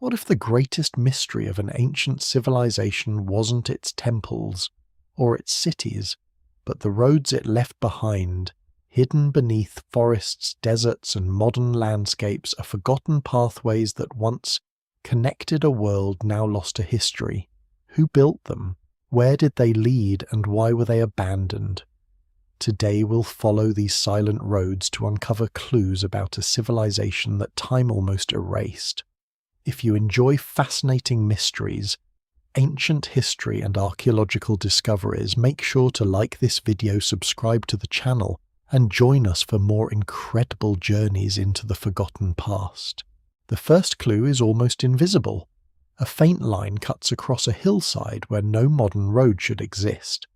What if the greatest mystery of an ancient civilization wasn't its temples or its cities, but the roads it left behind, hidden beneath forests, deserts, and modern landscapes, are forgotten pathways that once connected a world now lost to history? Who built them? Where did they lead, and why were they abandoned? Today we'll follow these silent roads to uncover clues about a civilization that time almost erased. If you enjoy fascinating mysteries, ancient history, and archaeological discoveries, make sure to like this video, subscribe to the channel, and join us for more incredible journeys into the forgotten past. The first clue is almost invisible. A faint line cuts across a hillside where no modern road should exist.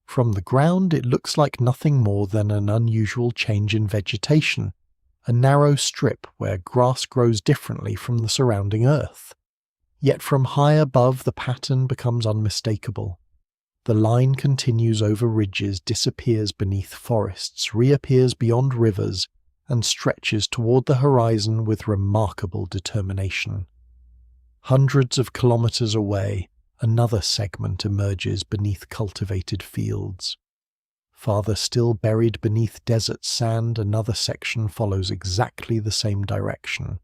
From the ground, it looks like nothing more than an unusual change in vegetation, a narrow strip where grass grows differently from the surrounding earth. Yet from high above, the pattern becomes unmistakable. The line continues over ridges, disappears beneath forests, reappears beyond rivers, and stretches toward the horizon with remarkable determination. Hundreds of kilometers away, another segment emerges beneath cultivated fields. Farther still, buried beneath desert sand, another section follows exactly the same direction.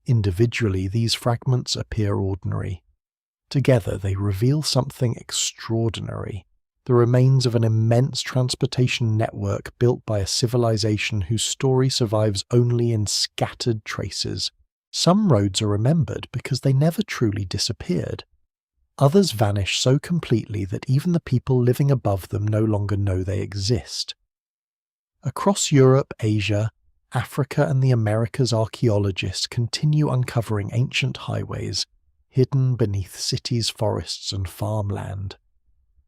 Individually, these fragments appear ordinary. Together, they reveal something extraordinary, the remains of an immense transportation network built by a civilization whose story survives only in scattered traces. Some roads are remembered because they never truly disappeared. Others vanish so completely that even the people living above them no longer know they exist. Across Europe, Asia, Africa, and the Americas, archaeologists continue uncovering ancient highways hidden beneath cities, forests, and farmland.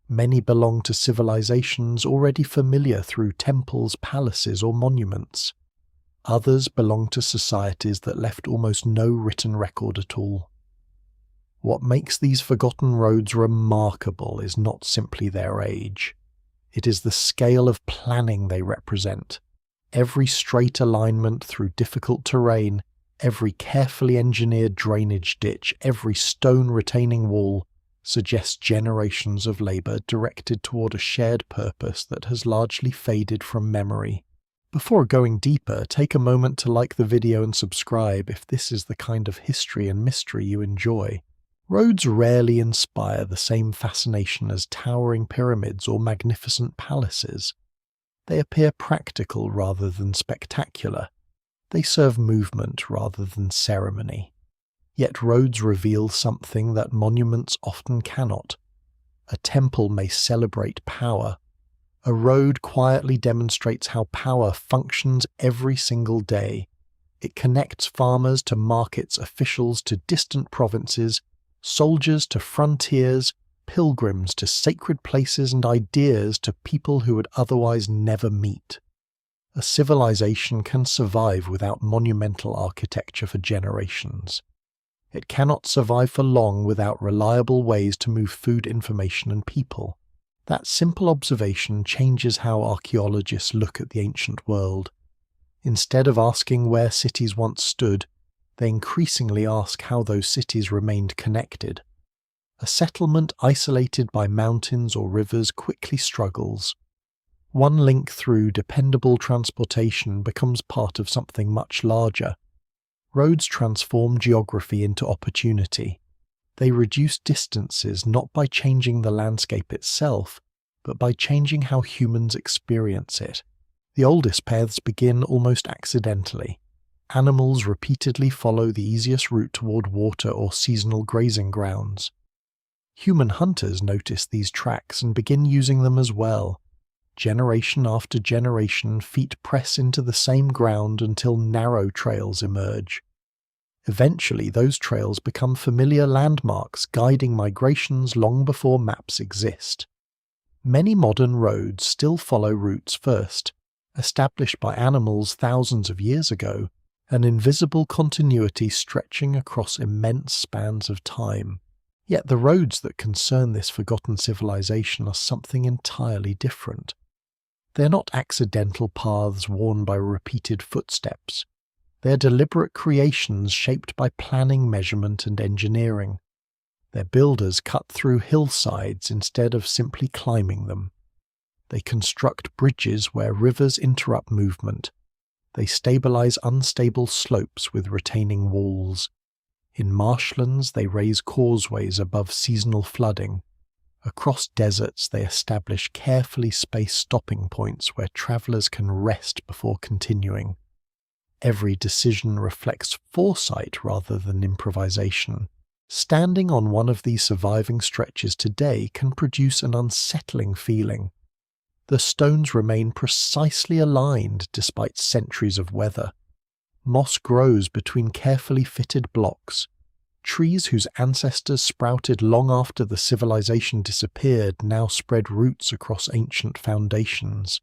Many belong to civilizations already familiar through temples, palaces, or monuments. Others belong to societies that left almost no written record at all. What makes these forgotten roads remarkable is not simply their age. It is the scale of planning they represent. Every straight alignment through difficult terrain, every carefully engineered drainage ditch, every stone retaining wall suggests generations of labor directed toward a shared purpose that has largely faded from memory. Before going deeper, take a moment to like the video and subscribe if this is the kind of history and mystery you enjoy. Roads rarely inspire the same fascination as towering pyramids or magnificent palaces. They appear practical rather than spectacular. They serve movement rather than ceremony. Yet roads reveal something that monuments often cannot. A temple may celebrate power. A road quietly demonstrates how power functions every single day. It connects farmers to markets, officials to distant provinces, soldiers to frontiers, pilgrims to sacred places, and ideas to people who would otherwise never meet. A civilization can survive without monumental architecture for generations. It cannot survive for long without reliable ways to move food, information, and people. That simple observation changes how archaeologists look at the ancient world. Instead of asking where cities once stood, they increasingly ask how those cities remained connected. A settlement isolated by mountains or rivers quickly struggles. One link through dependable transportation becomes part of something much larger. Roads transform geography into opportunity. They reduce distances not by changing the landscape itself, but by changing how humans experience it. The oldest paths begin almost accidentally. Animals repeatedly follow the easiest route toward water or seasonal grazing grounds. Human hunters notice these tracks and begin using them as well. Generation after generation, feet press into the same ground until narrow trails emerge. Eventually, those trails become familiar landmarks guiding migrations long before maps exist. Many modern roads still follow routes first, established by animals thousands of years ago, an invisible continuity stretching across immense spans of time. Yet the roads that concern this forgotten civilization are something entirely different. They're not accidental paths worn by repeated footsteps. They are deliberate creations shaped by planning, measurement, and engineering. Their builders cut through hillsides instead of simply climbing them. They construct bridges where rivers interrupt movement. They stabilize unstable slopes with retaining walls. In marshlands, they raise causeways above seasonal flooding. Across deserts, they establish carefully spaced stopping points where travelers can rest before continuing. Every decision reflects foresight rather than improvisation. Standing on one of these surviving stretches today can produce an unsettling feeling. The stones remain precisely aligned despite centuries of weather. Moss grows between carefully fitted blocks. Trees whose ancestors sprouted long after the civilization disappeared now spread roots across ancient foundations.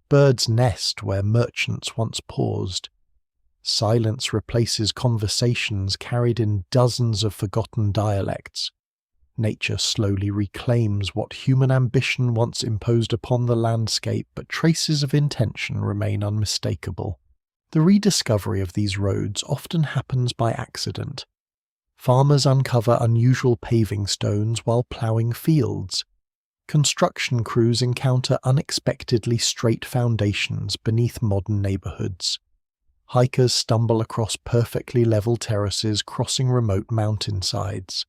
Birds nest where merchants once paused. Silence replaces conversations carried in dozens of forgotten dialects. Nature slowly reclaims what human ambition once imposed upon the landscape, but traces of intention remain unmistakable. The rediscovery of these roads often happens by accident. Farmers uncover unusual paving stones while ploughing fields. Construction crews encounter unexpectedly straight foundations beneath modern neighborhoods. Hikers stumble across perfectly level terraces crossing remote mountainsides.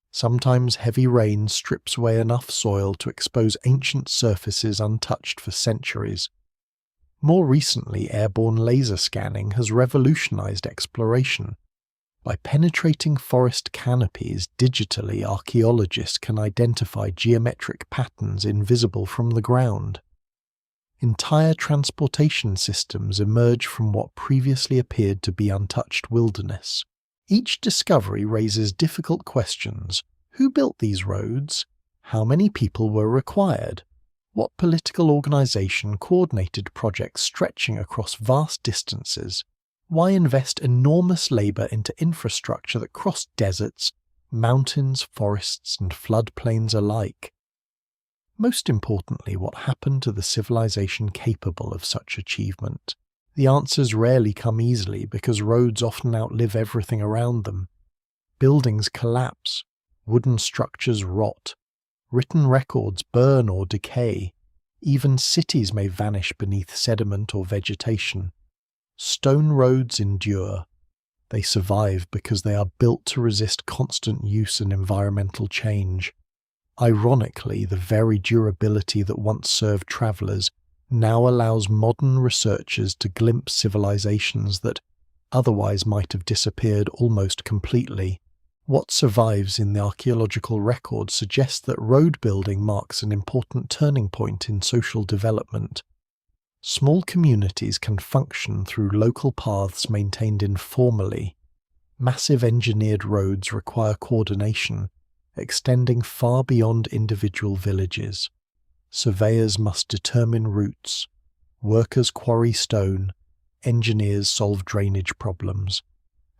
Sometimes heavy rain strips away enough soil to expose ancient surfaces untouched for centuries. More recently, airborne laser scanning has revolutionized exploration. By penetrating forest canopies digitally, archaeologists can identify geometric patterns invisible from the ground. Entire transportation systems emerge from what previously appeared to be untouched wilderness. Each discovery raises difficult questions. Who built these roads? How many people were required? What political organization coordinated projects stretching across vast distances? Why invest enormous labor into infrastructure that crossed deserts, mountains, forests, and floodplains alike? Most importantly, what happened to the civilization capable of such achievement? The answers rarely come easily because roads often outlive everything around them. Buildings collapse, wooden structures rot, written records burn or decay, even cities may vanish beneath sediment or vegetation. Stone roads endure. They survive because they are built to resist constant use and environmental change. Ironically, the very durability that once served travelers now allows modern researchers to glimpse civilizations that otherwise might have disappeared almost completely. What survives in the archaeological record suggests that road building marks an important turning point in social development. Small communities can function through local paths maintained informally. Massive engineered roads require coordination, extending far beyond individual villages. Surveyors must determine routes, workers quarry stone, engineers solve drainage problems,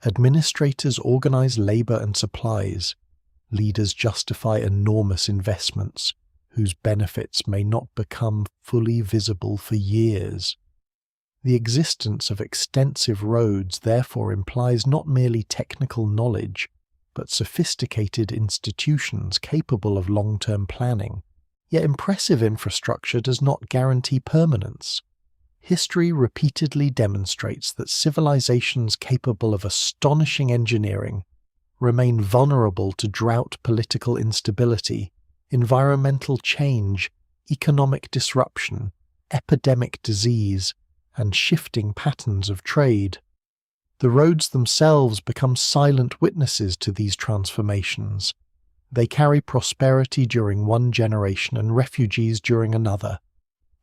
administrators organize labor and supplies, leaders justify enormous investments whose benefits may not become fully visible for years. The existence of extensive roads therefore implies not merely technical knowledge, but sophisticated institutions capable of long-term planning. Yet impressive infrastructure does not guarantee permanence. History repeatedly demonstrates that civilizations capable of astonishing engineering remain vulnerable to drought, political instability, environmental change, economic disruption, epidemic disease, and shifting patterns of trade. The roads themselves become silent witnesses to these transformations. They carry prosperity during one generation and refugees during another.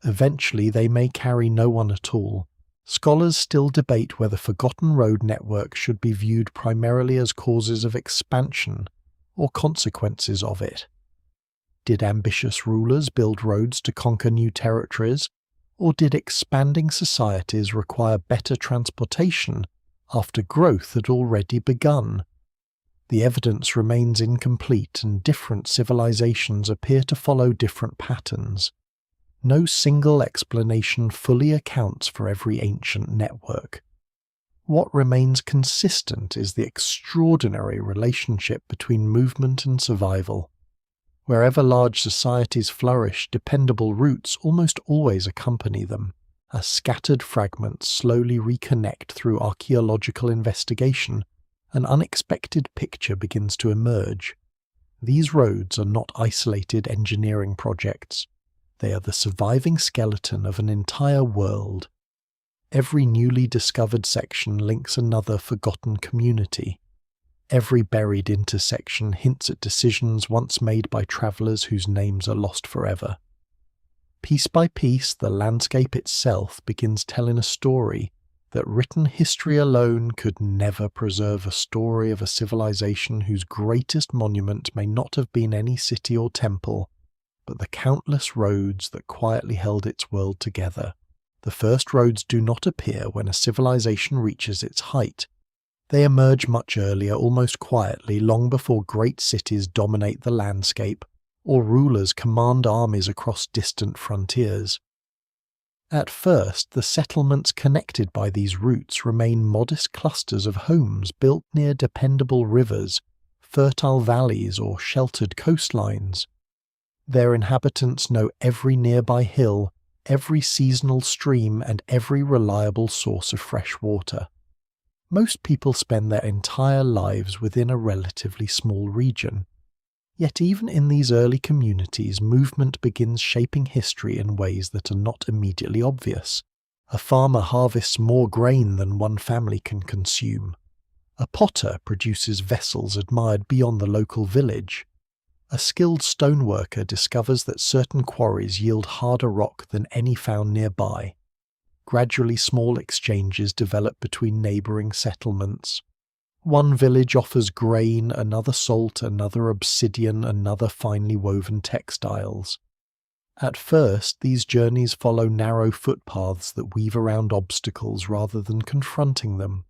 Eventually, they may carry no one at all. Scholars still debate whether forgotten road networks should be viewed primarily as causes of expansion or consequences of it. Did ambitious rulers build roads to conquer new territories, or did expanding societies require better transportation after growth had already begun? The evidence remains incomplete, and different civilizations appear to follow different patterns. No single explanation fully accounts for every ancient network. What remains consistent is the extraordinary relationship between movement and survival. Wherever large societies flourish, dependable roots almost always accompany them. As scattered fragments slowly reconnect through archaeological investigation, an unexpected picture begins to emerge. These roads are not isolated engineering projects. They are the surviving skeleton of an entire world. Every newly discovered section links another forgotten community. Every buried intersection hints at decisions once made by travellers whose names are lost forever. Piece by piece, the landscape itself begins telling a story that written history alone could never preserve, a story of a civilization whose greatest monument may not have been any city or temple, but the countless roads that quietly held its world together. The first roads do not appear when a civilization reaches its height. They emerge much earlier, almost quietly, long before great cities dominate the landscape or rulers command armies across distant frontiers. At first, the settlements connected by these routes remain modest clusters of homes built near dependable rivers, fertile valleys, or sheltered coastlines. Their inhabitants know every nearby hill, every seasonal stream, and every reliable source of fresh water. Most people spend their entire lives within a relatively small region. Yet even in these early communities, movement begins shaping history in ways that are not immediately obvious. A farmer harvests more grain than one family can consume. A potter produces vessels admired beyond the local village. A skilled stoneworker discovers that certain quarries yield harder rock than any found nearby. Gradually, small exchanges develop between neighbouring settlements. One village offers grain, another salt, another obsidian, another finely woven textiles. At first, these journeys follow narrow footpaths that weave around obstacles rather than confronting them.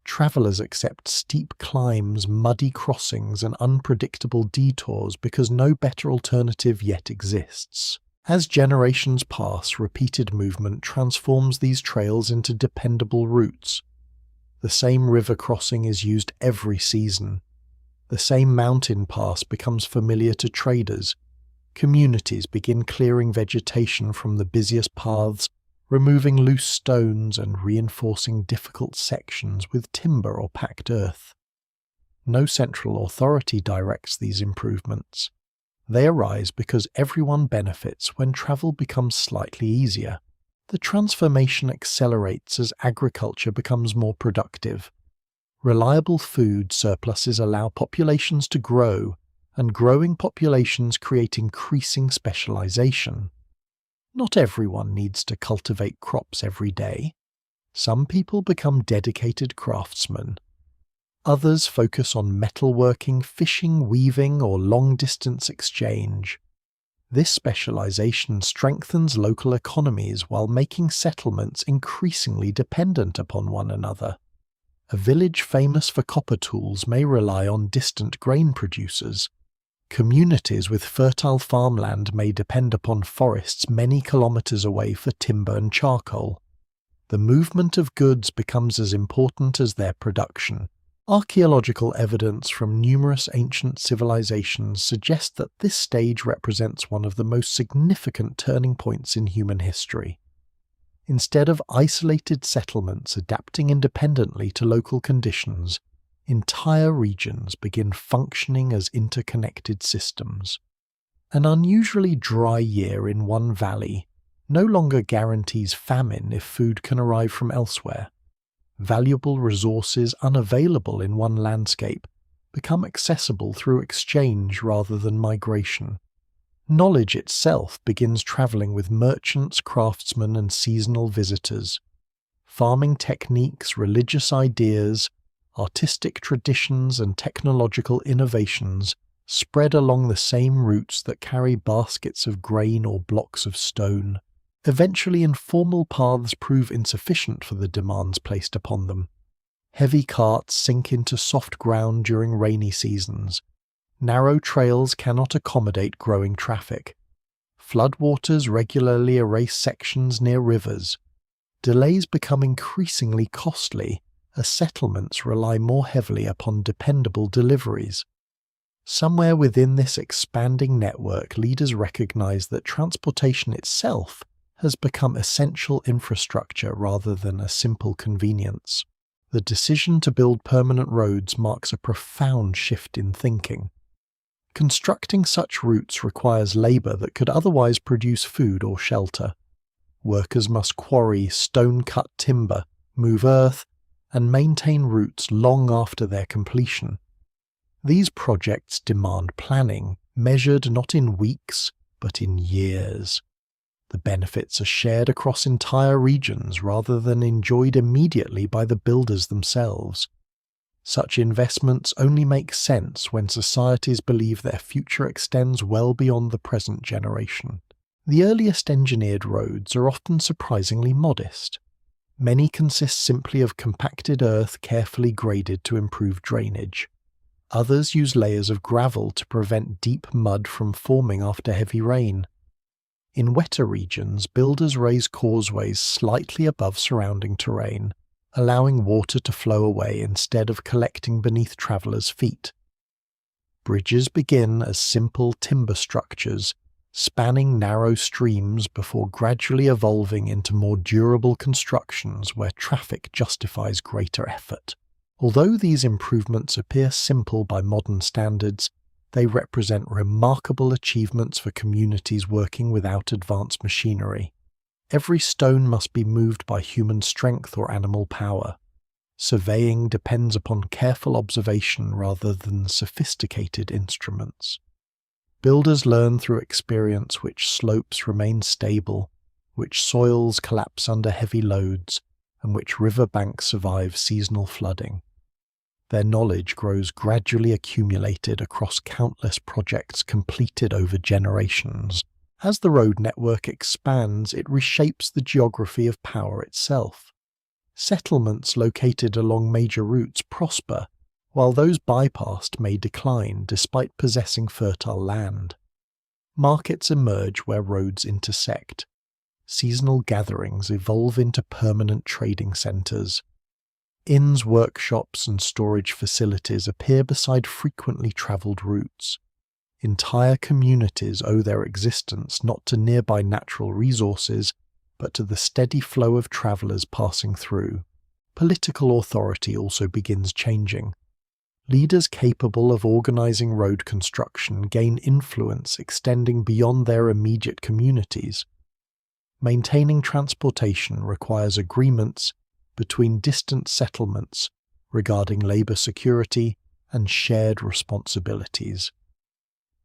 Travellers accept steep climbs, muddy crossings, and unpredictable detours because no better alternative yet exists. As generations pass, repeated movement transforms these trails into dependable routes. The same river crossing is used every season. The same mountain pass becomes familiar to traders. Communities begin clearing vegetation from the busiest paths, removing loose stones and reinforcing difficult sections with timber or packed earth. No central authority directs these improvements. They arise because everyone benefits when travel becomes slightly easier. The transformation accelerates as agriculture becomes more productive. Reliable food surpluses allow populations to grow, and growing populations create increasing specialization. Not everyone needs to cultivate crops every day. Some people become dedicated craftsmen. Others focus on metalworking, fishing, weaving, or long-distance exchange. This specialization strengthens local economies while making settlements increasingly dependent upon one another. A village famous for copper tools may rely on distant grain producers. Communities with fertile farmland may depend upon forests many kilometers away for timber and charcoal. The movement of goods becomes as important as their production. Archaeological evidence from numerous ancient civilizations suggests that this stage represents one of the most significant turning points in human history. Instead of isolated settlements adapting independently to local conditions, entire regions begin functioning as interconnected systems. An unusually dry year in one valley no longer guarantees famine if food can arrive from elsewhere. Valuable resources unavailable in one landscape become accessible through exchange rather than migration. Knowledge itself begins traveling with merchants, craftsmen, and seasonal visitors. Farming techniques, religious ideas, artistic traditions, and technological innovations spread along the same routes that carry baskets of grain or blocks of stone. Eventually, informal paths prove insufficient for the demands placed upon them. Heavy carts sink into soft ground during rainy seasons. Narrow trails cannot accommodate growing traffic. Floodwaters regularly erase sections near rivers. Delays become increasingly costly as settlements rely more heavily upon dependable deliveries. Somewhere within this expanding network, leaders recognize that transportation itself has become essential infrastructure rather than a simple convenience. The decision to build permanent roads marks a profound shift in thinking. Constructing such routes requires labor that could otherwise produce food or shelter. Workers must quarry stone-cut timber, move earth, and maintain routes long after their completion. These projects demand planning, measured not in weeks, but in years. The benefits are shared across entire regions rather than enjoyed immediately by the builders themselves. Such investments only make sense when societies believe their future extends well beyond the present generation. The earliest engineered roads are often surprisingly modest. Many consist simply of compacted earth carefully graded to improve drainage. Others use layers of gravel to prevent deep mud from forming after heavy rain. In wetter regions, builders raise causeways slightly above surrounding terrain, allowing water to flow away instead of collecting beneath travelers' feet. Bridges begin as simple timber structures, spanning narrow streams before gradually evolving into more durable constructions where traffic justifies greater effort. Although these improvements appear simple by modern standards, they represent remarkable achievements for communities working without advanced machinery. Every stone must be moved by human strength or animal power. Surveying depends upon careful observation rather than sophisticated instruments. Builders learn through experience which slopes remain stable, which soils collapse under heavy loads, and which river banks survive seasonal flooding. Their knowledge grows gradually accumulated across countless projects completed over generations. As the road network expands, it reshapes the geography of power itself. Settlements located along major routes prosper, while those bypassed may decline despite possessing fertile land. Markets emerge where roads intersect. Seasonal gatherings evolve into permanent trading centres. Inns, workshops, and storage facilities appear beside frequently travelled routes. Entire communities owe their existence not to nearby natural resources, but to the steady flow of travellers passing through. Political authority also begins changing. Leaders capable of organising road construction gain influence extending beyond their immediate communities. Maintaining transportation requires agreements between distant settlements regarding labour security and shared responsibilities.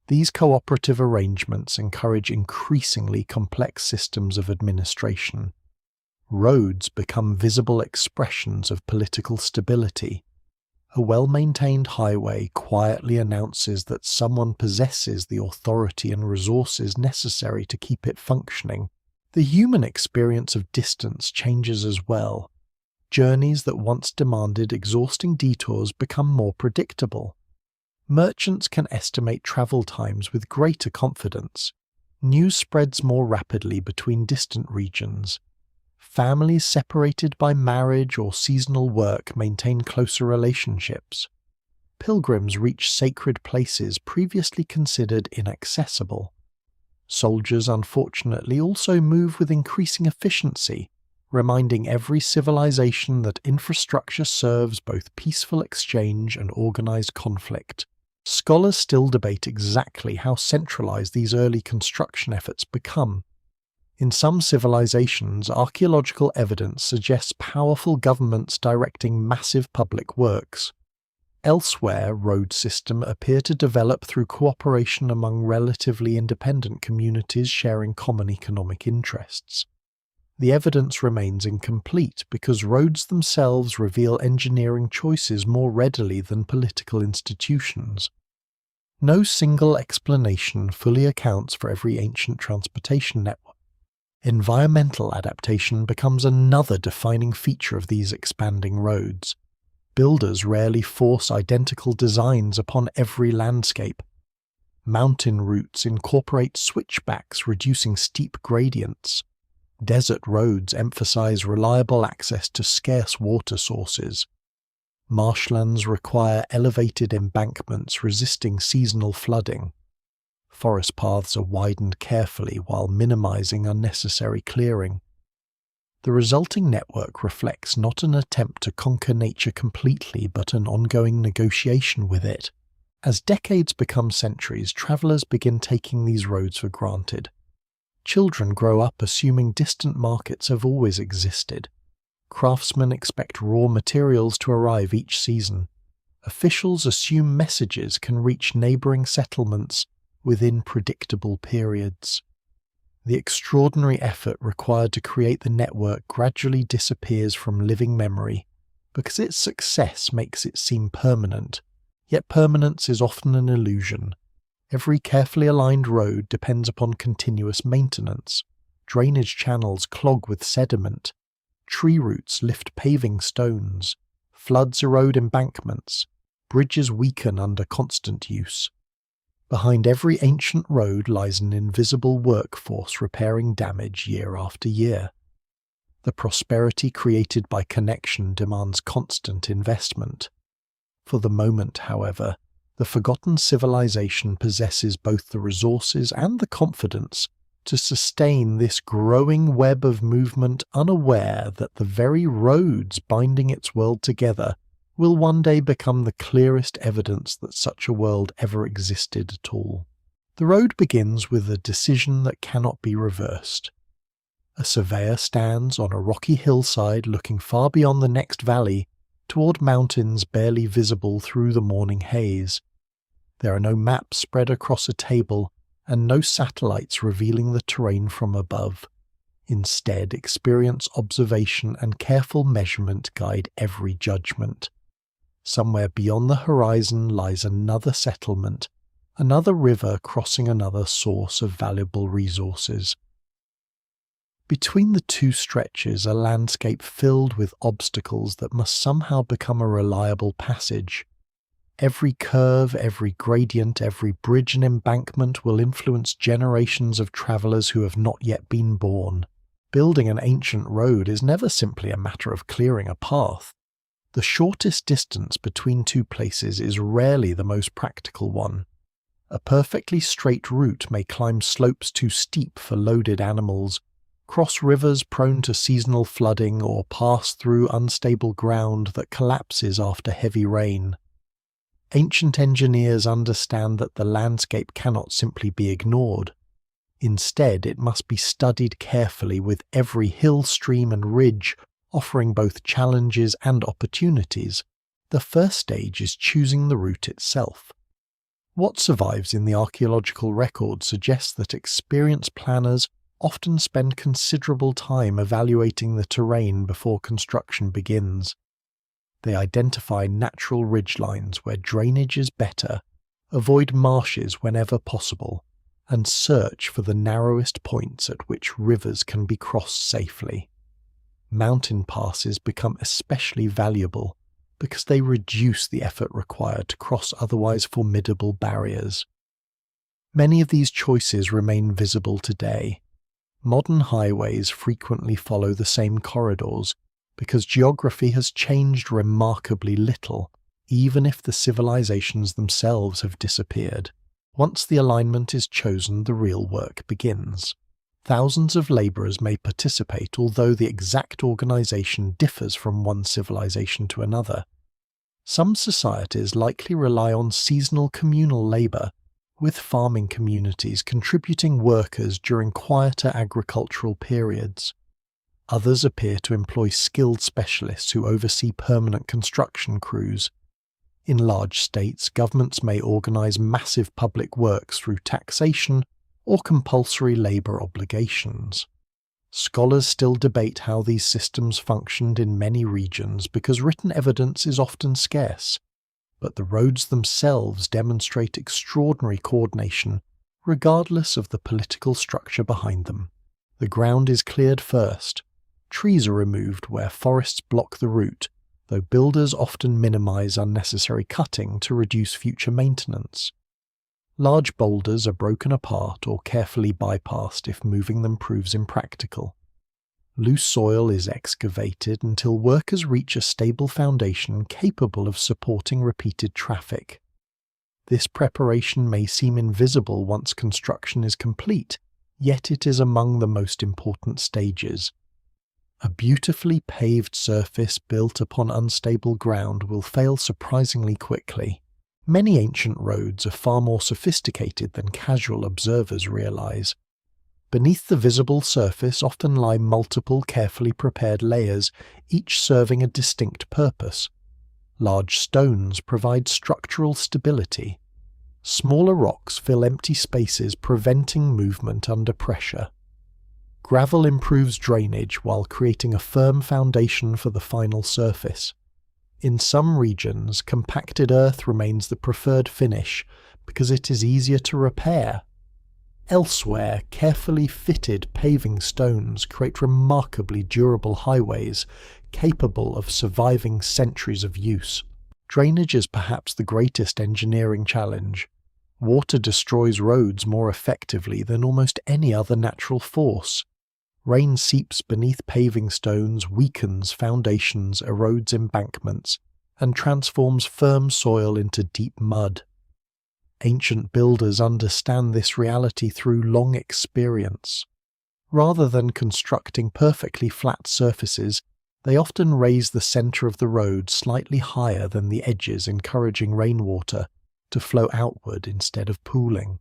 These cooperative arrangements encourage increasingly complex systems of administration. Roads become visible expressions of political stability. A well-maintained highway quietly announces that someone possesses the authority and resources necessary to keep it functioning. The human experience of distance changes as well. Journeys that once demanded exhausting detours become more predictable. Merchants can estimate travel times with greater confidence. News spreads more rapidly between distant regions. Families separated by marriage or seasonal work maintain closer relationships. Pilgrims reach sacred places previously considered inaccessible. Soldiers, unfortunately, also move with increasing efficiency, reminding every civilization that infrastructure serves both peaceful exchange and organized conflict. Scholars still debate exactly how centralized these early construction efforts become. In some civilizations, archaeological evidence suggests powerful governments directing massive public works. Elsewhere, road systems appear to develop through cooperation among relatively independent communities sharing common economic interests. The evidence remains incomplete because roads themselves reveal engineering choices more readily than political institutions. No single explanation fully accounts for every ancient transportation network. Environmental adaptation becomes another defining feature of these expanding roads. Builders rarely force identical designs upon every landscape. Mountain routes incorporate switchbacks, reducing steep gradients. Desert roads emphasize reliable access to scarce water sources. Marshlands require elevated embankments resisting seasonal flooding. Forest paths are widened carefully while minimizing unnecessary clearing. The resulting network reflects not an attempt to conquer nature completely, but an ongoing negotiation with it. As decades become centuries, travelers begin taking these roads for granted. Children grow up assuming distant markets have always existed. Craftsmen expect raw materials to arrive each season. Officials assume messages can reach neighboring settlements within predictable periods. The extraordinary effort required to create the network gradually disappears from living memory because its success makes it seem permanent, yet permanence is often an illusion. Every carefully aligned road depends upon continuous maintenance. Drainage channels clog with sediment. Tree roots lift paving stones. Floods erode embankments. Bridges weaken under constant use. Behind every ancient road lies an invisible workforce repairing damage year after year. The prosperity created by connection demands constant investment. For the moment, however, the forgotten civilization possesses both the resources and the confidence to sustain this growing web of movement, unaware that the very roads binding its world together will one day become the clearest evidence that such a world ever existed at all. The road begins with a decision that cannot be reversed. A surveyor stands on a rocky hillside looking far beyond the next valley toward mountains barely visible through the morning haze. There are no maps spread across a table and no satellites revealing the terrain from above. Instead, experience, observation, and careful measurement guide every judgment. Somewhere beyond the horizon lies another settlement, another river crossing another source of valuable resources. Between the two stretches, a landscape filled with obstacles that must somehow become a reliable passage. Every curve, every gradient, every bridge and embankment will influence generations of travelers who have not yet been born. Building an ancient road is never simply a matter of clearing a path. The shortest distance between two places is rarely the most practical one. A perfectly straight route may climb slopes too steep for loaded animals, cross rivers prone to seasonal flooding, or pass through unstable ground that collapses after heavy rain. Ancient engineers understand that the landscape cannot simply be ignored. Instead, it must be studied carefully, with every hill, stream, and ridge offering both challenges and opportunities. The first stage is choosing the route itself. What survives in the archaeological record suggests that experienced planners often spend considerable time evaluating the terrain before construction begins. They identify natural ridgelines where drainage is better, avoid marshes whenever possible, and search for the narrowest points at which rivers can be crossed safely. Mountain passes become especially valuable because they reduce the effort required to cross otherwise formidable barriers. Many of these choices remain visible today. Modern highways frequently follow the same corridors because geography has changed remarkably little, even if the civilizations themselves have disappeared. Once the alignment is chosen, the real work begins. Thousands of laborers may participate, although the exact organization differs from one civilization to another. Some societies likely rely on seasonal communal labor, with farming communities contributing workers during quieter agricultural periods. Others appear to employ skilled specialists who oversee permanent construction crews. In large states, governments may organize massive public works through taxation or compulsory labor obligations. Scholars still debate how these systems functioned in many regions because written evidence is often scarce, but the roads themselves demonstrate extraordinary coordination regardless of the political structure behind them. The ground is cleared first. Trees are removed where forests block the route, though builders often minimize unnecessary cutting to reduce future maintenance. Large boulders are broken apart or carefully bypassed if moving them proves impractical. Loose soil is excavated until workers reach a stable foundation capable of supporting repeated traffic. This preparation may seem invisible once construction is complete, yet it is among the most important stages. A beautifully paved surface built upon unstable ground will fail surprisingly quickly. Many ancient roads are far more sophisticated than casual observers realize. Beneath the visible surface often lie multiple carefully prepared layers, each serving a distinct purpose. Large stones provide structural stability. Smaller rocks fill empty spaces, preventing movement under pressure. Gravel improves drainage while creating a firm foundation for the final surface. In some regions, compacted earth remains the preferred finish because it is easier to repair. Elsewhere, carefully fitted paving stones create remarkably durable highways capable of surviving centuries of use. Drainage is perhaps the greatest engineering challenge. Water destroys roads more effectively than almost any other natural force. Rain seeps beneath paving stones, weakens foundations, erodes embankments, and transforms firm soil into deep mud. Ancient builders understand this reality through long experience. Rather than constructing perfectly flat surfaces, they often raise the center of the road slightly higher than the edges, encouraging rainwater to flow outward instead of pooling.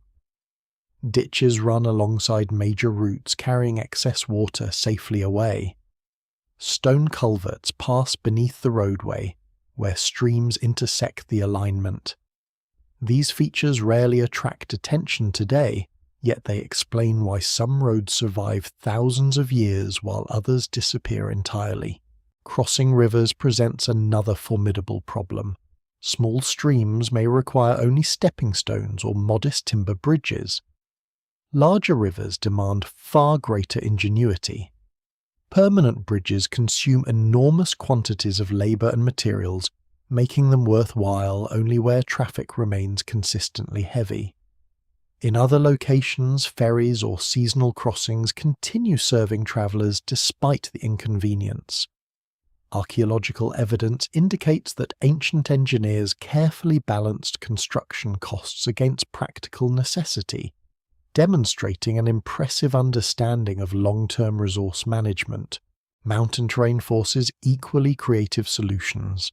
Ditches run alongside major routes, carrying excess water safely away. Stone culverts pass beneath the roadway, where streams intersect the alignment. These features rarely attract attention today, yet they explain why some roads survive thousands of years while others disappear entirely. Crossing rivers presents another formidable problem. Small streams may require only stepping stones or modest timber bridges. Larger rivers demand far greater ingenuity. Permanent bridges consume enormous quantities of labor and materials, making them worthwhile only where traffic remains consistently heavy. In other locations, ferries or seasonal crossings continue serving travelers despite the inconvenience. Archaeological evidence indicates that ancient engineers carefully balanced construction costs against practical necessity, demonstrating an impressive understanding of long-term resource management. Mountain terrain forces equally creative solutions.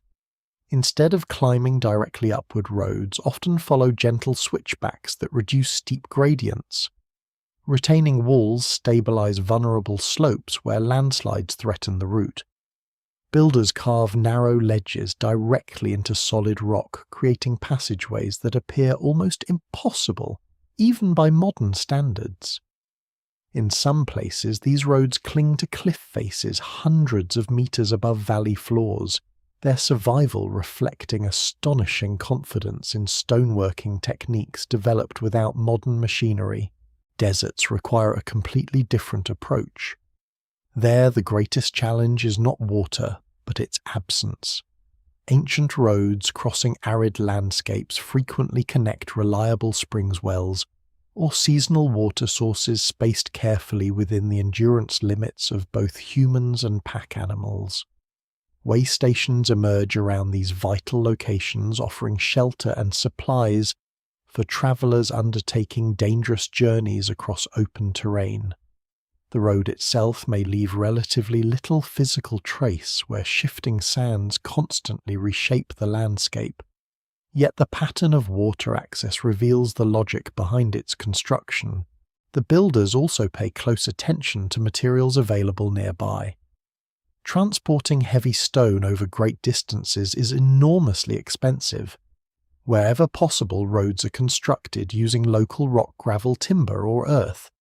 Instead of climbing directly upward, roads often follow gentle switchbacks that reduce steep gradients. Retaining walls stabilize vulnerable slopes where landslides threaten the route. Builders carve narrow ledges directly into solid rock, creating passageways that appear almost impossible, even by modern standards. In some places, these roads cling to cliff faces hundreds of meters above valley floors, their survival reflecting astonishing confidence in stoneworking techniques developed without modern machinery. Deserts require a completely different approach. There, the greatest challenge is not water, but its absence. Ancient roads crossing arid landscapes frequently connect reliable springs wells or seasonal water sources spaced carefully within the endurance limits of both humans and pack animals. Way stations emerge around these vital locations, offering shelter and supplies for travelers undertaking dangerous journeys across open terrain. The road itself may leave relatively little physical trace where shifting sands constantly reshape the landscape. Yet the pattern of water access reveals the logic behind its construction. The builders also pay close attention to materials available nearby. Transporting heavy stone over great distances is enormously expensive. Wherever possible, roads are constructed using local rock, gravel, timber, or earth.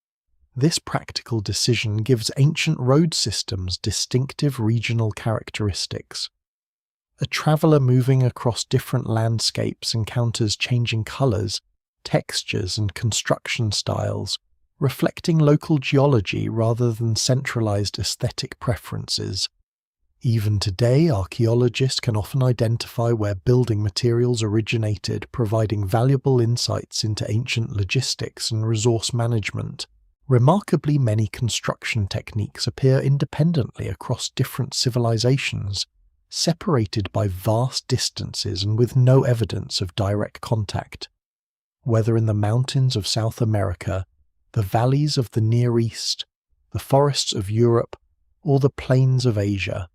This practical decision gives ancient road systems distinctive regional characteristics. A traveller moving across different landscapes encounters changing colours, textures, and construction styles, reflecting local geology rather than centralised aesthetic preferences. Even today, archaeologists can often identify where building materials originated, providing valuable insights into ancient logistics and resource management. Remarkably many construction techniques appear independently across different civilizations, separated by vast distances and with no evidence of direct contact. Whether in the mountains of South America, the valleys of the Near East, the forests of Europe, or the plains of Asia,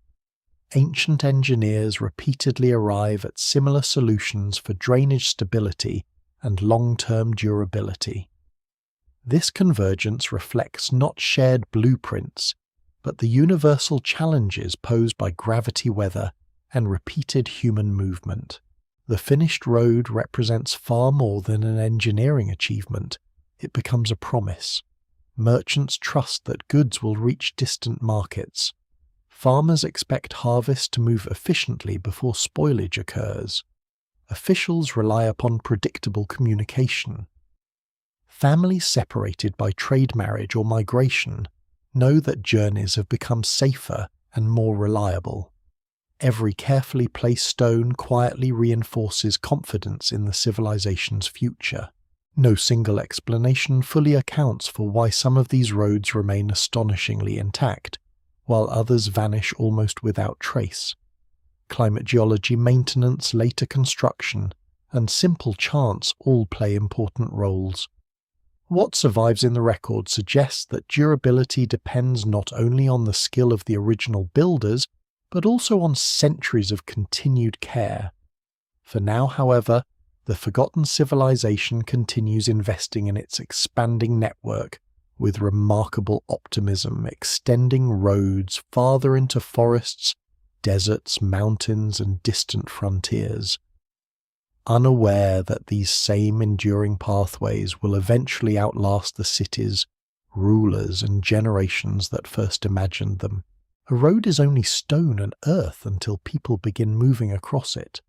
ancient engineers repeatedly arrive at similar solutions for drainage stability and long-term durability. This convergence reflects not shared blueprints, but the universal challenges posed by gravity weather and repeated human movement. The finished road represents far more than an engineering achievement. It becomes a promise. Merchants trust that goods will reach distant markets. Farmers expect harvest to move efficiently before spoilage occurs. Officials rely upon predictable communication. Families separated by trade marriage or migration know that journeys have become safer and more reliable. Every carefully placed stone quietly reinforces confidence in the civilization's future. No single explanation fully accounts for why some of these roads remain astonishingly intact, while others vanish almost without trace. Climate geology maintenance, later construction, and simple chance all play important roles. What survives in the record suggests that durability depends not only on the skill of the original builders, but also on centuries of continued care. For now, however, the forgotten civilization continues investing in its expanding network with remarkable optimism, extending roads farther into forests, deserts, mountains, and distant frontiers. Unaware that these same enduring pathways will eventually outlast the cities, rulers, and generations that first imagined them. A road is only stone and earth until people begin moving across it.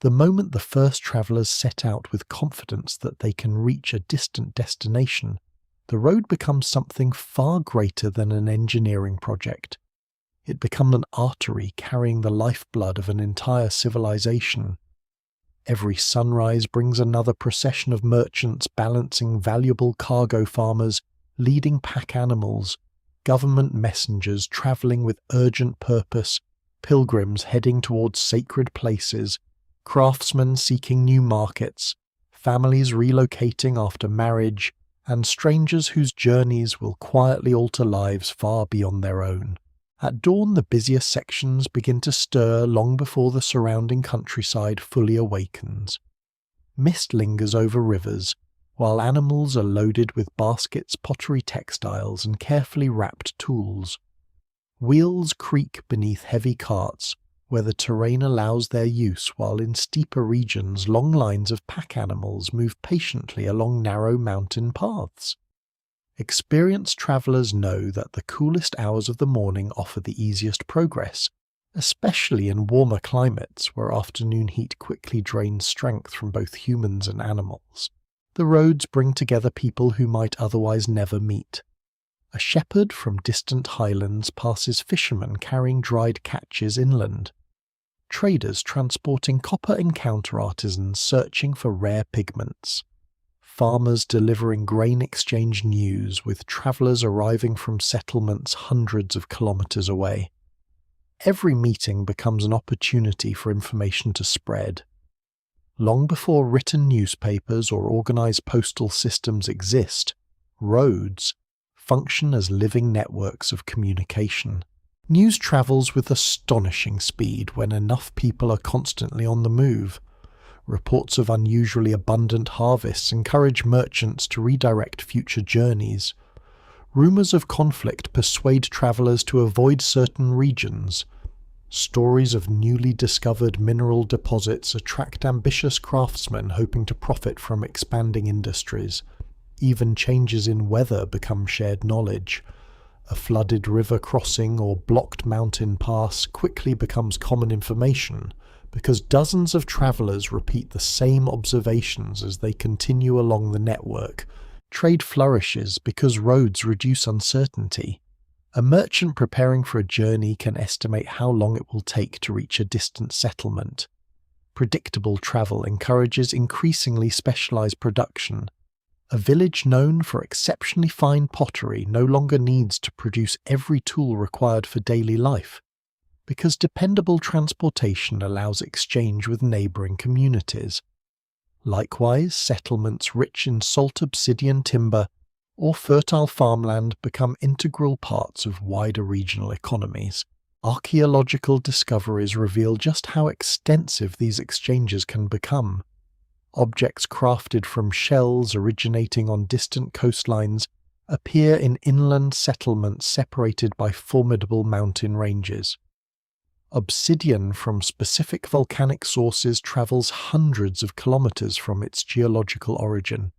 The moment the first travellers set out with confidence that they can reach a distant destination, the road becomes something far greater than an engineering project. It becomes an artery carrying the lifeblood of an entire civilization. Every sunrise brings another procession of merchants balancing valuable cargo, farmers leading pack animals, government messengers travelling with urgent purpose, pilgrims heading towards sacred places, craftsmen seeking new markets, families relocating after marriage, and strangers whose journeys will quietly alter lives far beyond their own. At dawn, the busiest sections begin to stir long before the surrounding countryside fully awakens. Mist lingers over rivers, while animals are loaded with baskets, pottery textiles, and carefully wrapped tools. Wheels creak beneath heavy carts, where the terrain allows their use, while in steeper regions long lines of pack animals move patiently along narrow mountain paths. Experienced travellers know that the coolest hours of the morning offer the easiest progress, especially in warmer climates where afternoon heat quickly drains strength from both humans and animals. The roads bring together people who might otherwise never meet. A shepherd from distant highlands passes fishermen carrying dried catches inland. Traders transporting copper encounter artisans searching for rare pigments. Farmers delivering grain exchange news with travellers arriving from settlements hundreds of kilometres away. Every meeting becomes an opportunity for information to spread. Long before written newspapers or organised postal systems exist, roads function as living networks of communication. News travels with astonishing speed when enough people are constantly on the move. Reports of unusually abundant harvests encourage merchants to redirect future journeys. Rumours of conflict persuade travellers to avoid certain regions. Stories of newly discovered mineral deposits attract ambitious craftsmen hoping to profit from expanding industries. Even changes in weather become shared knowledge. A flooded river crossing or blocked mountain pass quickly becomes common information, because dozens of travellers repeat the same observations as they continue along the network. Trade flourishes because roads reduce uncertainty. A merchant preparing for a journey can estimate how long it will take to reach a distant settlement. Predictable travel encourages increasingly specialised production. A village known for exceptionally fine pottery no longer needs to produce every tool required for daily life, because dependable transportation allows exchange with neighbouring communities. Likewise, settlements rich in salt obsidian timber or fertile farmland become integral parts of wider regional economies. Archaeological discoveries reveal just how extensive these exchanges can become. Objects crafted from shells originating on distant coastlines appear in inland settlements separated by formidable mountain ranges. Obsidian from specific volcanic sources travels hundreds of kilometers from its geological origin.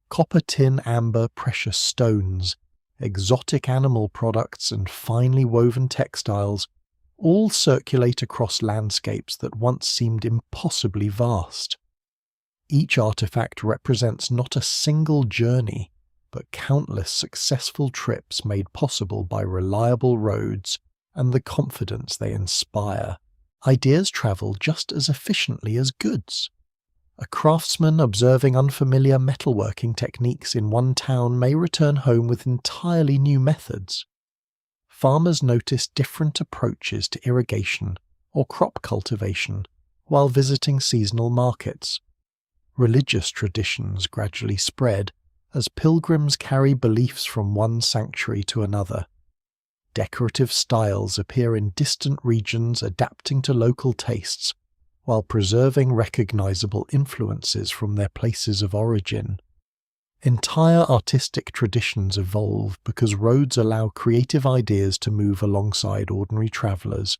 Copper, tin, amber, precious stones, exotic animal products, and finely woven textiles all circulate across landscapes that once seemed impossibly vast. Each artifact represents not a single journey, but countless successful trips made possible by reliable roads and the confidence they inspire. Ideas travel just as efficiently as goods. A craftsman observing unfamiliar metalworking techniques in one town may return home with entirely new methods. Farmers notice different approaches to irrigation or crop cultivation while visiting seasonal markets. Religious traditions gradually spread as pilgrims carry beliefs from one sanctuary to another. Decorative styles appear in distant regions, adapting to local tastes while preserving recognizable influences from their places of origin. Entire artistic traditions evolve because roads allow creative ideas to move alongside ordinary travelers.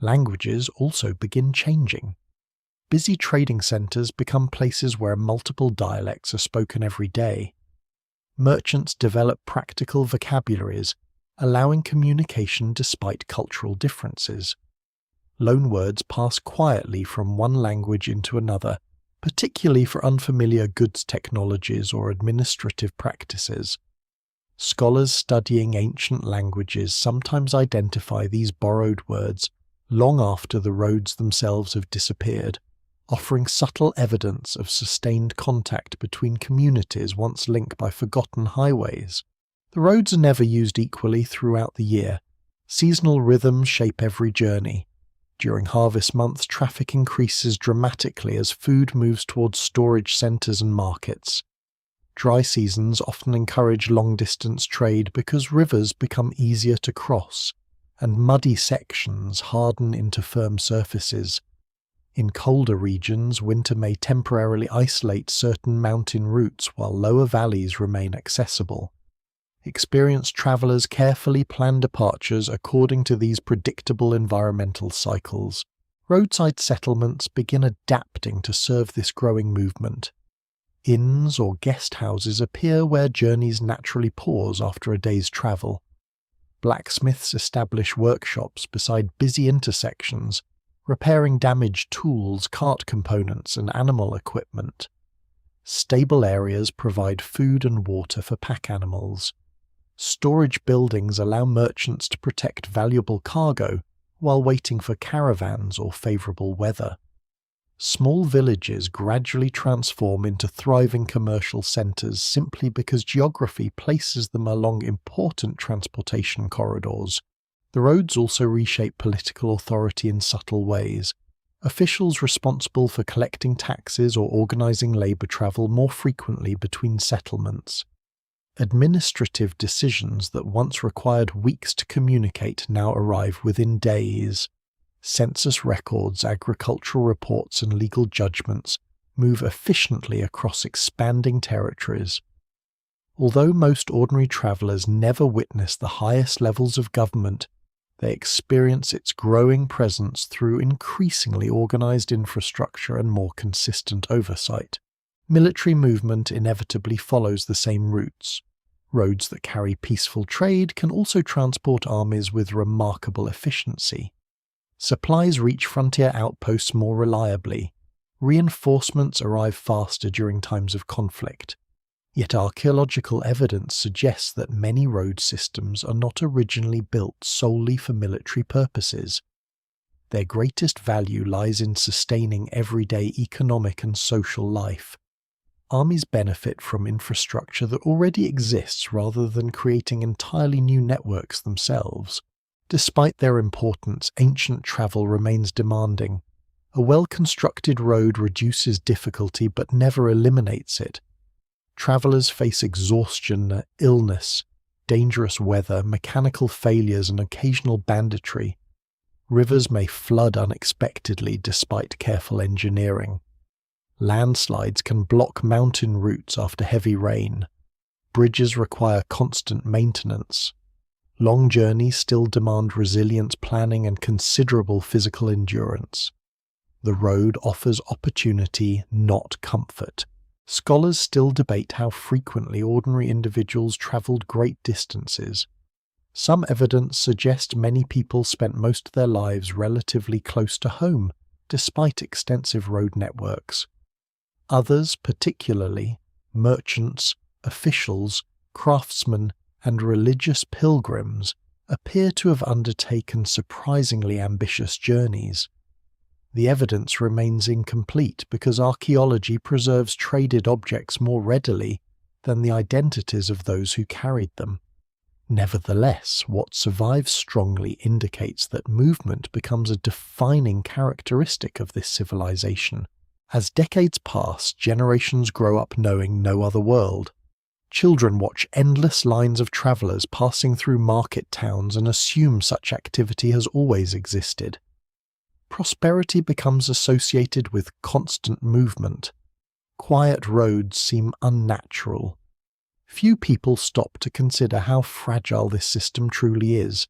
Languages also begin changing. Busy trading centers become places where multiple dialects are spoken every day. Merchants develop practical vocabularies, allowing communication despite cultural differences. Loanwords pass quietly from one language into another, particularly for unfamiliar goods technologies or administrative practices. Scholars studying ancient languages sometimes identify these borrowed words long after the roads themselves have disappeared, offering subtle evidence of sustained contact between communities once linked by forgotten highways. The roads are never used equally throughout the year. Seasonal rhythms shape every journey. During harvest months, traffic increases dramatically as food moves towards storage centers and markets. Dry seasons often encourage long-distance trade because rivers become easier to cross, and muddy sections harden into firm surfaces. In colder regions, winter may temporarily isolate certain mountain routes while lower valleys remain accessible. Experienced travelers carefully plan departures according to these predictable environmental cycles. Roadside settlements begin adapting to serve this growing movement. Inns or guest houses appear where journeys naturally pause after a day's travel. Blacksmiths establish workshops beside busy intersections, repairing damaged tools, cart components, and animal equipment. Stable areas provide food and water for pack animals. Storage buildings allow merchants to protect valuable cargo while waiting for caravans or favourable weather. Small villages gradually transform into thriving commercial centres simply because geography places them along important transportation corridors. The roads also reshape political authority in subtle ways. Officials responsible for collecting taxes or organising labour travel more frequently between settlements. Administrative decisions that once required weeks to communicate now arrive within days. Census records, agricultural reports, and legal judgments move efficiently across expanding territories. Although most ordinary travellers never witness the highest levels of government, they experience its growing presence through increasingly organised infrastructure and more consistent oversight. Military movement inevitably follows the same routes. Roads that carry peaceful trade can also transport armies with remarkable efficiency. Supplies reach frontier outposts more reliably. Reinforcements arrive faster during times of conflict. Yet archaeological evidence suggests that many road systems are not originally built solely for military purposes. Their greatest value lies in sustaining everyday economic and social life. armies benefit from infrastructure that already exists rather than creating entirely new networks themselves. Despite their importance, ancient travel remains demanding. A well-constructed road reduces difficulty but never eliminates it. Travelers face exhaustion, illness, dangerous weather, mechanical failures, and occasional banditry. Rivers may flood unexpectedly despite careful engineering. Landslides can block mountain routes after heavy rain. Bridges require constant maintenance. Long journeys still demand resilience planning and considerable physical endurance. The road offers opportunity, not comfort. Scholars still debate how frequently ordinary individuals traveled great distances. Some evidence suggests many people spent most of their lives relatively close to home, despite extensive road networks. Others, particularly merchants, officials, craftsmen, and religious pilgrims, appear to have undertaken surprisingly ambitious journeys. The evidence remains incomplete because archaeology preserves traded objects more readily than the identities of those who carried them. Nevertheless, what survives strongly indicates that movement becomes a defining characteristic of this civilization. As decades pass, generations grow up knowing no other world. Children watch endless lines of travelers passing through market towns and assume such activity has always existed. Prosperity becomes associated with constant movement. Quiet roads seem unnatural. Few people stop to consider how fragile this system truly is.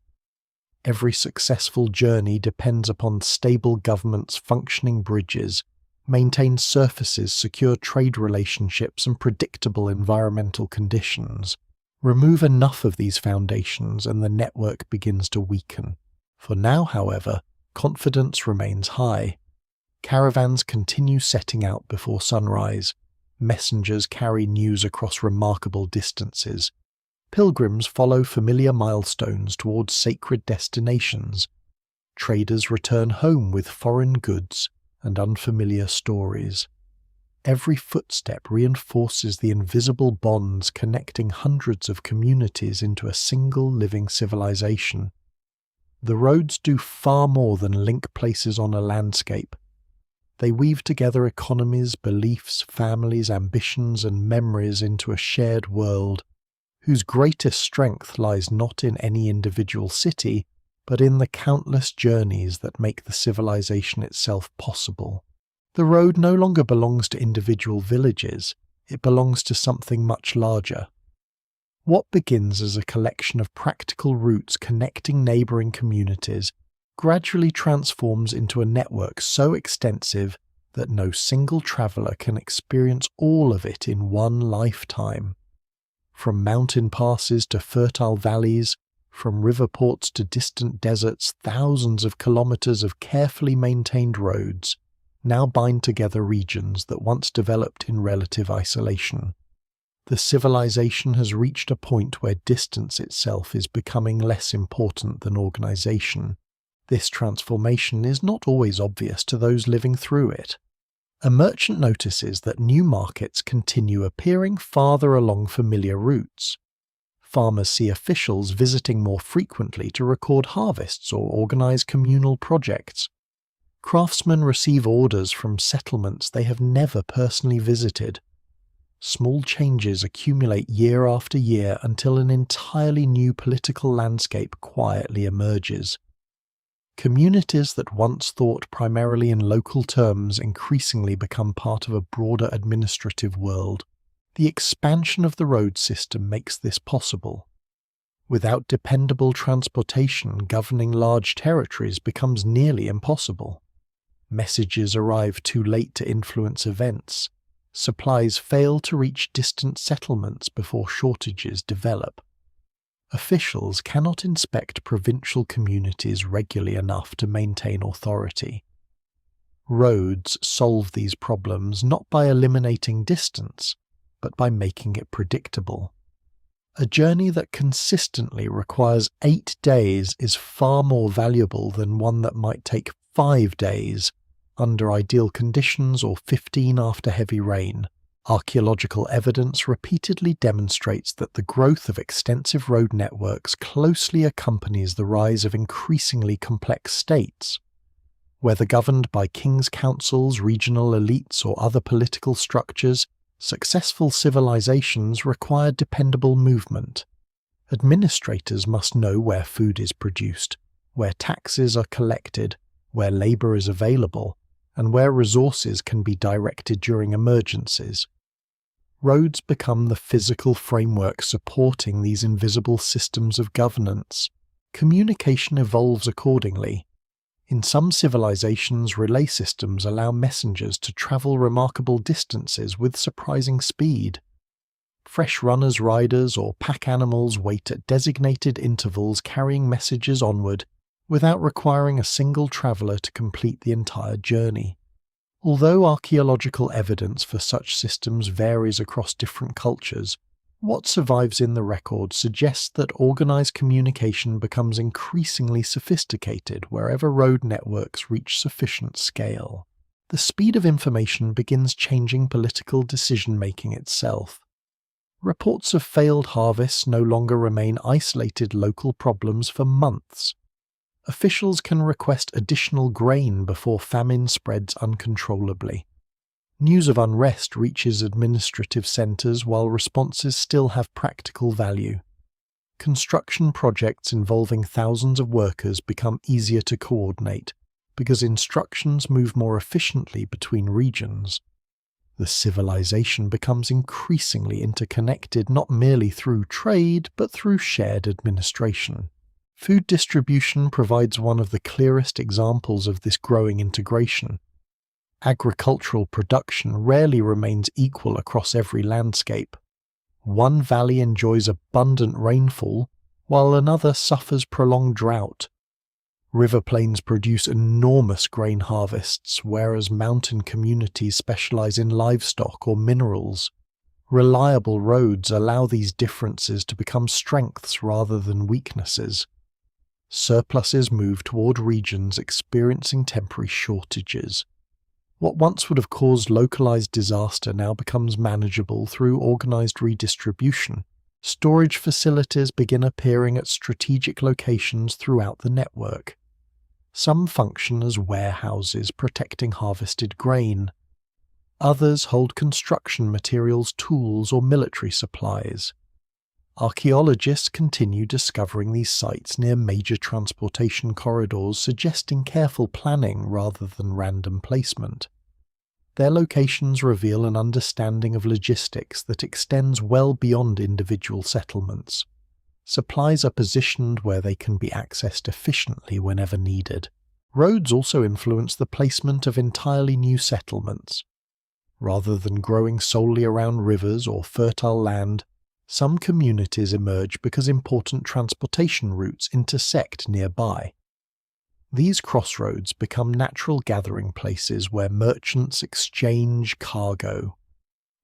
Every successful journey depends upon stable governments, functioning bridges, maintained surfaces, secure trade relationships, and predictable environmental conditions. Remove enough of these foundations and the network begins to weaken. For now, however, confidence remains high. Caravans continue setting out before sunrise. Messengers carry news across remarkable distances. Pilgrims follow familiar milestones towards sacred destinations. Traders return home with foreign goods and unfamiliar stories. Every footstep reinforces the invisible bonds connecting hundreds of communities into a single living civilization. The roads do far more than link places on a landscape. They weave together economies, beliefs, families, ambitions, and memories into a shared world, whose greatest strength lies not in any individual city, but in the countless journeys that make the civilization itself possible. The road no longer belongs to individual villages, it belongs to something much larger. What begins as a collection of practical routes connecting neighbouring communities gradually transforms into a network so extensive that no single traveller can experience all of it in one lifetime. From mountain passes to fertile valleys, from river ports to distant deserts, thousands of kilometres of carefully maintained roads now bind together regions that once developed in relative isolation. The civilization has reached a point where distance itself is becoming less important than organization. This transformation is not always obvious to those living through it. A merchant notices that new markets continue appearing farther along familiar routes. Farmers see officials visiting more frequently to record harvests or organize communal projects. Craftsmen receive orders from settlements they have never personally visited. Small changes accumulate year after year until an entirely new political landscape quietly emerges. Communities that once thought primarily in local terms increasingly become part of a broader administrative world. The expansion of the road system makes this possible. Without dependable transportation, governing large territories becomes nearly impossible. Messages arrive too late to influence events. Supplies fail to reach distant settlements before shortages develop. Officials cannot inspect provincial communities regularly enough to maintain authority. Roads solve these problems not by eliminating distance, but by making it predictable. A journey that consistently requires 8 days is far more valuable than one that might take 5 days under ideal conditions or 15 after heavy rain. Archaeological evidence repeatedly demonstrates that the growth of extensive road networks closely accompanies the rise of increasingly complex states. Whether governed by king's councils, regional elites, or other political structures, successful civilizations require dependable movement. Administrators must know where food is produced, where taxes are collected, where labor is available, and where resources can be directed during emergencies. Roads become the physical framework supporting these invisible systems of governance. Communication evolves accordingly. In some civilizations, relay systems allow messengers to travel remarkable distances with surprising speed. Fresh runners, riders, or pack animals wait at designated intervals carrying messages onward without requiring a single traveler to complete the entire journey. Although archaeological evidence for such systems varies across different cultures, what survives in the record suggests that organized communication becomes increasingly sophisticated wherever road networks reach sufficient scale. The speed of information begins changing political decision-making itself. Reports of failed harvests no longer remain isolated local problems for months. Officials can request additional grain before famine spreads uncontrollably. News of unrest reaches administrative centers while responses still have practical value. Construction projects involving thousands of workers become easier to coordinate because instructions move more efficiently between regions. The civilization becomes increasingly interconnected not merely through trade but through shared administration. Food distribution provides one of the clearest examples of this growing integration. Agricultural production rarely remains equal across every landscape. One valley enjoys abundant rainfall, while another suffers prolonged drought. River plains produce enormous grain harvests, whereas mountain communities specialize in livestock or minerals. Reliable roads allow these differences to become strengths rather than weaknesses. Surpluses move toward regions experiencing temporary shortages. What once would have caused localized disaster now becomes manageable through organized redistribution. Storage facilities begin appearing at strategic locations throughout the network. Some function as warehouses protecting harvested grain. Others hold construction materials, tools, or military supplies. Archaeologists continue discovering these sites near major transportation corridors, suggesting careful planning rather than random placement. Their locations reveal an understanding of logistics that extends well beyond individual settlements. Supplies are positioned where they can be accessed efficiently whenever needed. Roads also influence the placement of entirely new settlements. Rather than growing solely around rivers or fertile land, some communities emerge because important transportation routes intersect nearby. These crossroads become natural gathering places where merchants exchange cargo.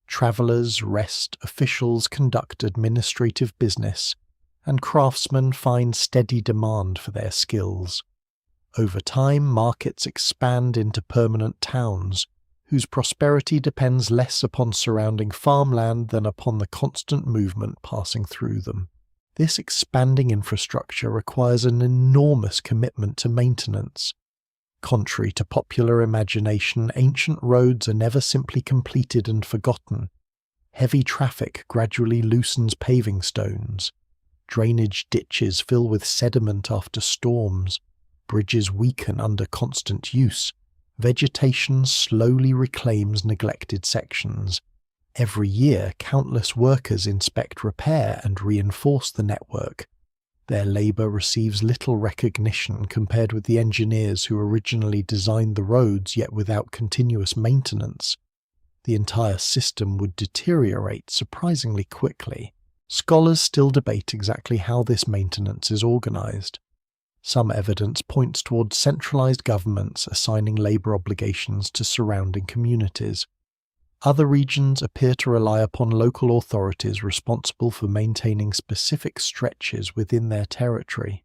Travelers rest, officials conduct administrative business, and craftsmen find steady demand for their skills. Over time, markets expand into permanent towns, whose prosperity depends less upon surrounding farmland than upon the constant movement passing through them. This expanding infrastructure requires an enormous commitment to maintenance. Contrary to popular imagination, ancient roads are never simply completed and forgotten. Heavy traffic gradually loosens paving stones. Drainage ditches fill with sediment after storms. Bridges weaken under constant use. Vegetation slowly reclaims neglected sections. Every year, countless workers inspect, repair, and reinforce the network. Their labor receives little recognition compared with the engineers who originally designed the roads, yet without continuous maintenance, the entire system would deteriorate surprisingly quickly. Scholars still debate exactly how this maintenance is organized. Some evidence points towards centralized governments assigning labor obligations to surrounding communities. Other regions appear to rely upon local authorities responsible for maintaining specific stretches within their territory.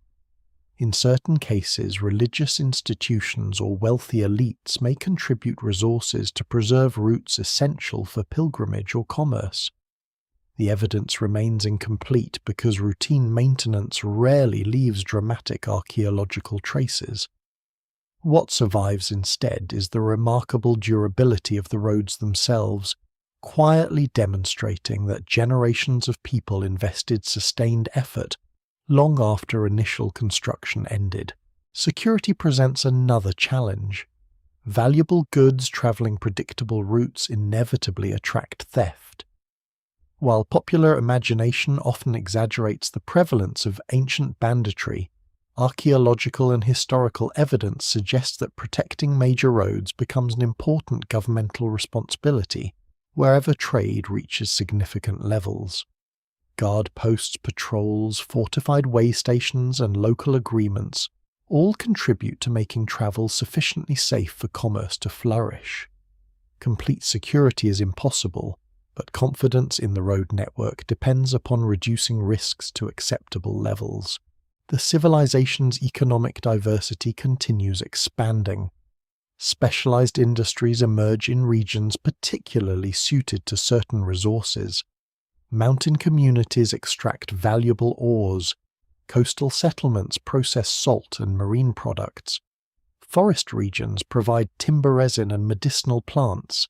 In certain cases, religious institutions or wealthy elites may contribute resources to preserve routes essential for pilgrimage or commerce. The evidence remains incomplete because routine maintenance rarely leaves dramatic archaeological traces. What survives instead is the remarkable durability of the roads themselves, quietly demonstrating that generations of people invested sustained effort long after initial construction ended. Security presents another challenge. Valuable goods traveling predictable routes inevitably attract theft. While popular imagination often exaggerates the prevalence of ancient banditry, archaeological and historical evidence suggests that protecting major roads becomes an important governmental responsibility wherever trade reaches significant levels. Guard posts, patrols, fortified way stations, and local agreements all contribute to making travel sufficiently safe for commerce to flourish. Complete security is impossible, but confidence in the road network depends upon reducing risks to acceptable levels. The civilization's economic diversity continues expanding. Specialized industries emerge in regions particularly suited to certain resources. Mountain communities extract valuable ores. Coastal settlements process salt and marine products. Forest regions provide timber resin and medicinal plants.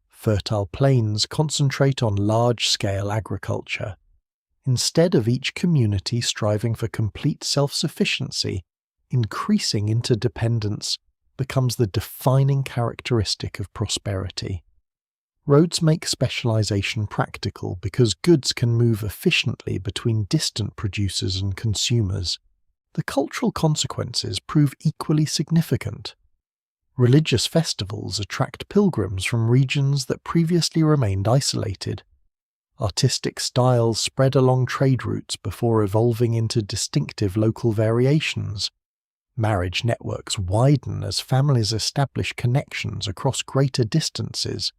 Fertile plains concentrate on large-scale agriculture. Instead of each community striving for complete self-sufficiency, increasing interdependence becomes the defining characteristic of prosperity. Roads make specialization practical because goods can move efficiently between distant producers and consumers. The cultural consequences prove equally significant. Religious festivals attract pilgrims from regions that previously remained isolated. Artistic styles spread along trade routes before evolving into distinctive local variations. Marriage networks widen as families establish connections across greater distances.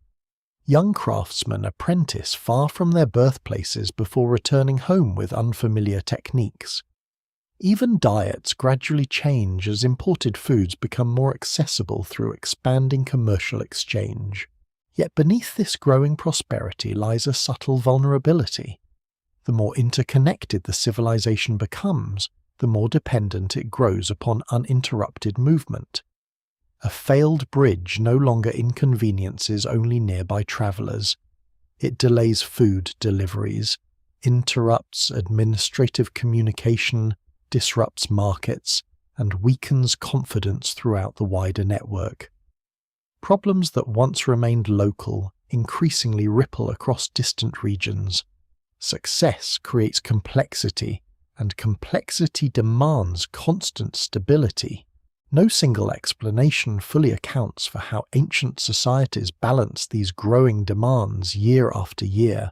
Young craftsmen apprentice far from their birthplaces before returning home with unfamiliar techniques. Even diets gradually change as imported foods become more accessible through expanding commercial exchange. Yet beneath this growing prosperity lies a subtle vulnerability. The more interconnected the civilization becomes, the more dependent it grows upon uninterrupted movement. A failed bridge no longer inconveniences only nearby travelers. It delays food deliveries, interrupts administrative communication, disrupts markets, and weakens confidence throughout the wider network. Problems that once remained local increasingly ripple across distant regions. Success creates complexity, and complexity demands constant stability. No single explanation fully accounts for how ancient societies balance these growing demands year after year.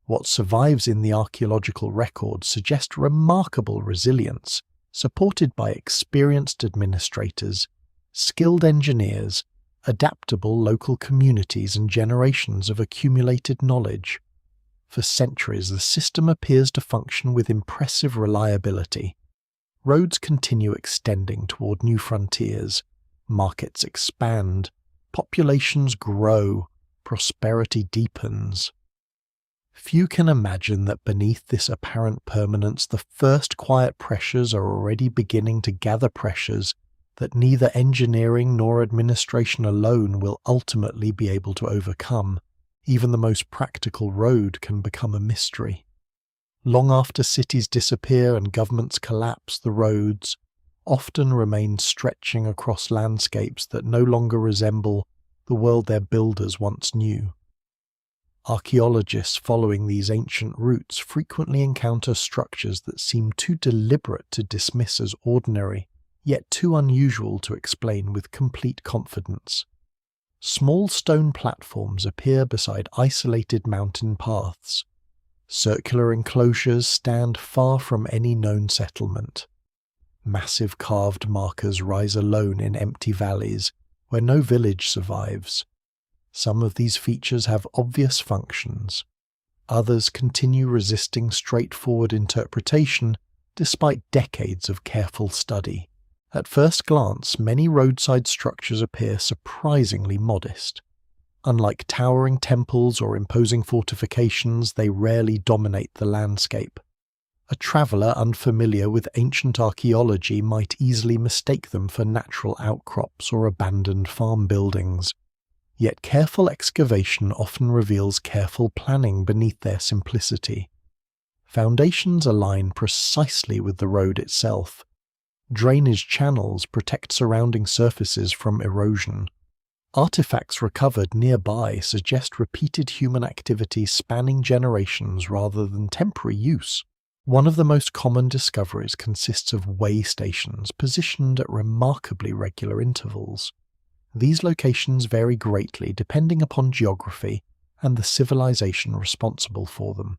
What survives in the archaeological record suggests remarkable resilience, supported by experienced administrators, skilled engineers, adaptable local communities, and generations of accumulated knowledge. For centuries, the system appears to function with impressive reliability. Roads continue extending toward new frontiers, markets expand, populations grow, prosperity deepens. Few can imagine that beneath this apparent permanence the first quiet pressures are already beginning to gather, pressures that neither engineering nor administration alone will ultimately be able to overcome. Even the most practical road can become a mystery. Long after cities disappear and governments collapse, the roads often remain stretching across landscapes that no longer resemble the world their builders once knew. Archaeologists following these ancient routes frequently encounter structures that seem too deliberate to dismiss as ordinary, yet too unusual to explain with complete confidence. Small stone platforms appear beside isolated mountain paths. Circular enclosures stand far from any known settlement. Massive carved markers rise alone in empty valleys where no village survives. Some of these features have obvious functions. Others continue resisting straightforward interpretation despite decades of careful study. At first glance, many roadside structures appear surprisingly modest. Unlike towering temples or imposing fortifications, they rarely dominate the landscape. A traveller unfamiliar with ancient archaeology might easily mistake them for natural outcrops or abandoned farm buildings. Yet careful excavation often reveals careful planning beneath their simplicity. Foundations align precisely with the road itself. Drainage channels protect surrounding surfaces from erosion. Artifacts recovered nearby suggest repeated human activity spanning generations rather than temporary use. One of the most common discoveries consists of way stations positioned at remarkably regular intervals. These locations vary greatly depending upon geography and the civilization responsible for them.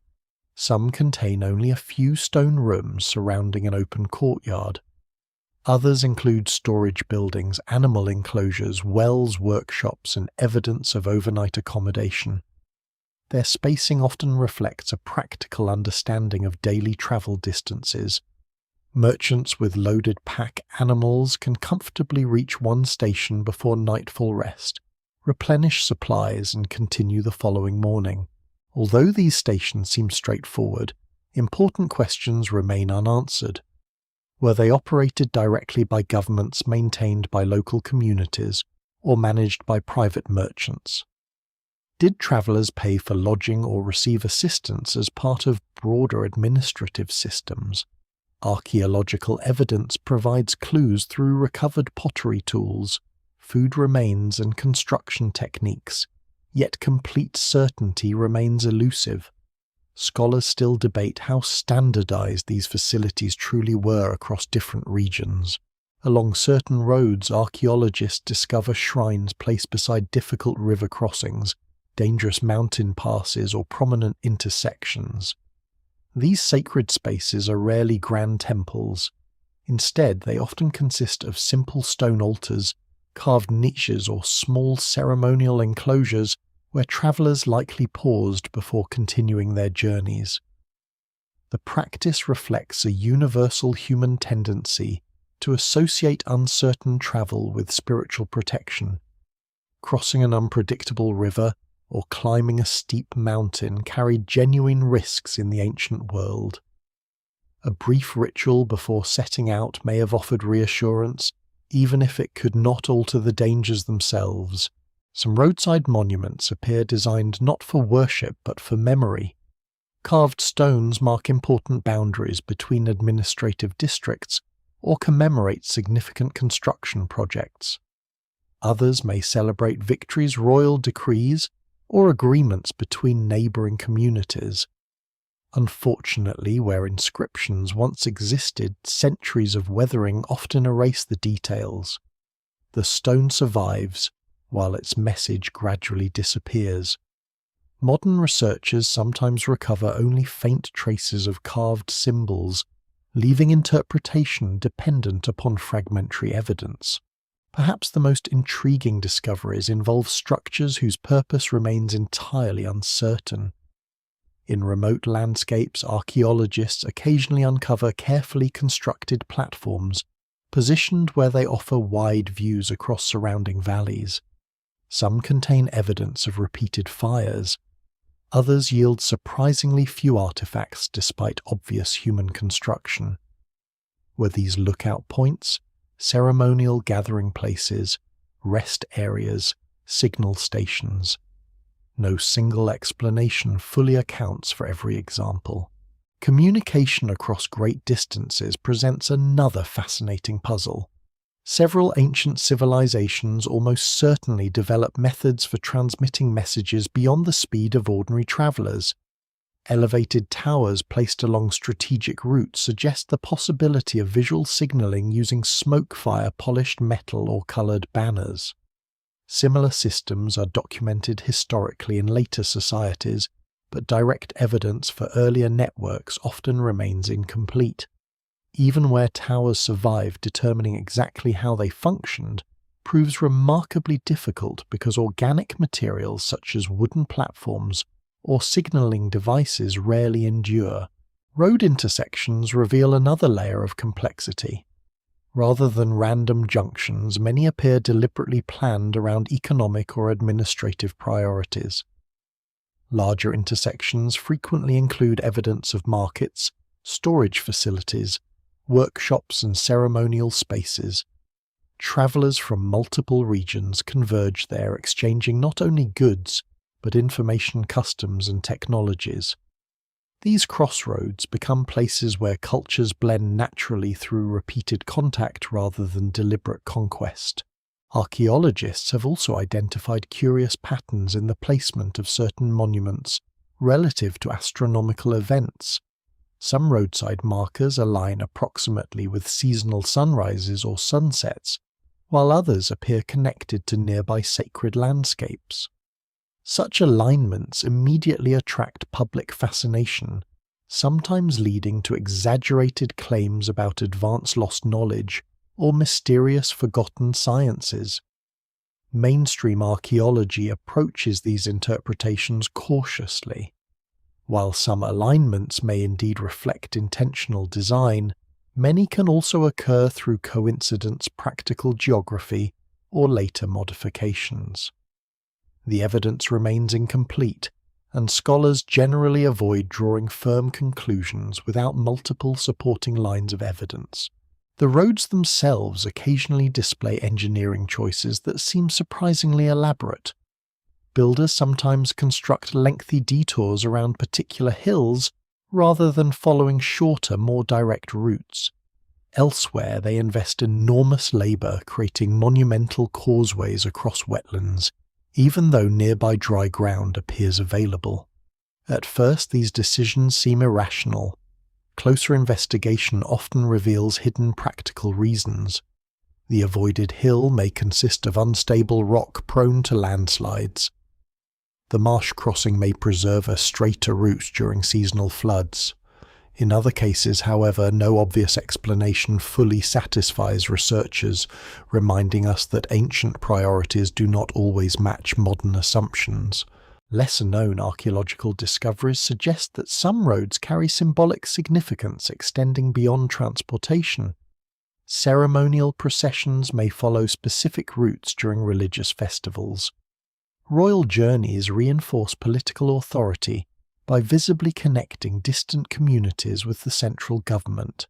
Some contain only a few stone rooms surrounding an open courtyard. Others include storage buildings, animal enclosures, wells, workshops, and evidence of overnight accommodation. Their spacing often reflects a practical understanding of daily travel distances. Merchants with loaded pack animals can comfortably reach one station before nightfall rest, replenish supplies, and continue the following morning. Although these stations seem straightforward, important questions remain unanswered. Were they operated directly by governments, maintained by local communities, or managed by private merchants? Did travellers pay for lodging or receive assistance as part of broader administrative systems? Archaeological evidence provides clues through recovered pottery tools, food remains, and construction techniques, yet complete certainty remains elusive. Scholars still debate how standardized these facilities truly were across different regions. Along certain roads, archaeologists discover shrines placed beside difficult river crossings, dangerous mountain passes, or prominent intersections. These sacred spaces are rarely grand temples. Instead, they often consist of simple stone altars, carved niches, or small ceremonial enclosures where travellers likely paused before continuing their journeys. The practice reflects a universal human tendency to associate uncertain travel with spiritual protection. Crossing an unpredictable river or climbing a steep mountain carried genuine risks in the ancient world. A brief ritual before setting out may have offered reassurance, even if it could not alter the dangers themselves. Some roadside monuments appear designed not for worship but for memory. Carved stones mark important boundaries between administrative districts or commemorate significant construction projects. Others may celebrate victories, royal decrees, or agreements between neighbouring communities. Unfortunately, where inscriptions once existed, centuries of weathering often erase the details. The stone survives, while its message gradually disappears. Modern researchers sometimes recover only faint traces of carved symbols, leaving interpretation dependent upon fragmentary evidence. Perhaps the most intriguing discoveries involve structures whose purpose remains entirely uncertain. In remote landscapes, archaeologists occasionally uncover carefully constructed platforms, positioned where they offer wide views across surrounding valleys. Some contain evidence of repeated fires. Others yield surprisingly few artifacts despite obvious human construction. Were these lookout points, ceremonial gathering places, rest areas, signal stations? No single explanation fully accounts for every example. Communication across great distances presents another fascinating puzzle. Several ancient civilizations almost certainly developed methods for transmitting messages beyond the speed of ordinary travelers. Elevated towers placed along strategic routes suggest the possibility of visual signaling using smoke fire, polished metal, or colored banners. Similar systems are documented historically in later societies, but direct evidence for earlier networks often remains incomplete. Even where towers survived, determining exactly how they functioned proves remarkably difficult because organic materials such as wooden platforms or signaling devices rarely endure. Road intersections reveal another layer of complexity. Rather than random junctions, many appear deliberately planned around economic or administrative priorities. Larger intersections frequently include evidence of markets, storage facilities, workshops and ceremonial spaces. Travelers from multiple regions converge there, exchanging not only goods, but information, customs, and technologies. These crossroads become places where cultures blend naturally through repeated contact rather than deliberate conquest. Archaeologists have also identified curious patterns in the placement of certain monuments relative to astronomical events. Some roadside markers align approximately with seasonal sunrises or sunsets, while others appear connected to nearby sacred landscapes. Such alignments immediately attract public fascination, sometimes leading to exaggerated claims about advanced lost knowledge or mysterious forgotten sciences. Mainstream archaeology approaches these interpretations cautiously. While some alignments may indeed reflect intentional design, many can also occur through coincidence, practical geography, or later modifications. The evidence remains incomplete, and scholars generally avoid drawing firm conclusions without multiple supporting lines of evidence. The roads themselves occasionally display engineering choices that seem surprisingly elaborate. Builders sometimes construct lengthy detours around particular hills rather than following shorter, more direct routes. Elsewhere, they invest enormous labor creating monumental causeways across wetlands, even though nearby dry ground appears available. At first, these decisions seem irrational. Closer investigation often reveals hidden practical reasons. The avoided hill may consist of unstable rock prone to landslides. The marsh crossing may preserve a straighter route during seasonal floods. In other cases, however, no obvious explanation fully satisfies researchers, reminding us that ancient priorities do not always match modern assumptions. Lesser-known archaeological discoveries suggest that some roads carry symbolic significance extending beyond transportation. Ceremonial processions may follow specific routes during religious festivals. Royal journeys reinforce political authority by visibly connecting distant communities with the central government.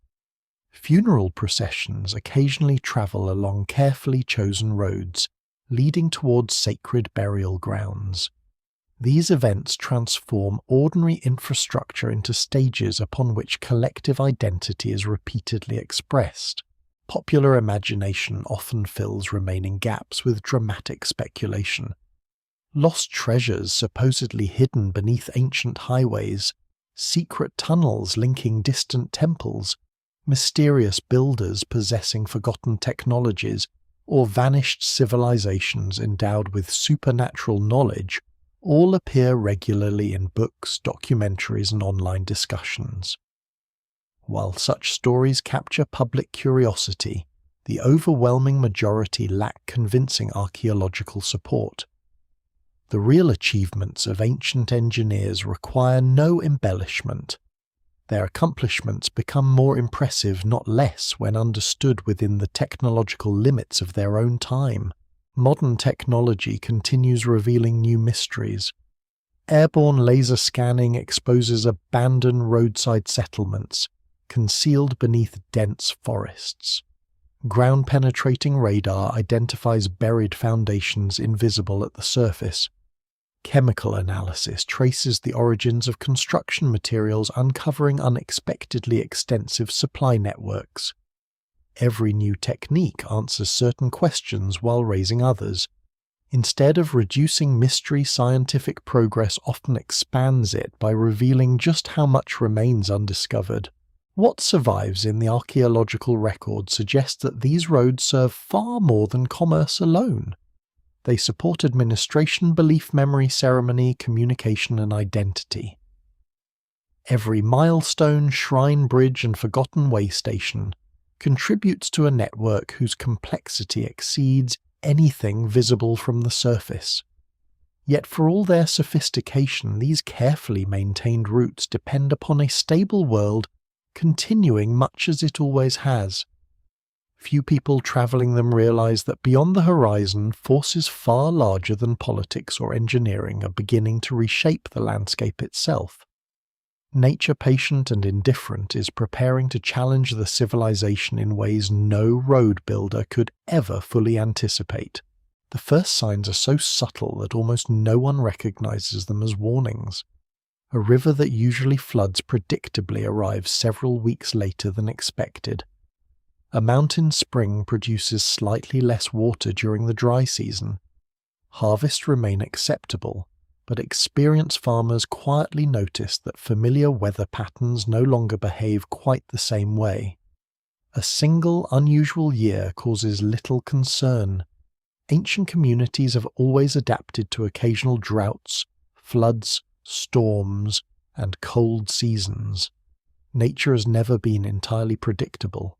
Funeral processions occasionally travel along carefully chosen roads, leading towards sacred burial grounds. These events transform ordinary infrastructure into stages upon which collective identity is repeatedly expressed. Popular imagination often fills remaining gaps with dramatic speculation. Lost treasures supposedly hidden beneath ancient highways, secret tunnels linking distant temples, mysterious builders possessing forgotten technologies, or vanished civilizations endowed with supernatural knowledge all appear regularly in books, documentaries, and online discussions. While such stories capture public curiosity, the overwhelming majority lack convincing archaeological support. The real achievements of ancient engineers require no embellishment. Their accomplishments become more impressive, not less, when understood within the technological limits of their own time. Modern technology continues revealing new mysteries. Airborne laser scanning exposes abandoned roadside settlements, concealed beneath dense forests. Ground-penetrating radar identifies buried foundations invisible at the surface. Chemical analysis traces the origins of construction materials, uncovering unexpectedly extensive supply networks. Every new technique answers certain questions while raising others. Instead of reducing mystery, scientific progress often expands it by revealing just how much remains undiscovered. What survives in the archaeological record suggests that these roads serve far more than commerce alone. They support administration, belief, memory, ceremony, communication, and identity. Every milestone, shrine, bridge, and forgotten way station contributes to a network whose complexity exceeds anything visible from the surface. Yet for all their sophistication, these carefully maintained routes depend upon a stable world continuing much as it always has. Few people travelling them realise that beyond the horizon, forces far larger than politics or engineering are beginning to reshape the landscape itself. Nature, patient and indifferent, is preparing to challenge the civilization in ways no road builder could ever fully anticipate. The first signs are so subtle that almost no one recognizes them as warnings. A river that usually floods predictably arrives several weeks later than expected. A mountain spring produces slightly less water during the dry season. Harvests remain acceptable, but experienced farmers quietly notice that familiar weather patterns no longer behave quite the same way. A single unusual year causes little concern. Ancient communities have always adapted to occasional droughts, floods, storms, and cold seasons. Nature has never been entirely predictable.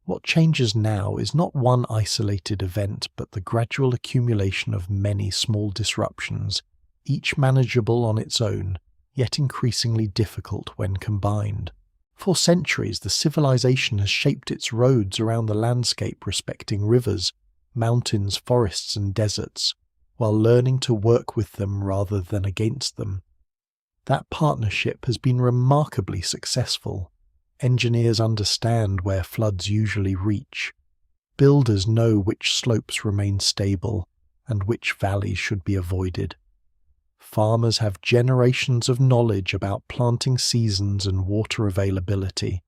What changes now is not one isolated event, but the gradual accumulation of many small disruptions, each manageable on its own, yet increasingly difficult when combined. For centuries, the civilization has shaped its roads around the landscape respecting rivers, mountains, forests, and deserts, while learning to work with them rather than against them. That partnership has been remarkably successful. Engineers understand where floods usually reach. Builders know which slopes remain stable and which valleys should be avoided. Farmers have generations of knowledge about planting seasons and water availability.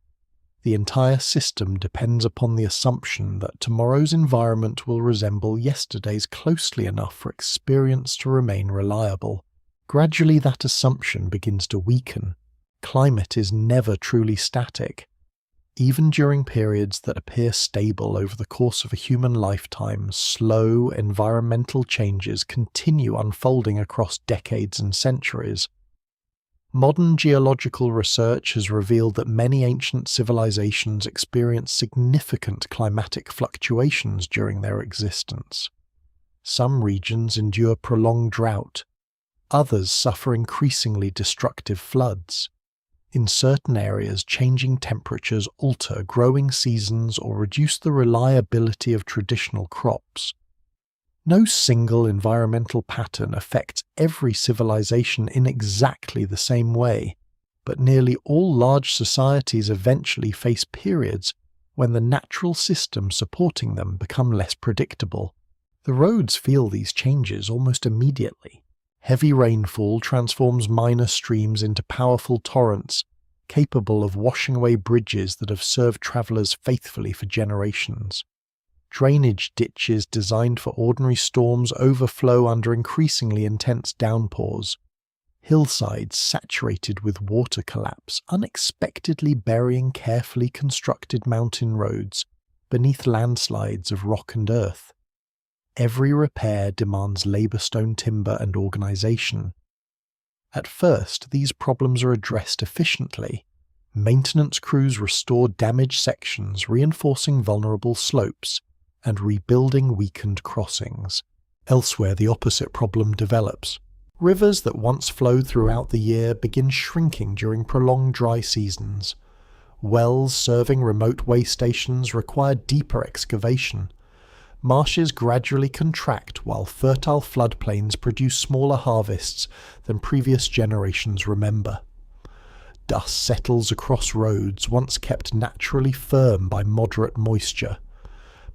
The entire system depends upon the assumption that tomorrow's environment will resemble yesterday's closely enough for experience to remain reliable. Gradually that assumption begins to weaken. Climate is never truly static. Even during periods that appear stable over the course of a human lifetime, slow environmental changes continue unfolding across decades and centuries. Modern geological research has revealed that many ancient civilizations experienced significant climatic fluctuations during their existence. Some regions endure prolonged drought. Others suffer increasingly destructive floods. In certain areas, changing temperatures alter growing seasons or reduce the reliability of traditional crops. No single environmental pattern affects every civilization in exactly the same way, but nearly all large societies eventually face periods when the natural systems supporting them become less predictable. The roads feel these changes almost immediately. Heavy rainfall transforms minor streams into powerful torrents, capable of washing away bridges that have served travelers faithfully for generations. Drainage ditches designed for ordinary storms overflow under increasingly intense downpours. Hillsides saturated with water collapse, unexpectedly burying carefully constructed mountain roads beneath landslides of rock and earth. Every repair demands labor stone timber and organization. At first, these problems are addressed efficiently. Maintenance crews restore damaged sections, reinforcing vulnerable slopes, and rebuilding weakened crossings. Elsewhere, the opposite problem develops. Rivers that once flowed throughout the year begin shrinking during prolonged dry seasons. Wells serving remote way stations require deeper excavation. Marshes gradually contract while fertile floodplains produce smaller harvests than previous generations remember. Dust settles across roads once kept naturally firm by moderate moisture.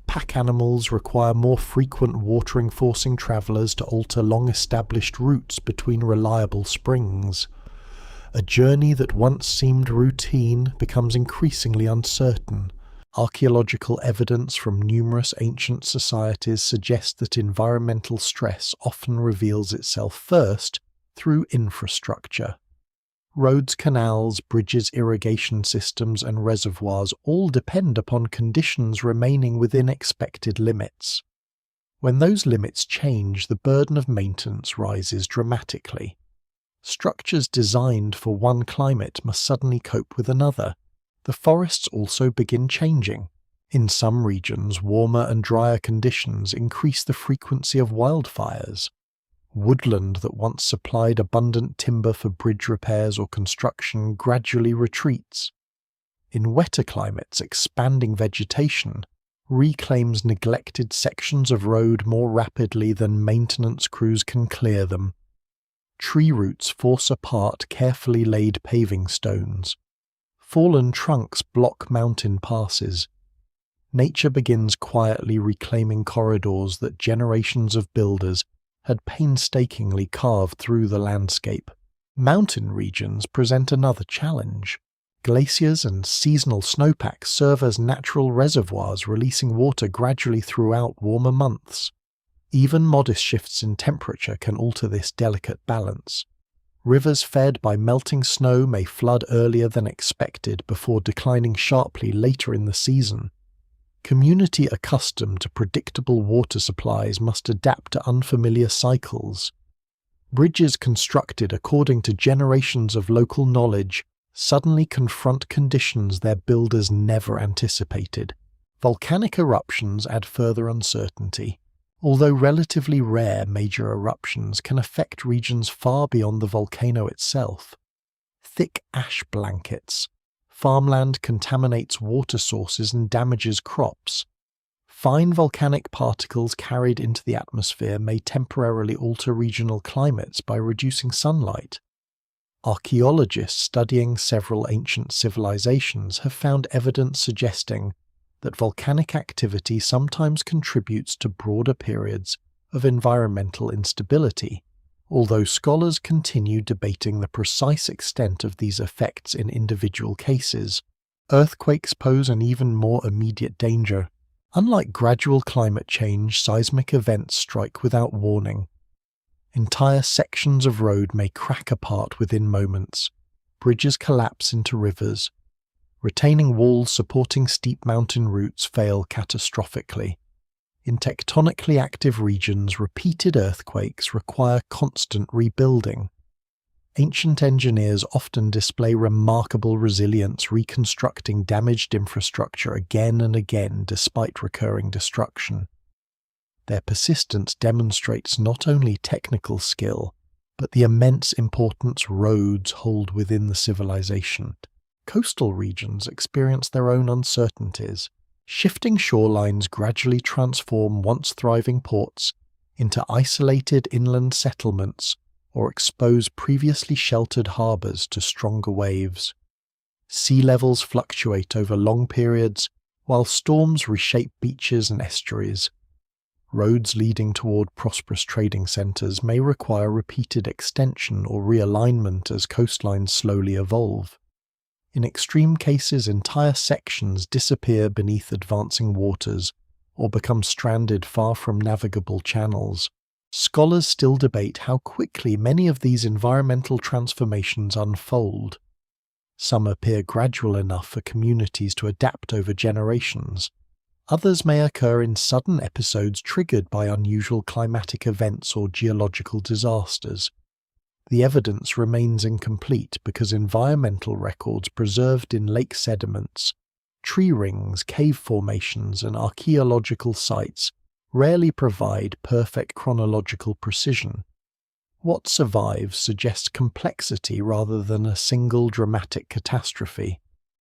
Pack animals require more frequent watering, forcing travellers to alter long-established routes between reliable springs. A journey that once seemed routine becomes increasingly uncertain. Archaeological evidence from numerous ancient societies suggests that environmental stress often reveals itself first through infrastructure. Roads, canals, bridges, irrigation systems, and reservoirs all depend upon conditions remaining within expected limits. When those limits change, the burden of maintenance rises dramatically. Structures designed for one climate must suddenly cope with another. The forests also begin changing. In some regions, warmer and drier conditions increase the frequency of wildfires. Woodland that once supplied abundant timber for bridge repairs or construction gradually retreats. In wetter climates, expanding vegetation reclaims neglected sections of road more rapidly than maintenance crews can clear them. Tree roots force apart carefully laid paving stones. Fallen trunks block mountain passes. Nature begins quietly reclaiming corridors that generations of builders had painstakingly carved through the landscape. Mountain regions present another challenge. Glaciers and seasonal snowpacks serve as natural reservoirs, releasing water gradually throughout warmer months. Even modest shifts in temperature can alter this delicate balance. Rivers fed by melting snow may flood earlier than expected before declining sharply later in the season. Community accustomed to predictable water supplies must adapt to unfamiliar cycles. Bridges constructed according to generations of local knowledge suddenly confront conditions their builders never anticipated. Volcanic eruptions add further uncertainty. Although relatively rare, major eruptions can affect regions far beyond the volcano itself. Thick ash blankets. Farmland contaminates water sources and damages crops. Fine volcanic particles carried into the atmosphere may temporarily alter regional climates by reducing sunlight. Archaeologists studying several ancient civilizations have found evidence suggesting that volcanic activity sometimes contributes to broader periods of environmental instability, although scholars continue debating the precise extent of these effects in individual cases. Earthquakes pose an even more immediate danger. Unlike gradual climate change, seismic events strike without warning. Entire sections of road may crack apart within moments. Bridges collapse into rivers. Retaining walls supporting steep mountain routes fail catastrophically. In tectonically active regions, repeated earthquakes require constant rebuilding. Ancient engineers often display remarkable resilience, reconstructing damaged infrastructure again and again despite recurring destruction. Their persistence demonstrates not only technical skill, but the immense importance roads hold within the civilization. Coastal regions experience their own uncertainties. Shifting shorelines gradually transform once thriving ports into isolated inland settlements or expose previously sheltered harbours to stronger waves. Sea levels fluctuate over long periods, while storms reshape beaches and estuaries. Roads leading toward prosperous trading centres may require repeated extension or realignment as coastlines slowly evolve. In extreme cases, entire sections disappear beneath advancing waters or become stranded far from navigable channels. Scholars still debate how quickly many of these environmental transformations unfold. Some appear gradual enough for communities to adapt over generations. Others may occur in sudden episodes triggered by unusual climatic events or geological disasters. The evidence remains incomplete because environmental records preserved in lake sediments, tree rings, cave formations, and archaeological sites rarely provide perfect chronological precision. What survives suggests complexity rather than a single dramatic catastrophe.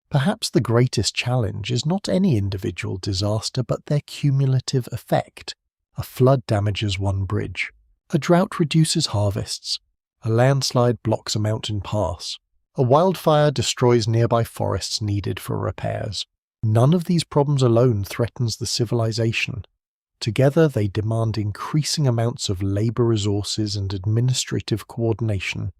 Perhaps the greatest challenge is not any individual disaster but their cumulative effect. A flood damages one bridge. A drought reduces harvests. A landslide blocks a mountain pass. A wildfire destroys nearby forests needed for repairs. None of these problems alone threatens the civilization. Together they demand increasing amounts of labor resources and administrative coordination.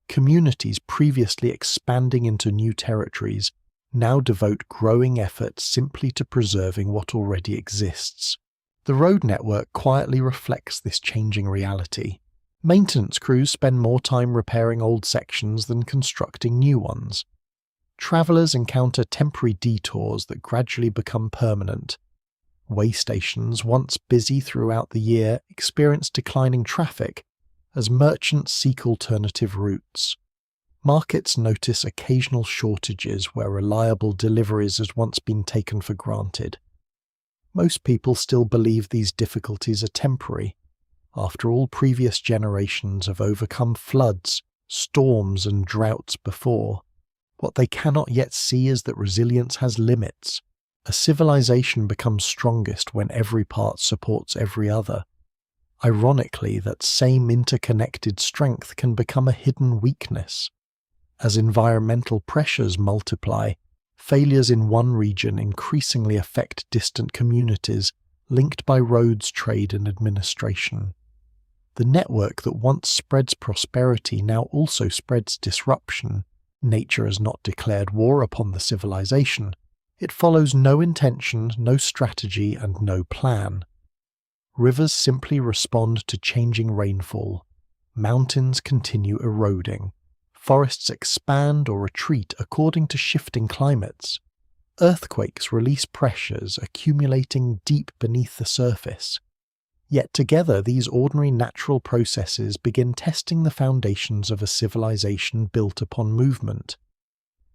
Communities previously expanding into new territories now devote growing efforts simply to preserving what already exists. The road network quietly reflects this changing reality. Maintenance crews spend more time repairing old sections than constructing new ones. Travelers encounter temporary detours that gradually become permanent. Way stations, once busy throughout the year, experience declining traffic as merchants seek alternative routes. Markets notice occasional shortages where reliable deliveries has once been taken for granted. Most people still believe these difficulties are temporary, after all previous generations have overcome floods, storms, and droughts before. What they cannot yet see is that resilience has limits. A civilization becomes strongest when every part supports every other. Ironically, that same interconnected strength can become a hidden weakness. As environmental pressures multiply, failures in one region increasingly affect distant communities linked by roads, trade, and administration. The network that once spreads prosperity now also spreads disruption. Nature has not declared war upon the civilization. It follows no intention, no strategy, and no plan. Rivers simply respond to changing rainfall. Mountains continue eroding. Forests expand or retreat according to shifting climates. Earthquakes release pressures accumulating deep beneath the surface. Yet together these ordinary natural processes begin testing the foundations of a civilization built upon movement.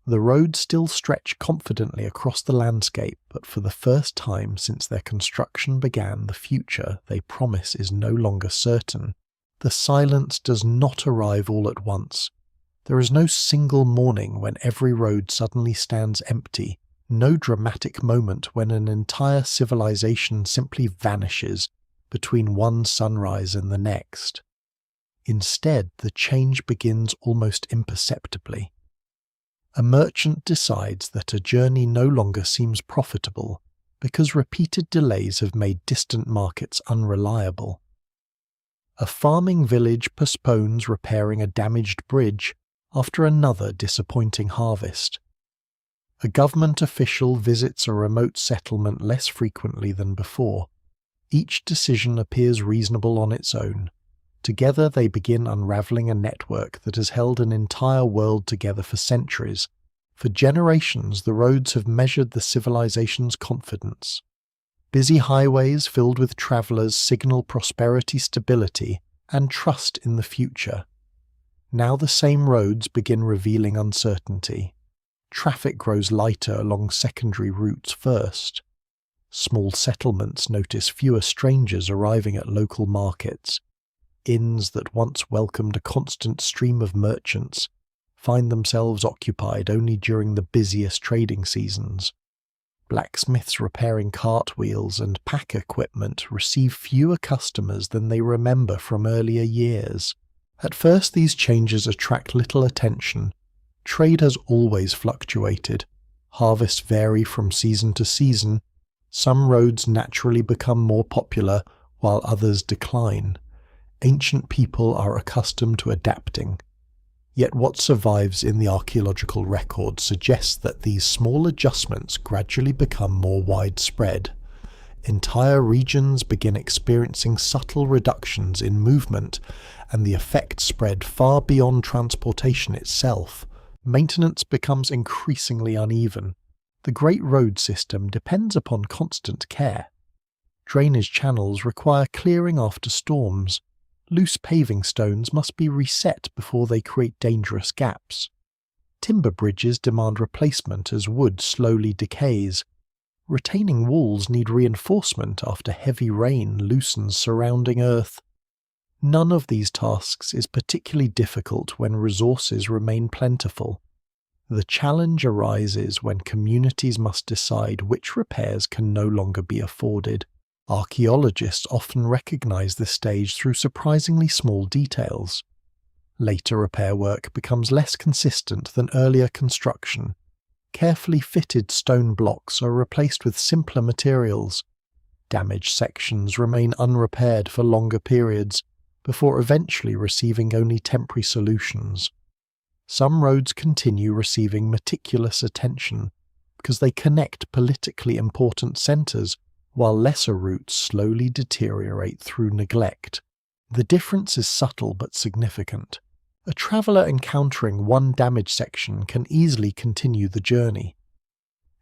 The roads still stretch confidently across the landscape, but for the first time since their construction began, the future they promise is no longer certain. The silence does not arrive all at once. There is no single morning when every road suddenly stands empty, no dramatic moment when an entire civilization simply vanishes between one sunrise and the next. Instead, the change begins almost imperceptibly. A merchant decides that a journey no longer seems profitable because repeated delays have made distant markets unreliable. A farming village postpones repairing a damaged bridge after another disappointing harvest. A government official visits a remote settlement less frequently than before. Each decision appears reasonable on its own. Together they begin unraveling a network that has held an entire world together for centuries. For generations, the roads have measured the civilization's confidence. Busy highways filled with travelers signal prosperity, stability, and trust in the future. Now the same roads begin revealing uncertainty. Traffic grows lighter along secondary routes first. Small settlements notice fewer strangers arriving at local markets. Inns that once welcomed a constant stream of merchants find themselves occupied only during the busiest trading seasons. Blacksmiths repairing cartwheels and pack equipment receive fewer customers than they remember from earlier years. At first, these changes attract little attention. Trade has always fluctuated. Harvests vary from season to season. Some roads naturally become more popular, while others decline. Ancient people are accustomed to adapting. Yet what survives in the archaeological record suggests that these small adjustments gradually become more widespread. Entire regions begin experiencing subtle reductions in movement, and the effect spread far beyond transportation itself. Maintenance becomes increasingly uneven. The Great Road system depends upon constant care. Drainage channels require clearing after storms. Loose paving stones must be reset before they create dangerous gaps. Timber bridges demand replacement as wood slowly decays. Retaining walls need reinforcement after heavy rain loosens surrounding earth. None of these tasks is particularly difficult when resources remain plentiful. The challenge arises when communities must decide which repairs can no longer be afforded. Archaeologists often recognize this stage through surprisingly small details. Later repair work becomes less consistent than earlier construction. Carefully fitted stone blocks are replaced with simpler materials. Damaged sections remain unrepaired for longer periods, before eventually receiving only temporary solutions. Some roads continue receiving meticulous attention because they connect politically important centers, while lesser routes slowly deteriorate through neglect. The difference is subtle but significant. A traveller encountering one damaged section can easily continue the journey.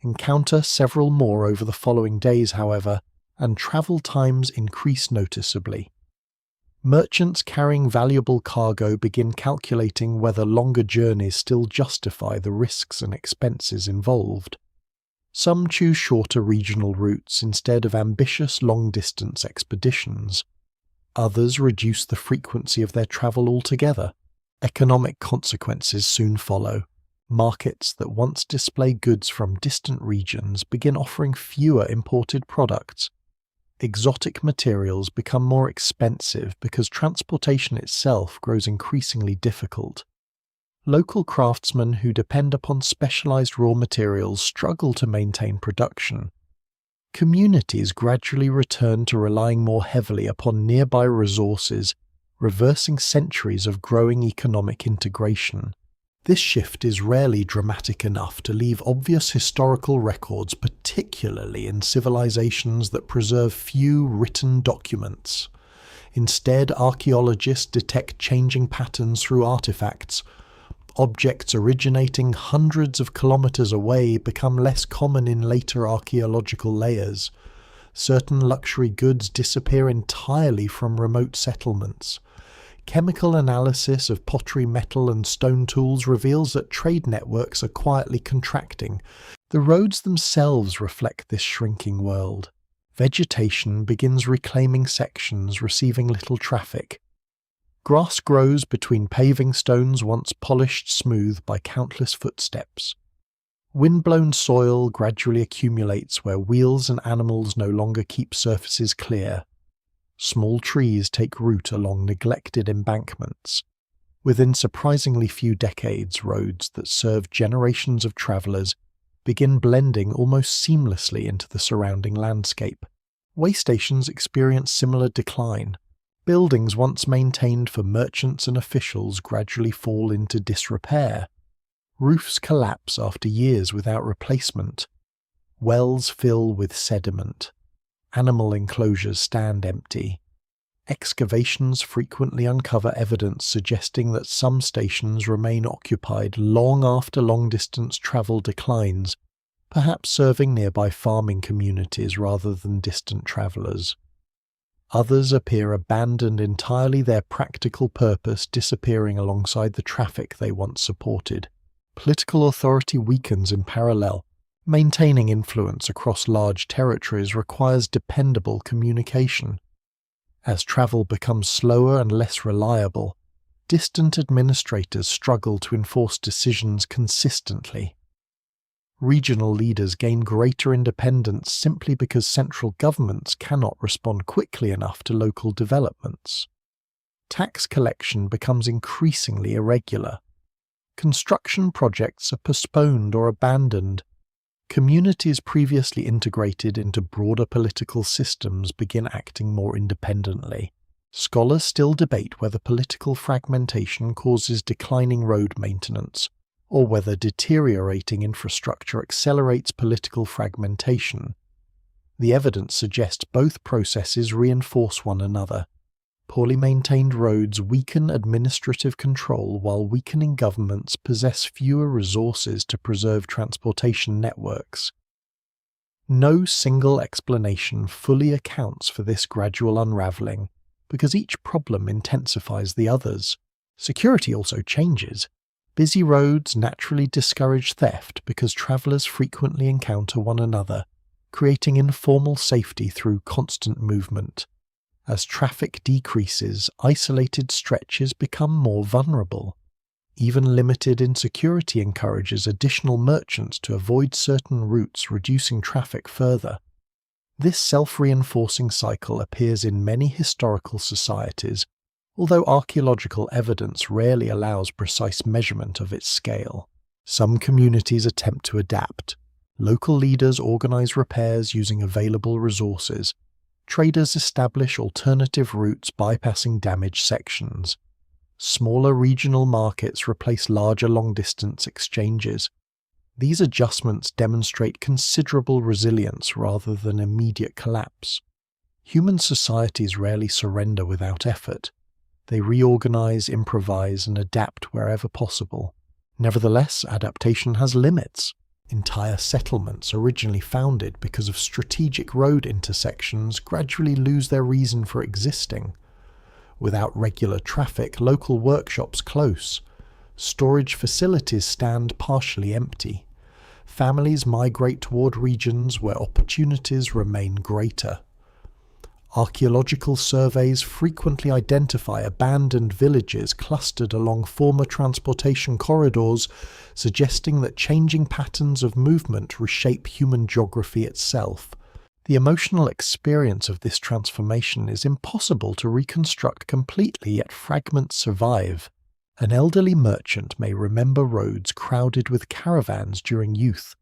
Encounter several more over the following days, however, and travel times increase noticeably. Merchants carrying valuable cargo begin calculating whether longer journeys still justify the risks and expenses involved. Some choose shorter regional routes instead of ambitious long-distance expeditions. Others reduce the frequency of their travel altogether. Economic consequences soon follow. Markets that once display goods from distant regions begin offering fewer imported products. Exotic materials become more expensive because transportation itself grows increasingly difficult. Local craftsmen who depend upon specialized raw materials struggle to maintain production. Communities gradually return to relying more heavily upon nearby resources, reversing centuries of growing economic integration. This shift is rarely dramatic enough to leave obvious historical records, particularly in civilizations that preserve few written documents. Instead, archaeologists detect changing patterns through artifacts. Objects originating hundreds of kilometers away become less common in later archaeological layers. Certain luxury goods disappear entirely from remote settlements. Chemical analysis of pottery, metal, and stone tools reveals that trade networks are quietly contracting. The roads themselves reflect this shrinking world. Vegetation begins reclaiming sections receiving little traffic. Grass grows between paving stones once polished smooth by countless footsteps. Windblown soil gradually accumulates where wheels and animals no longer keep surfaces clear. Small trees take root along neglected embankments. Within surprisingly few decades, roads that serve generations of travelers begin blending almost seamlessly into the surrounding landscape. Way stations experience similar decline. Buildings once maintained for merchants and officials gradually fall into disrepair. Roofs collapse after years without replacement. Wells fill with sediment. Animal enclosures stand empty. Excavations frequently uncover evidence suggesting that some stations remain occupied long after long-distance travel declines, perhaps serving nearby farming communities rather than distant travelers. Others appear abandoned entirely, their practical purpose disappearing alongside the traffic they once supported. Political authority weakens in parallel. Maintaining influence across large territories requires dependable communication. As travel becomes slower and less reliable, distant administrators struggle to enforce decisions consistently. Regional leaders gain greater independence simply because central governments cannot respond quickly enough to local developments. Tax collection becomes increasingly irregular. Construction projects are postponed or abandoned. Communities previously integrated into broader political systems begin acting more independently. Scholars still debate whether political fragmentation causes declining road maintenance, or whether deteriorating infrastructure accelerates political fragmentation. The evidence suggests both processes reinforce one another. Poorly maintained roads weaken administrative control, while weakening governments possess fewer resources to preserve transportation networks. No single explanation fully accounts for this gradual unraveling, because each problem intensifies the others. Security also changes. Busy roads naturally discourage theft because travelers frequently encounter one another, creating informal safety through constant movement. As traffic decreases, isolated stretches become more vulnerable. Even limited insecurity encourages additional merchants to avoid certain routes, reducing traffic further. This self-reinforcing cycle appears in many historical societies, although archaeological evidence rarely allows precise measurement of its scale. Some communities attempt to adapt. Local leaders organize repairs using available resources. Traders establish alternative routes bypassing damaged sections. Smaller regional markets replace larger long-distance exchanges. These adjustments demonstrate considerable resilience rather than immediate collapse. Human societies rarely surrender without effort. They reorganize, improvise, and adapt wherever possible. Nevertheless, adaptation has limits. Entire settlements, originally founded because of strategic road intersections, gradually lose their reason for existing. Without regular traffic, local workshops close. Storage facilities stand partially empty. Families migrate toward regions where opportunities remain greater. Archaeological surveys frequently identify abandoned villages clustered along former transportation corridors, suggesting that changing patterns of movement reshape human geography itself. The emotional experience of this transformation is impossible to reconstruct completely, yet fragments survive. An elderly merchant may remember roads crowded with caravans during youth,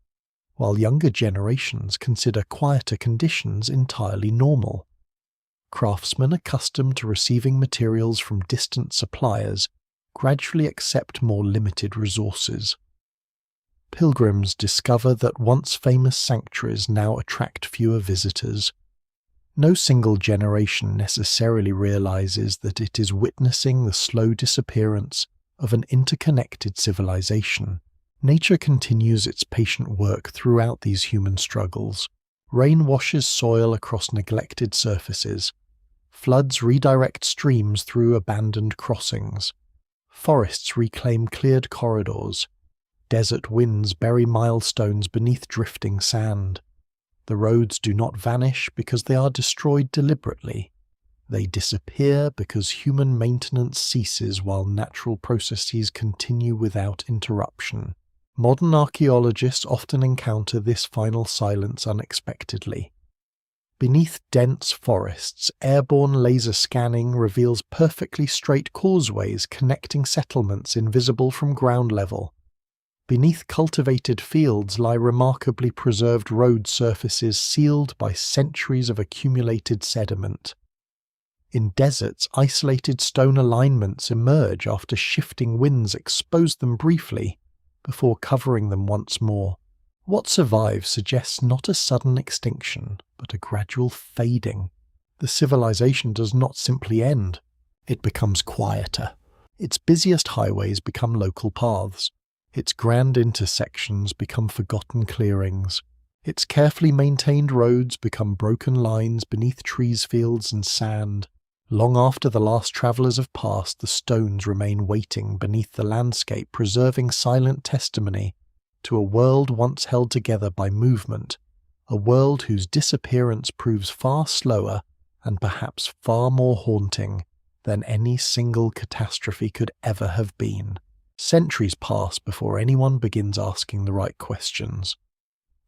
while younger generations consider quieter conditions entirely normal. Craftsmen accustomed to receiving materials from distant suppliers gradually accept more limited resources. Pilgrims discover that once famous sanctuaries now attract fewer visitors. No single generation necessarily realizes that it is witnessing the slow disappearance of an interconnected civilization. Nature continues its patient work throughout these human struggles. Rain washes soil across neglected surfaces. Floods redirect streams through abandoned crossings. Forests reclaim cleared corridors. Desert winds bury milestones beneath drifting sand. The roads do not vanish because they are destroyed deliberately. They disappear because human maintenance ceases while natural processes continue without interruption. Modern archaeologists often encounter this final silence unexpectedly. Beneath dense forests, airborne laser scanning reveals perfectly straight causeways connecting settlements invisible from ground level. Beneath cultivated fields lie remarkably preserved road surfaces sealed by centuries of accumulated sediment. In deserts, isolated stone alignments emerge after shifting winds expose them briefly, before covering them once more. What survives suggests not a sudden extinction, but a gradual fading. The civilization does not simply end, it becomes quieter. Its busiest highways become local paths. Its grand intersections become forgotten clearings. Its carefully maintained roads become broken lines beneath trees, fields, and sand. Long after the last travellers have passed, the stones remain waiting beneath the landscape, preserving silent testimony to a world once held together by movement, a world whose disappearance proves far slower and perhaps far more haunting than any single catastrophe could ever have been. Centuries pass before anyone begins asking the right questions.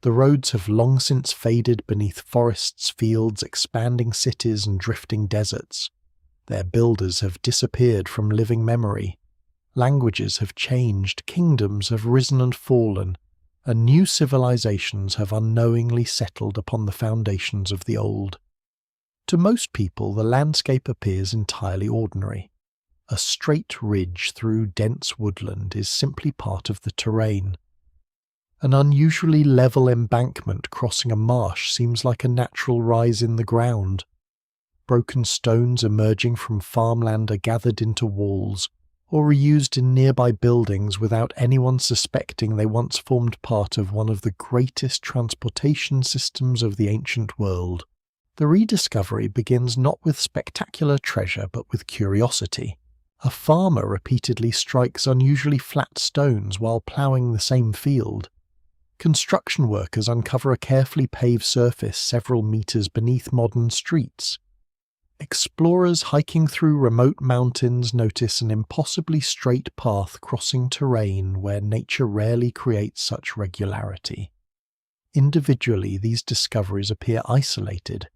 The roads have long since faded beneath forests, fields, expanding cities, and drifting deserts. Their builders have disappeared from living memory. Languages have changed, kingdoms have risen and fallen, and new civilizations have unknowingly settled upon the foundations of the old. To most people, the landscape appears entirely ordinary. A straight ridge through dense woodland is simply part of the terrain. An unusually level embankment crossing a marsh seems like a natural rise in the ground. Broken stones emerging from farmland are gathered into walls, or reused in nearby buildings without anyone suspecting they once formed part of one of the greatest transportation systems of the ancient world. The rediscovery begins not with spectacular treasure but with curiosity. A farmer repeatedly strikes unusually flat stones while ploughing the same field. Construction workers uncover a carefully paved surface several meters beneath modern streets. Explorers hiking through remote mountains notice an impossibly straight path crossing terrain where nature rarely creates such regularity. Individually, these discoveries appear isolated.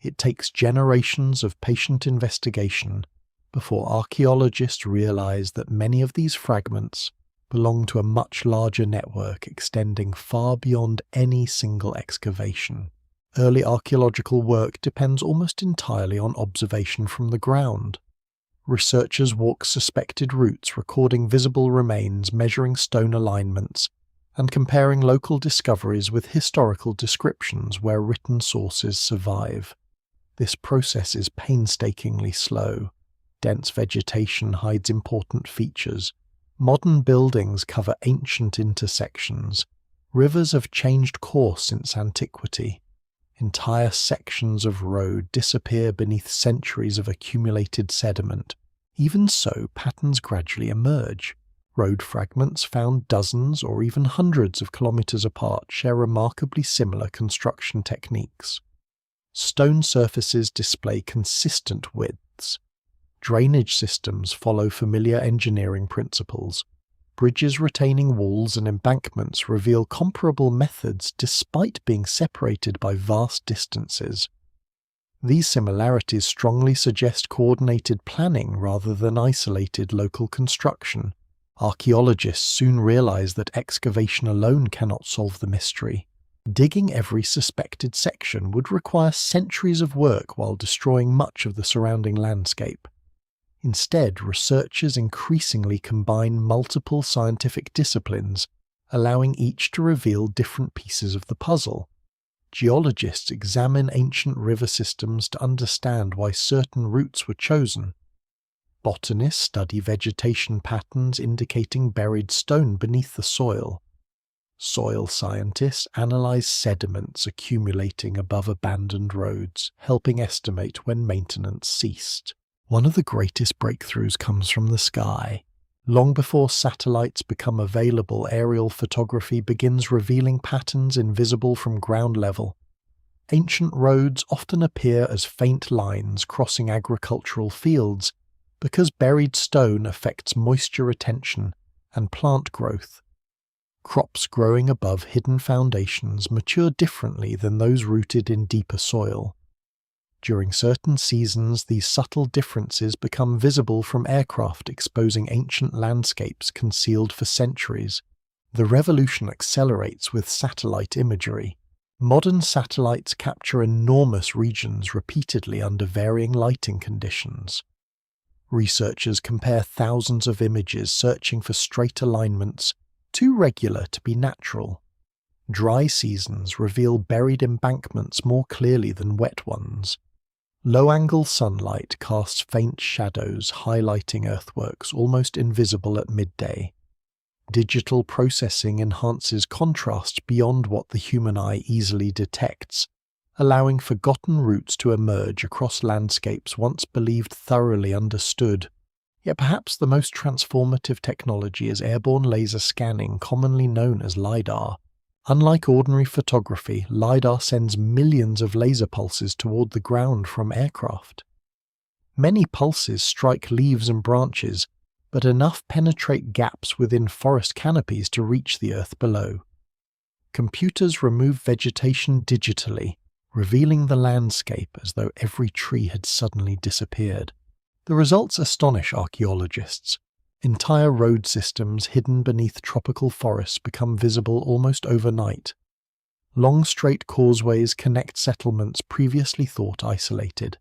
It takes generations of patient investigation before archaeologists realize that many of these fragments belong to a much larger network extending far beyond any single excavation. Early archaeological work depends almost entirely on observation from the ground. Researchers walk suspected routes, recording visible remains, measuring stone alignments, and comparing local discoveries with historical descriptions where written sources survive. This process is painstakingly slow. Dense vegetation hides important features. Modern buildings cover ancient intersections. Rivers have changed course since antiquity. Entire sections of road disappear beneath centuries of accumulated sediment. Even so, patterns gradually emerge. Road fragments found dozens or even hundreds of kilometers apart share remarkably similar construction techniques. Stone surfaces display consistent widths. Drainage systems follow familiar engineering principles. Bridges retaining walls and embankments reveal comparable methods despite being separated by vast distances. These similarities strongly suggest coordinated planning rather than isolated local construction. Archaeologists soon realize that excavation alone cannot solve the mystery. Digging every suspected section would require centuries of work while destroying much of the surrounding landscape. Instead, researchers increasingly combine multiple scientific disciplines, allowing each to reveal different pieces of the puzzle. Geologists examine ancient river systems to understand why certain routes were chosen. Botanists study vegetation patterns indicating buried stone beneath the soil. Soil scientists analyze sediments accumulating above abandoned roads, helping estimate when maintenance ceased. One of the greatest breakthroughs comes from the sky. Long before satellites become available, aerial photography begins revealing patterns invisible from ground level. Ancient roads often appear as faint lines crossing agricultural fields because buried stone affects moisture retention and plant growth. Crops growing above hidden foundations mature differently than those rooted in deeper soil. During certain seasons, these subtle differences become visible from aircraft exposing ancient landscapes concealed for centuries. The revolution accelerates with satellite imagery. Modern satellites capture enormous regions repeatedly under varying lighting conditions. Researchers compare thousands of images searching for straight alignments, too regular to be natural. Dry seasons reveal buried embankments more clearly than wet ones. Low-angle sunlight casts faint shadows highlighting earthworks almost invisible at midday. Digital processing enhances contrast beyond what the human eye easily detects, allowing forgotten routes to emerge across landscapes once believed thoroughly understood. Yet perhaps the most transformative technology is airborne laser scanning, commonly known as LiDAR. Unlike ordinary photography, LiDAR sends millions of laser pulses toward the ground from aircraft. Many pulses strike leaves and branches, but enough penetrate gaps within forest canopies to reach the earth below. Computers remove vegetation digitally, revealing the landscape as though every tree had suddenly disappeared. The results astonish archaeologists. Entire road systems hidden beneath tropical forests become visible almost overnight. Long straight causeways connect settlements previously thought isolated.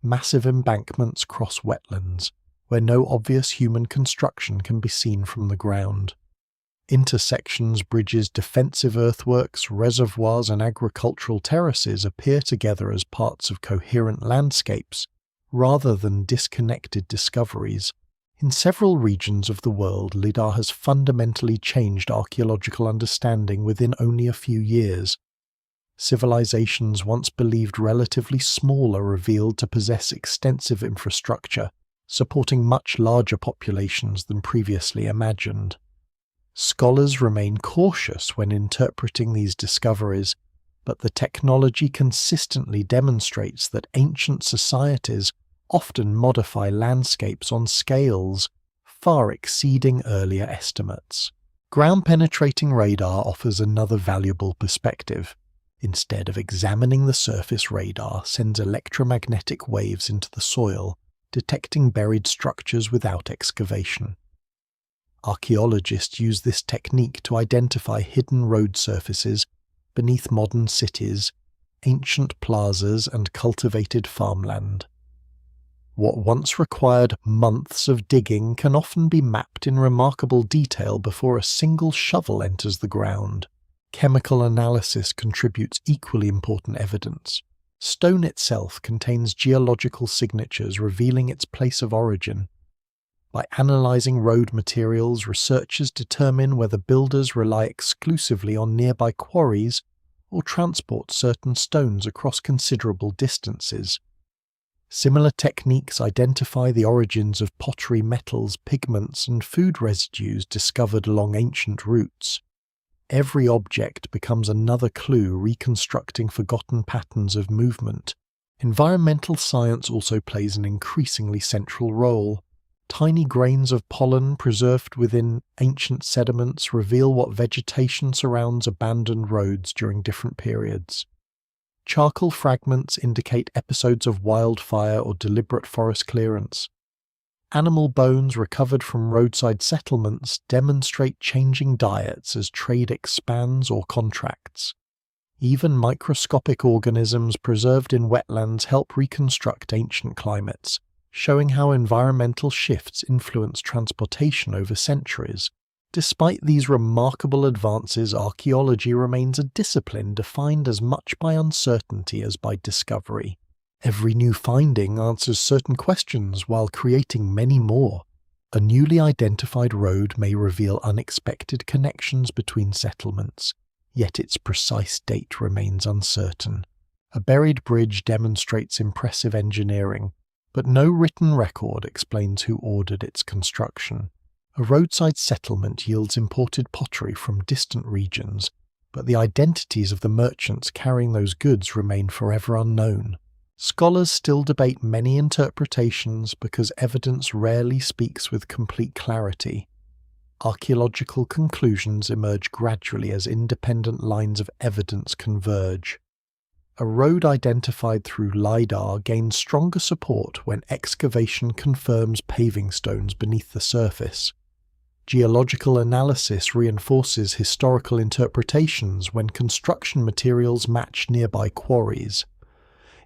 Massive embankments cross wetlands, where no obvious human construction can be seen from the ground. Intersections, bridges, defensive earthworks, reservoirs, and agricultural terraces appear together as parts of coherent landscapes, rather than disconnected discoveries. In several regions of the world, LiDAR has fundamentally changed archaeological understanding within only a few years. Civilizations once believed relatively small are revealed to possess extensive infrastructure, supporting much larger populations than previously imagined. Scholars remain cautious when interpreting these discoveries, but the technology consistently demonstrates that ancient societies often modify landscapes on scales far exceeding earlier estimates. Ground-penetrating radar offers another valuable perspective. Instead of examining the surface, radar sends electromagnetic waves into the soil, detecting buried structures without excavation. Archaeologists use this technique to identify hidden road surfaces beneath modern cities, ancient plazas, and cultivated farmland. What once required months of digging can often be mapped in remarkable detail before a single shovel enters the ground. Chemical analysis contributes equally important evidence. Stone itself contains geological signatures revealing its place of origin. By analyzing road materials, researchers determine whether builders rely exclusively on nearby quarries or transport certain stones across considerable distances. Similar techniques identify the origins of pottery metals, pigments, and food residues discovered along ancient routes. Every object becomes another clue reconstructing forgotten patterns of movement. Environmental science also plays an increasingly central role. Tiny grains of pollen preserved within ancient sediments reveal what vegetation surrounds abandoned roads during different periods. Charcoal fragments indicate episodes of wildfire or deliberate forest clearance. Animal bones recovered from roadside settlements demonstrate changing diets as trade expands or contracts. Even microscopic organisms preserved in wetlands help reconstruct ancient climates, showing how environmental shifts influence transportation over centuries. Despite these remarkable advances, archaeology remains a discipline defined as much by uncertainty as by discovery. Every new finding answers certain questions while creating many more. A newly identified road may reveal unexpected connections between settlements, yet its precise date remains uncertain. A buried bridge demonstrates impressive engineering, but no written record explains who ordered its construction. A roadside settlement yields imported pottery from distant regions, but the identities of the merchants carrying those goods remain forever unknown. Scholars still debate many interpretations because evidence rarely speaks with complete clarity. Archaeological conclusions emerge gradually as independent lines of evidence converge. A road identified through LiDAR gains stronger support when excavation confirms paving stones beneath the surface. Geological analysis reinforces historical interpretations when construction materials match nearby quarries.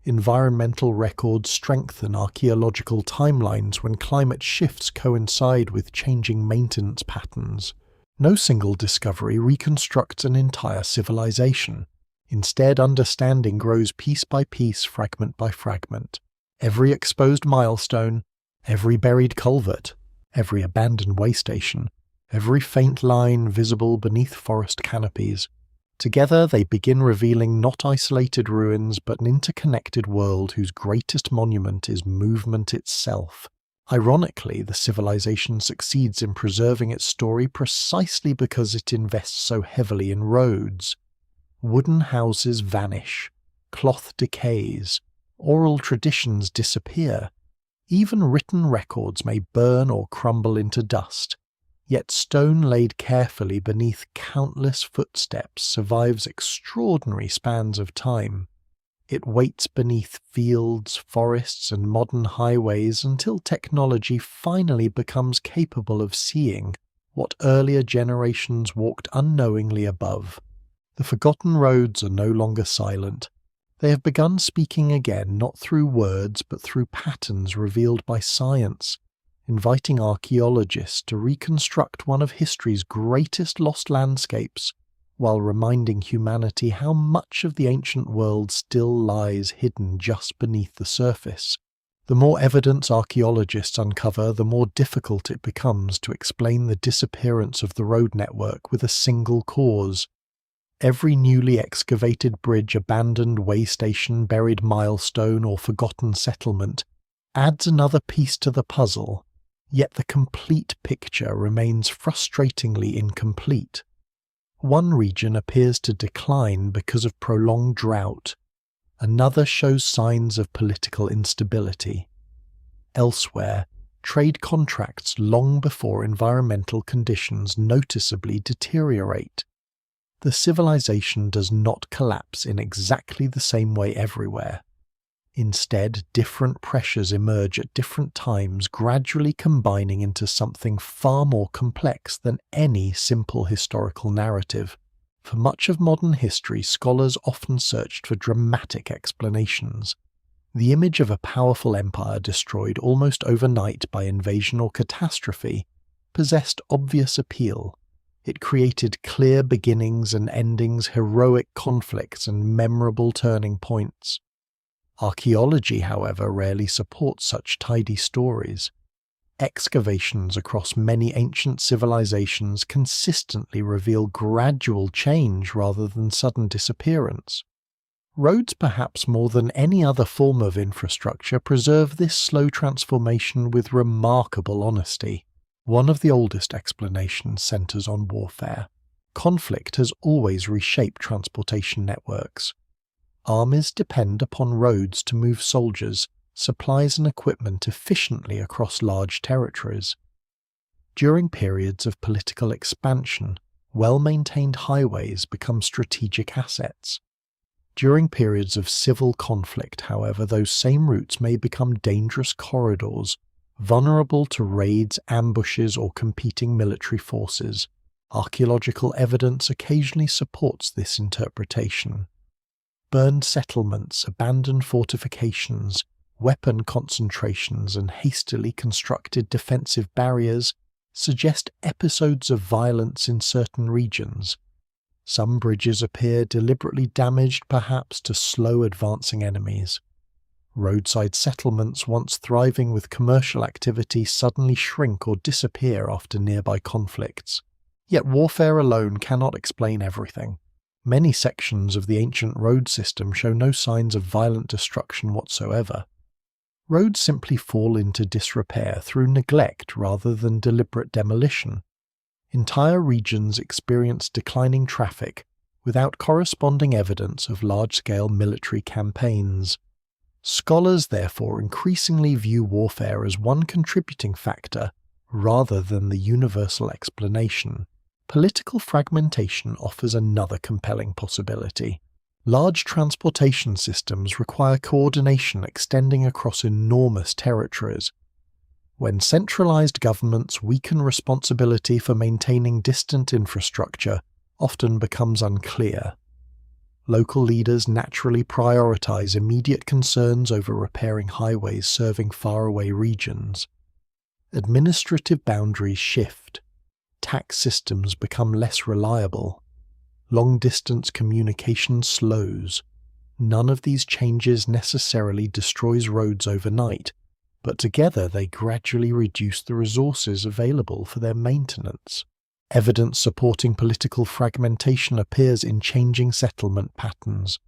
Environmental records strengthen archaeological timelines when climate shifts coincide with changing maintenance patterns. No single discovery reconstructs an entire civilization. Instead, understanding grows piece by piece, fragment by fragment. Every exposed milestone, every buried culvert, every abandoned way station, every faint line visible beneath forest canopies. Together they begin revealing not isolated ruins but an interconnected world whose greatest monument is movement itself. Ironically, the civilization succeeds in preserving its story precisely because it invests so heavily in roads. Wooden houses vanish, cloth decays, oral traditions disappear. Even written records may burn or crumble into dust. Yet stone laid carefully beneath countless footsteps survives extraordinary spans of time. It waits beneath fields, forests, and modern highways until technology finally becomes capable of seeing what earlier generations walked unknowingly above. The forgotten roads are no longer silent. They have begun speaking again, not through words but through patterns revealed by science, inviting archaeologists to reconstruct one of history's greatest lost landscapes, while reminding humanity how much of the ancient world still lies hidden just beneath the surface. The more evidence archaeologists uncover, the more difficult it becomes to explain the disappearance of the road network with a single cause. Every newly excavated bridge, abandoned way station, buried milestone, or forgotten settlement adds another piece to the puzzle, yet the complete picture remains frustratingly incomplete. One region appears to decline because of prolonged drought. Another shows signs of political instability. Elsewhere, trade contracts long before environmental conditions noticeably deteriorate. The civilization does not collapse in exactly the same way everywhere. Instead, different pressures emerge at different times, gradually combining into something far more complex than any simple historical narrative. For much of modern history, scholars often searched for dramatic explanations. The image of a powerful empire destroyed almost overnight by invasion or catastrophe possessed obvious appeal. It created clear beginnings and endings, heroic conflicts, and memorable turning points. Archaeology, however, rarely supports such tidy stories. Excavations across many ancient civilizations consistently reveal gradual change rather than sudden disappearance. Roads, perhaps more than any other form of infrastructure, preserve this slow transformation with remarkable honesty. One of the oldest explanations centers on warfare. Conflict has always reshaped transportation networks. Armies depend upon roads to move soldiers, supplies and equipment efficiently across large territories. During periods of political expansion, well-maintained highways become strategic assets. During periods of civil conflict, however, those same routes may become dangerous corridors, vulnerable to raids, ambushes, or competing military forces. Archaeological evidence occasionally supports this interpretation. Burned settlements, abandoned fortifications, weapon concentrations, and hastily constructed defensive barriers suggest episodes of violence in certain regions. Some bridges appear deliberately damaged, perhaps to slow advancing enemies. Roadside settlements, once thriving with commercial activity, suddenly shrink or disappear after nearby conflicts. Yet warfare alone cannot explain everything. Many sections of the ancient road system show no signs of violent destruction whatsoever. Roads simply fall into disrepair through neglect rather than deliberate demolition. Entire regions experience declining traffic without corresponding evidence of large-scale military campaigns. Scholars therefore increasingly view warfare as one contributing factor rather than the universal explanation. Political fragmentation offers another compelling possibility. Large transportation systems require coordination extending across enormous territories. When centralized governments weaken, responsibility for maintaining distant infrastructure often becomes unclear. Local leaders naturally prioritize immediate concerns over repairing highways serving faraway regions. Administrative boundaries shift. Tax systems become less reliable. Long-distance communication slows. None of these changes necessarily destroys roads overnight, but together they gradually reduce the resources available for their maintenance. Evidence supporting political fragmentation appears in changing settlement patterns.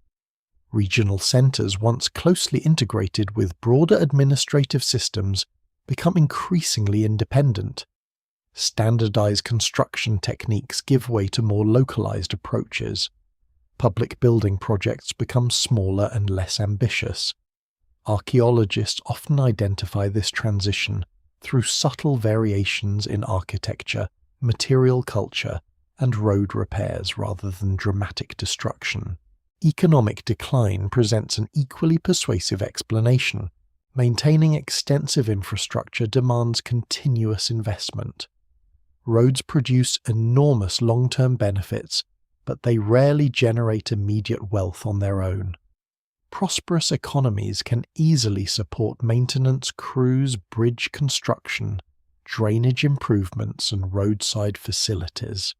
Regional centers, once closely integrated with broader administrative systems, become increasingly independent. Standardized construction techniques give way to more localized approaches. Public building projects become smaller and less ambitious. Archaeologists often identify this transition through subtle variations in architecture, material culture, and road repairs rather than dramatic destruction. Economic decline presents an equally persuasive explanation. Maintaining extensive infrastructure demands continuous investment. Roads produce enormous long-term benefits, but they rarely generate immediate wealth on their own. Prosperous economies can easily support maintenance crews, bridge construction, drainage improvements, and roadside facilities.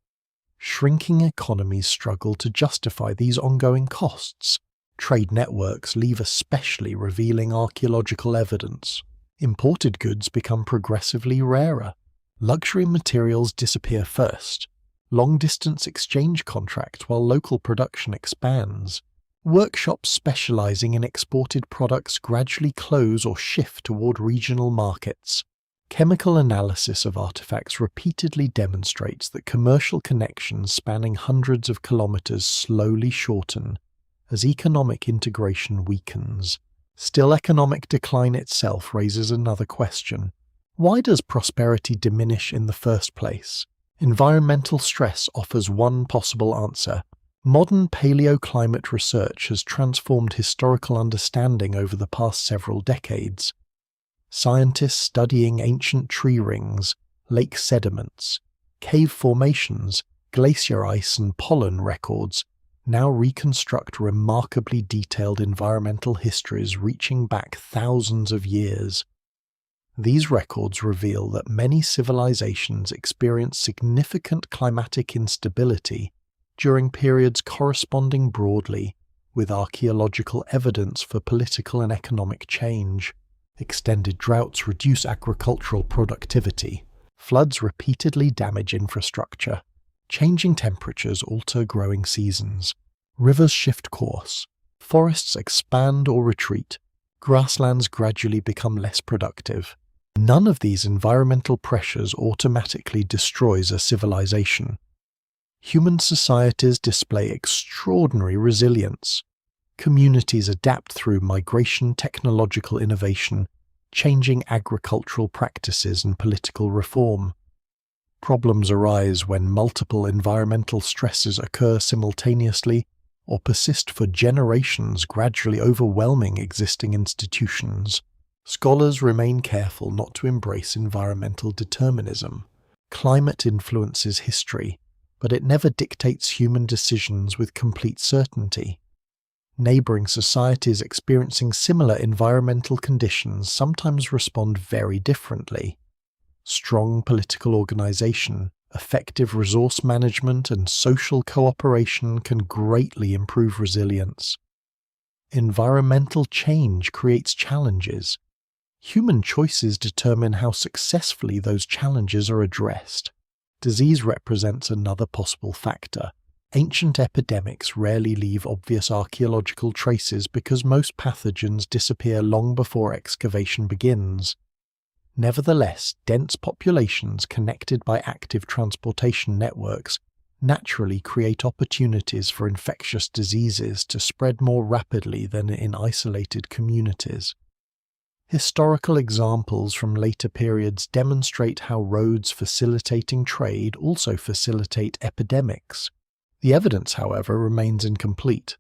Shrinking economies struggle to justify these ongoing costs. Trade networks leave especially revealing archaeological evidence. Imported goods become progressively rarer. Luxury materials disappear first. Long-distance exchange contracts while local production expands. Workshops specializing in exported products gradually close or shift toward regional markets. Chemical analysis of artifacts repeatedly demonstrates that commercial connections spanning hundreds of kilometers slowly shorten as economic integration weakens. Still, economic decline itself raises another question. Why does prosperity diminish in the first place? Environmental stress offers one possible answer. Modern paleoclimate research has transformed historical understanding over the past several decades. Scientists studying ancient tree rings, lake sediments, cave formations, glacier ice and pollen records now reconstruct remarkably detailed environmental histories reaching back thousands of years. These records reveal that many civilizations experienced significant climatic instability during periods corresponding broadly with archaeological evidence for political and economic change. Extended droughts reduce agricultural productivity. Floods repeatedly damage infrastructure. Changing temperatures alter growing seasons. Rivers shift course. Forests expand or retreat. Grasslands gradually become less productive. None of these environmental pressures automatically destroys a civilization. Human societies display extraordinary resilience. Communities adapt through migration, technological innovation, changing agricultural practices and political reform. Problems arise when multiple environmental stresses occur simultaneously or persist for generations, gradually overwhelming existing institutions. Scholars remain careful not to embrace environmental determinism. Climate influences history, but it never dictates human decisions with complete certainty. Neighboring societies experiencing similar environmental conditions sometimes respond very differently. Strong political organization, effective resource management, and social cooperation can greatly improve resilience. Environmental change creates challenges. Human choices determine how successfully those challenges are addressed. Disease represents another possible factor. Ancient epidemics rarely leave obvious archaeological traces because most pathogens disappear long before excavation begins. Nevertheless, dense populations connected by active transportation networks naturally create opportunities for infectious diseases to spread more rapidly than in isolated communities. Historical examples from later periods demonstrate how roads facilitating trade also facilitate epidemics. The evidence, however, remains incomplete.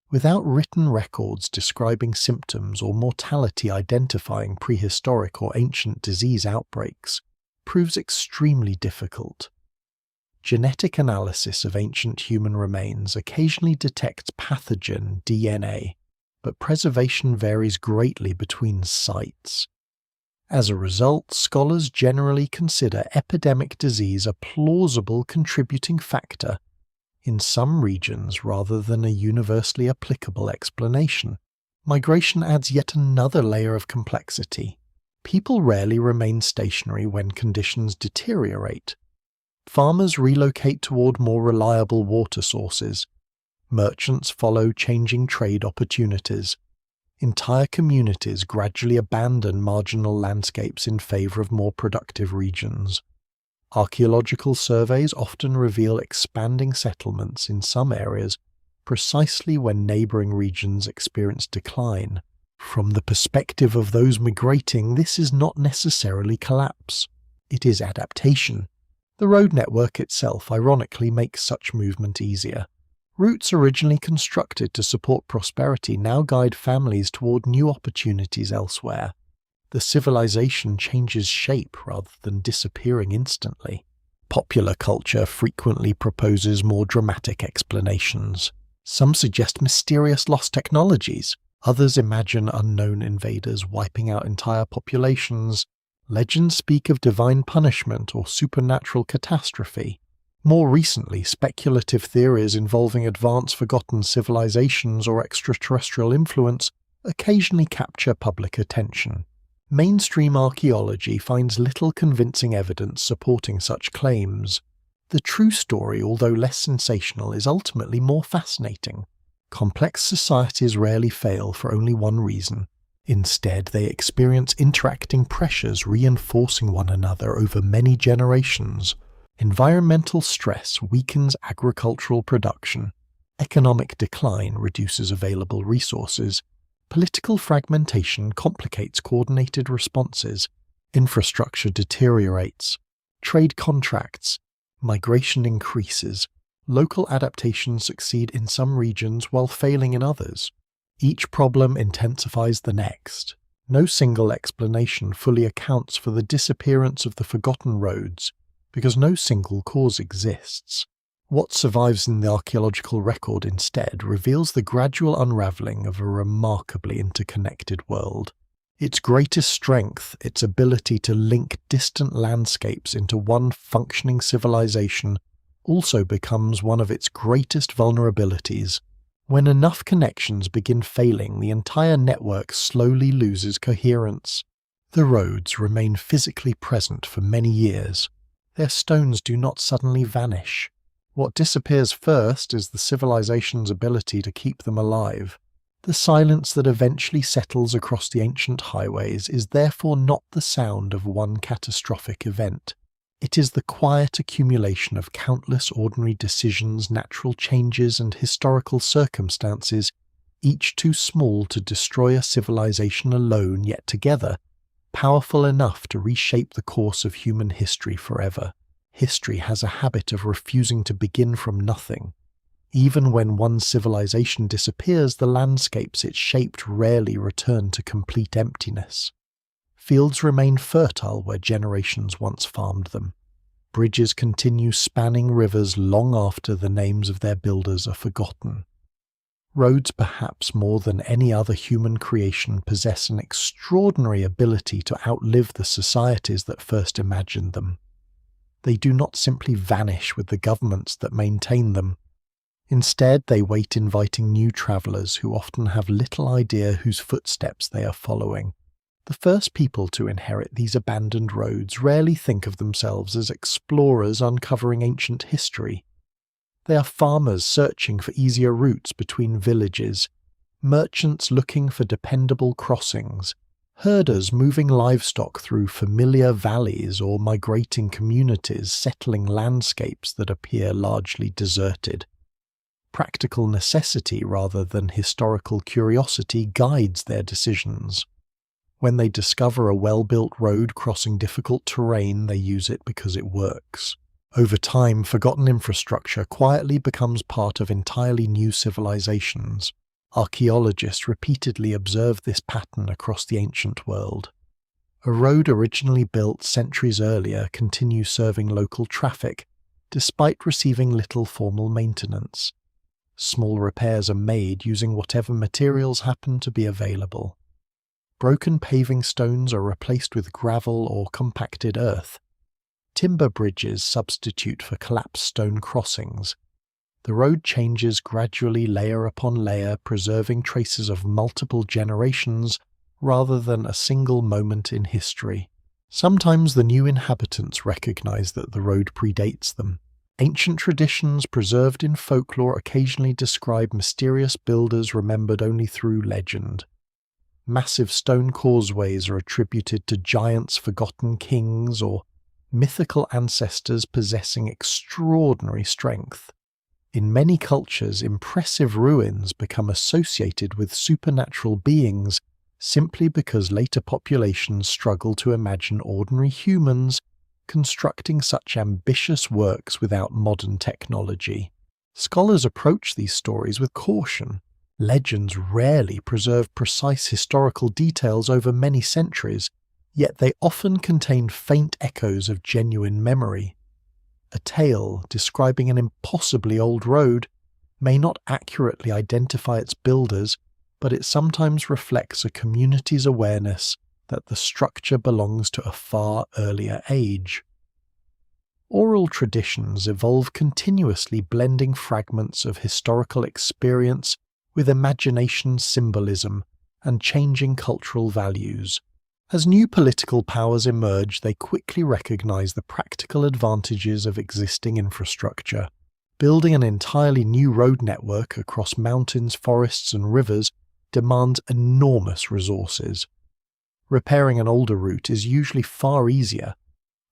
Without written records describing symptoms or mortality identifying prehistoric or ancient disease outbreaks, proves extremely difficult. Genetic analysis of ancient human remains occasionally detects pathogen DNA, but preservation varies greatly between sites. As a result, scholars generally consider epidemic disease a plausible contributing factor in some regions rather than a universally applicable explanation. Migration adds yet another layer of complexity. People rarely remain stationary when conditions deteriorate. Farmers relocate toward more reliable water sources. Merchants follow changing trade opportunities. Entire communities gradually abandon marginal landscapes in favor of more productive regions. Archaeological surveys often reveal expanding settlements in some areas precisely when neighboring regions experience decline. From the perspective of those migrating, this is not necessarily collapse. It is adaptation. The road network itself, ironically, makes such movement easier. Routes originally constructed to support prosperity now guide families toward new opportunities elsewhere. The civilization changes shape rather than disappearing instantly. Popular culture frequently proposes more dramatic explanations. Some suggest mysterious lost technologies. Others imagine unknown invaders wiping out entire populations. Legends speak of divine punishment or supernatural catastrophe. More recently, speculative theories involving advanced forgotten civilizations or extraterrestrial influence occasionally capture public attention. Mainstream archaeology finds little convincing evidence supporting such claims. The true story, although less sensational, is ultimately more fascinating. Complex societies rarely fail for only one reason. Instead, they experience interacting pressures reinforcing one another over many generations. Environmental stress weakens agricultural production. Economic decline reduces available resources. Political fragmentation complicates coordinated responses. Infrastructure deteriorates. Trade contracts. Migration increases. Local adaptations succeed in some regions while failing in others. Each problem intensifies the next. No single explanation fully accounts for the disappearance of the forgotten roads, because no single cause exists. What survives in the archaeological record instead reveals the gradual unraveling of a remarkably interconnected world. Its greatest strength, its ability to link distant landscapes into one functioning civilization, also becomes one of its greatest vulnerabilities. When enough connections begin failing, the entire network slowly loses coherence. The roads remain physically present for many years. Their stones do not suddenly vanish. What disappears first is the civilization's ability to keep them alive. The silence that eventually settles across the ancient highways is therefore not the sound of one catastrophic event. It is the quiet accumulation of countless ordinary decisions, natural changes, and historical circumstances, each too small to destroy a civilization alone, yet together powerful enough to reshape the course of human history forever. History has a habit of refusing to begin from nothing. Even when one civilization disappears, the landscapes it shaped rarely return to complete emptiness. Fields remain fertile where generations once farmed them. Bridges continue spanning rivers long after the names of their builders are forgotten. Roads, perhaps more than any other human creation, possess an extraordinary ability to outlive the societies that first imagined them. They do not simply vanish with the governments that maintain them. Instead, they wait, inviting new travelers who often have little idea whose footsteps they are following. The first people to inherit these abandoned roads rarely think of themselves as explorers uncovering ancient history. They are farmers searching for easier routes between villages, merchants looking for dependable crossings, herders moving livestock through familiar valleys, or migrating communities settling landscapes that appear largely deserted. Practical necessity rather than historical curiosity guides their decisions. When they discover a well-built road crossing difficult terrain, they use it because it works. Over time, forgotten infrastructure quietly becomes part of entirely new civilizations. Archaeologists repeatedly observe this pattern across the ancient world. A road originally built centuries earlier continues serving local traffic, despite receiving little formal maintenance. Small repairs are made using whatever materials happen to be available. Broken paving stones are replaced with gravel or compacted earth. Timber bridges substitute for collapsed stone crossings. The road changes gradually layer upon layer, preserving traces of multiple generations rather than a single moment in history. Sometimes the new inhabitants recognize that the road predates them. Ancient traditions preserved in folklore occasionally describe mysterious builders remembered only through legend. Massive stone causeways are attributed to giants, forgotten kings, or mythical ancestors possessing extraordinary strength. In many cultures, impressive ruins become associated with supernatural beings simply because later populations struggle to imagine ordinary humans constructing such ambitious works without modern technology. Scholars approach these stories with caution. Legends rarely preserve precise historical details over many centuries, yet they often contain faint echoes of genuine memory. A tale describing an impossibly old road may not accurately identify its builders, but it sometimes reflects a community's awareness that the structure belongs to a far earlier age. Oral traditions evolve continuously, blending fragments of historical experience with imagination, symbolism, and changing cultural values. As new political powers emerge, they quickly recognize the practical advantages of existing infrastructure. Building an entirely new road network across mountains, forests, and rivers demands enormous resources. Repairing an older route is usually far easier.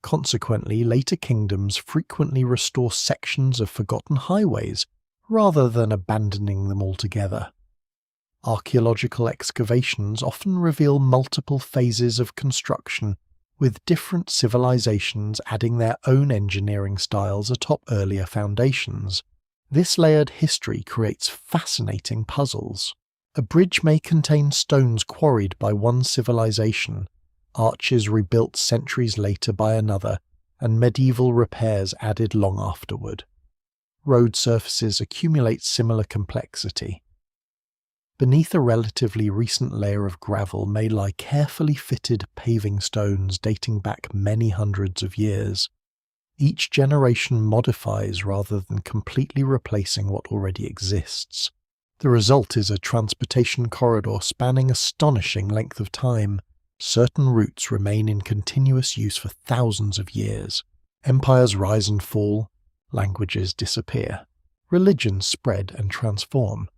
Consequently, later kingdoms frequently restore sections of forgotten highways rather than abandoning them altogether. Archaeological excavations often reveal multiple phases of construction, with different civilizations adding their own engineering styles atop earlier foundations. This layered history creates fascinating puzzles. A bridge may contain stones quarried by one civilization, arches rebuilt centuries later by another, and medieval repairs added long afterward. Road surfaces accumulate similar complexity. Beneath a relatively recent layer of gravel may lie carefully fitted paving stones dating back many hundreds of years. Each generation modifies rather than completely replacing what already exists. The result is a transportation corridor spanning astonishing length of time. Certain routes remain in continuous use for thousands of years. Empires rise and fall, languages disappear, religions spread and transform,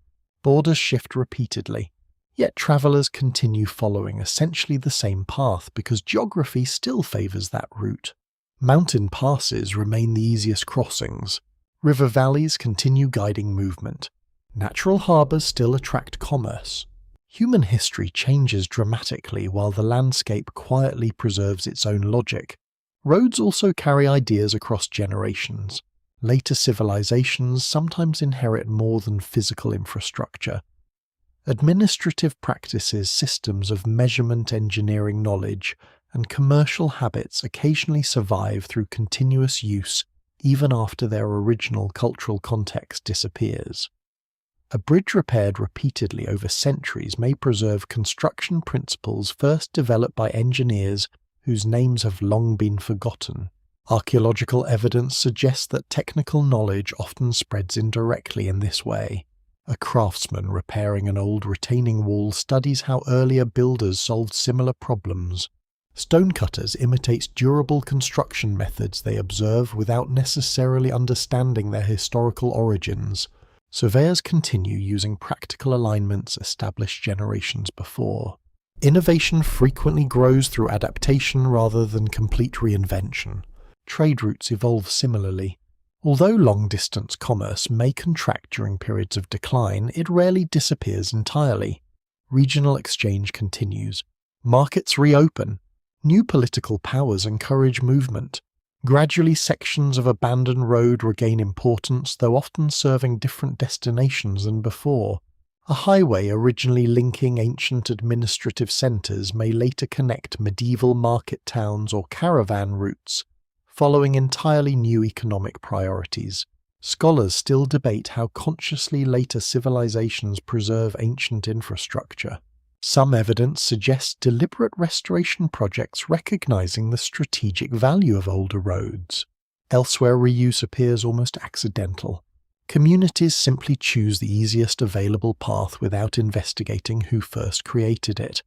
borders shift repeatedly, yet travelers continue following essentially the same path because geography still favors that route. Mountain passes remain the easiest crossings. River valleys continue guiding movement. Natural harbours still attract commerce. Human history changes dramatically while the landscape quietly preserves its own logic. Roads also carry ideas across generations. Later civilizations sometimes inherit more than physical infrastructure. Administrative practices, systems of measurement engineering knowledge, and commercial habits occasionally survive through continuous use even after their original cultural context disappears. A bridge repaired repeatedly over centuries may preserve construction principles first developed by engineers whose names have long been forgotten. Archaeological evidence suggests that technical knowledge often spreads indirectly in this way. A craftsman repairing an old retaining wall studies how earlier builders solved similar problems. Stonecutters imitate durable construction methods they observe without necessarily understanding their historical origins. Surveyors continue using practical alignments established generations before. Innovation frequently grows through adaptation rather than complete reinvention. Trade routes evolve similarly. Although long-distance commerce may contract during periods of decline, it rarely disappears entirely. Regional exchange continues. Markets reopen. New political powers encourage movement. Gradually, sections of abandoned road regain importance, though often serving different destinations than before. A highway originally linking ancient administrative centres may later connect medieval market towns or caravan routes, following entirely new economic priorities. Scholars still debate how consciously later civilizations preserve ancient infrastructure. Some evidence suggests deliberate restoration projects recognizing the strategic value of older roads. Elsewhere, reuse appears almost accidental. Communities simply choose the easiest available path without investigating who first created it.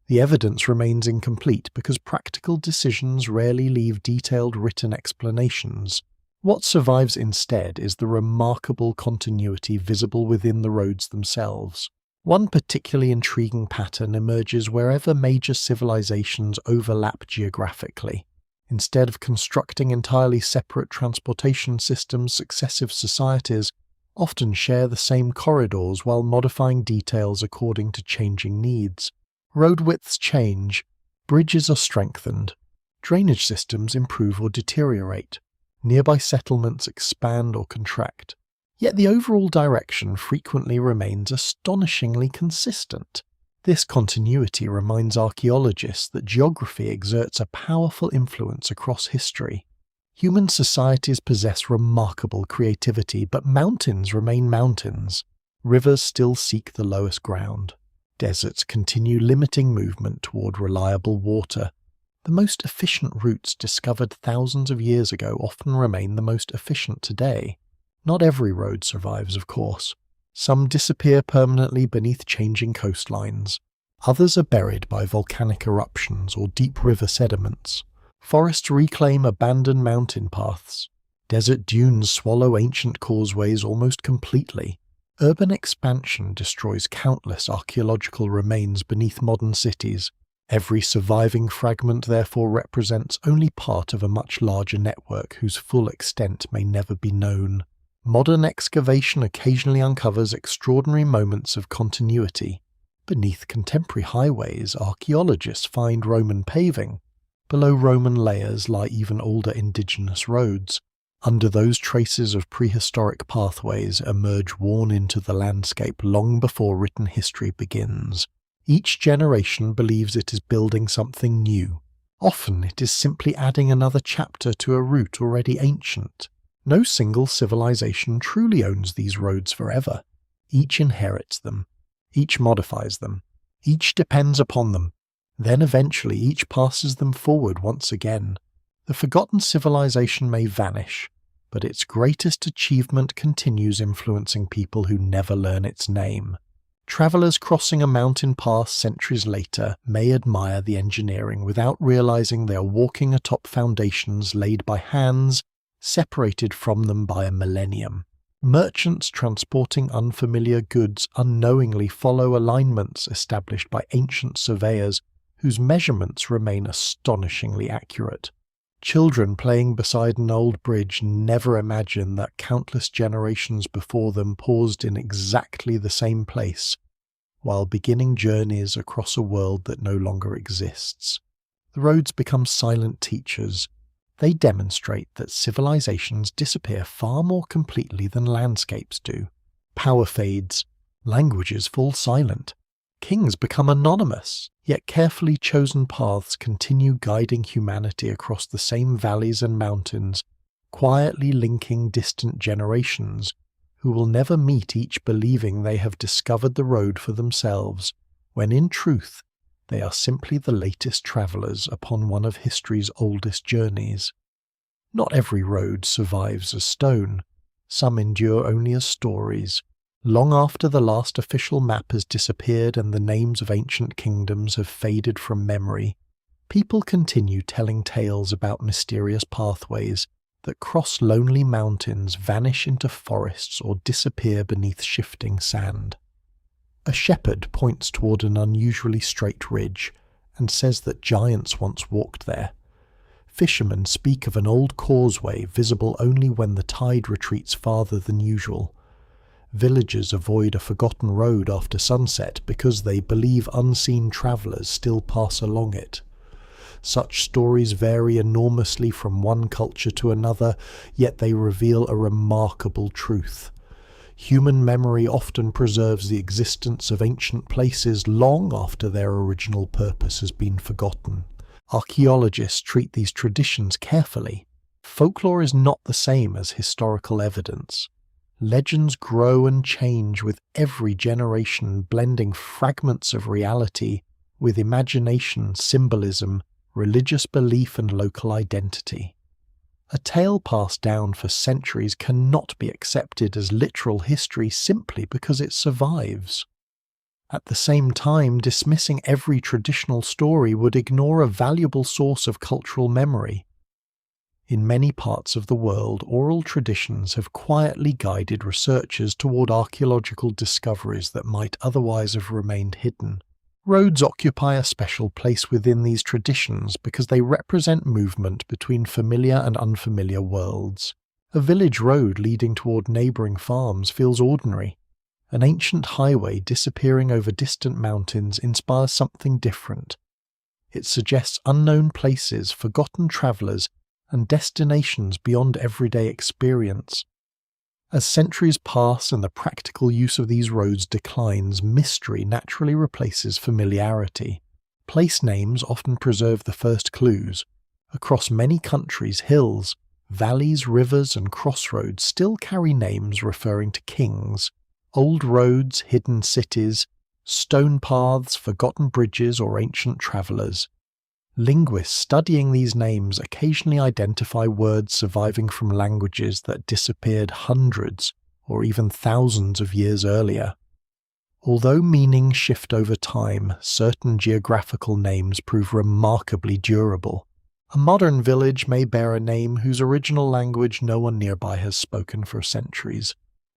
The evidence remains incomplete because practical decisions rarely leave detailed written explanations. What survives instead is the remarkable continuity visible within the roads themselves. One particularly intriguing pattern emerges wherever major civilizations overlap geographically. Instead of constructing entirely separate transportation systems, successive societies often share the same corridors while modifying details according to changing needs. Road widths change, bridges are strengthened, drainage systems improve or deteriorate, nearby settlements expand or contract. Yet the overall direction frequently remains astonishingly consistent. This continuity reminds archaeologists that geography exerts a powerful influence across history. Human societies possess remarkable creativity, but mountains remain mountains. Rivers still seek the lowest ground. Deserts continue limiting movement toward reliable water. The most efficient routes discovered thousands of years ago often remain the most efficient today. Not every road survives, of course. Some disappear permanently beneath changing coastlines. Others are buried by volcanic eruptions or deep river sediments. Forests reclaim abandoned mountain paths. Desert dunes swallow ancient causeways almost completely. Urban expansion destroys countless archaeological remains beneath modern cities. Every surviving fragment therefore represents only part of a much larger network whose full extent may never be known. Modern excavation occasionally uncovers extraordinary moments of continuity. Beneath contemporary highways, archaeologists find Roman paving. Below Roman layers lie even older indigenous roads. Under those traces of prehistoric pathways emerge worn into the landscape long before written history begins. Each generation believes it is building something new. Often it is simply adding another chapter to a route already ancient. No single civilization truly owns these roads forever. Each inherits them. Each modifies them. Each depends upon them. Then eventually each passes them forward once again. The forgotten civilization may vanish, but its greatest achievement continues influencing people who never learn its name. Travelers crossing a mountain pass centuries later may admire the engineering without realizing they are walking atop foundations laid by hands separated from them by a millennium. Merchants transporting unfamiliar goods unknowingly follow alignments established by ancient surveyors whose measurements remain astonishingly accurate. Children playing beside an old bridge never imagine that countless generations before them paused in exactly the same place, while beginning journeys across a world that no longer exists. The roads become silent teachers. They demonstrate that civilizations disappear far more completely than landscapes do. Power fades, languages fall silent, kings become anonymous, yet carefully chosen paths continue guiding humanity across the same valleys and mountains, quietly linking distant generations, who will never meet, each believing they have discovered the road for themselves, when in truth they are simply the latest travellers upon one of history's oldest journeys. Not every road survives as stone. Some endure only as stories. Long after the last official map has disappeared and the names of ancient kingdoms have faded from memory, people continue telling tales about mysterious pathways that cross lonely mountains, vanish into forests, or disappear beneath shifting sand. A shepherd points toward an unusually straight ridge and says that giants once walked there. Fishermen speak of an old causeway visible only when the tide retreats farther than usual. Villagers avoid a forgotten road after sunset because they believe unseen travellers still pass along it. Such stories vary enormously from one culture to another, yet they reveal a remarkable truth. Human memory often preserves the existence of ancient places long after their original purpose has been forgotten. Archaeologists treat these traditions carefully. Folklore is not the same as historical evidence. Legends grow and change with every generation, blending fragments of reality with imagination, symbolism, religious belief, and local identity. A tale passed down for centuries cannot be accepted as literal history simply because it survives. At the same time, dismissing every traditional story would ignore a valuable source of cultural memory. In many parts of the world, oral traditions have quietly guided researchers toward archaeological discoveries that might otherwise have remained hidden. Roads occupy a special place within these traditions because they represent movement between familiar and unfamiliar worlds. A village road leading toward neighbouring farms feels ordinary. An ancient highway disappearing over distant mountains inspires something different. It suggests unknown places, forgotten travellers, and destinations beyond everyday experience. As centuries pass and the practical use of these roads declines, mystery naturally replaces familiarity. Place names often preserve the first clues. Across many countries, hills, valleys, rivers, and crossroads still carry names referring to kings. Old roads, hidden cities, stone paths, forgotten bridges, or ancient travellers. Linguists studying these names occasionally identify words surviving from languages that disappeared hundreds or even thousands of years earlier. Although meanings shift over time, certain geographical names prove remarkably durable. A modern village may bear a name whose original language no one nearby has spoken for centuries.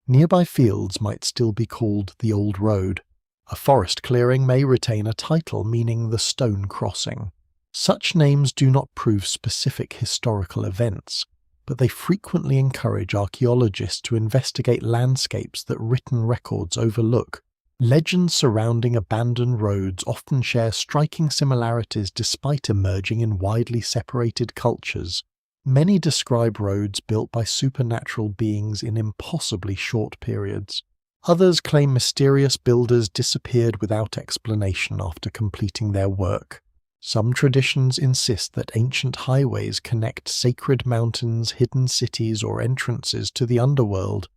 Nearby fields might still be called the Old Road. A forest clearing may retain a title meaning the Stone Crossing. Such names do not prove specific historical events, but they frequently encourage archaeologists to investigate landscapes that written records overlook. Legends surrounding abandoned roads often share striking similarities despite emerging in widely separated cultures. Many describe roads built by supernatural beings in impossibly short periods. Others claim mysterious builders disappeared without explanation after completing their work. Some traditions insist that ancient highways connect sacred mountains, hidden cities, or entrances to the underworld.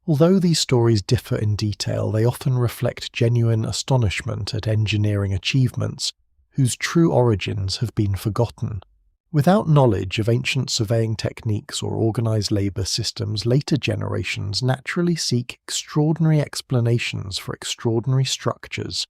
Although these stories differ in detail, they often reflect genuine astonishment at engineering achievements whose true origins have been forgotten. Without knowledge of ancient surveying techniques or organized labor systems, later generations naturally seek extraordinary explanations for extraordinary structures.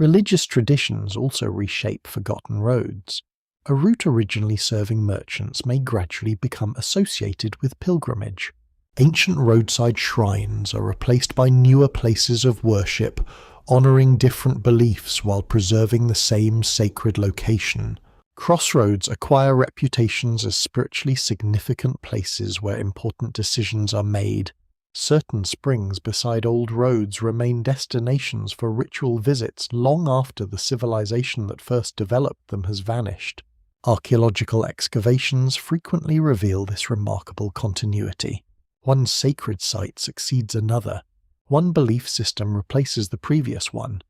Religious traditions also reshape forgotten roads. A route originally serving merchants may gradually become associated with pilgrimage. Ancient roadside shrines are replaced by newer places of worship, honoring different beliefs while preserving the same sacred location. Crossroads acquire reputations as spiritually significant places where important decisions are made. Certain springs beside old roads remain destinations for ritual visits long after the civilization that first developed them has vanished. Archaeological excavations frequently reveal this remarkable continuity. One sacred site succeeds another. One belief system replaces the previous one.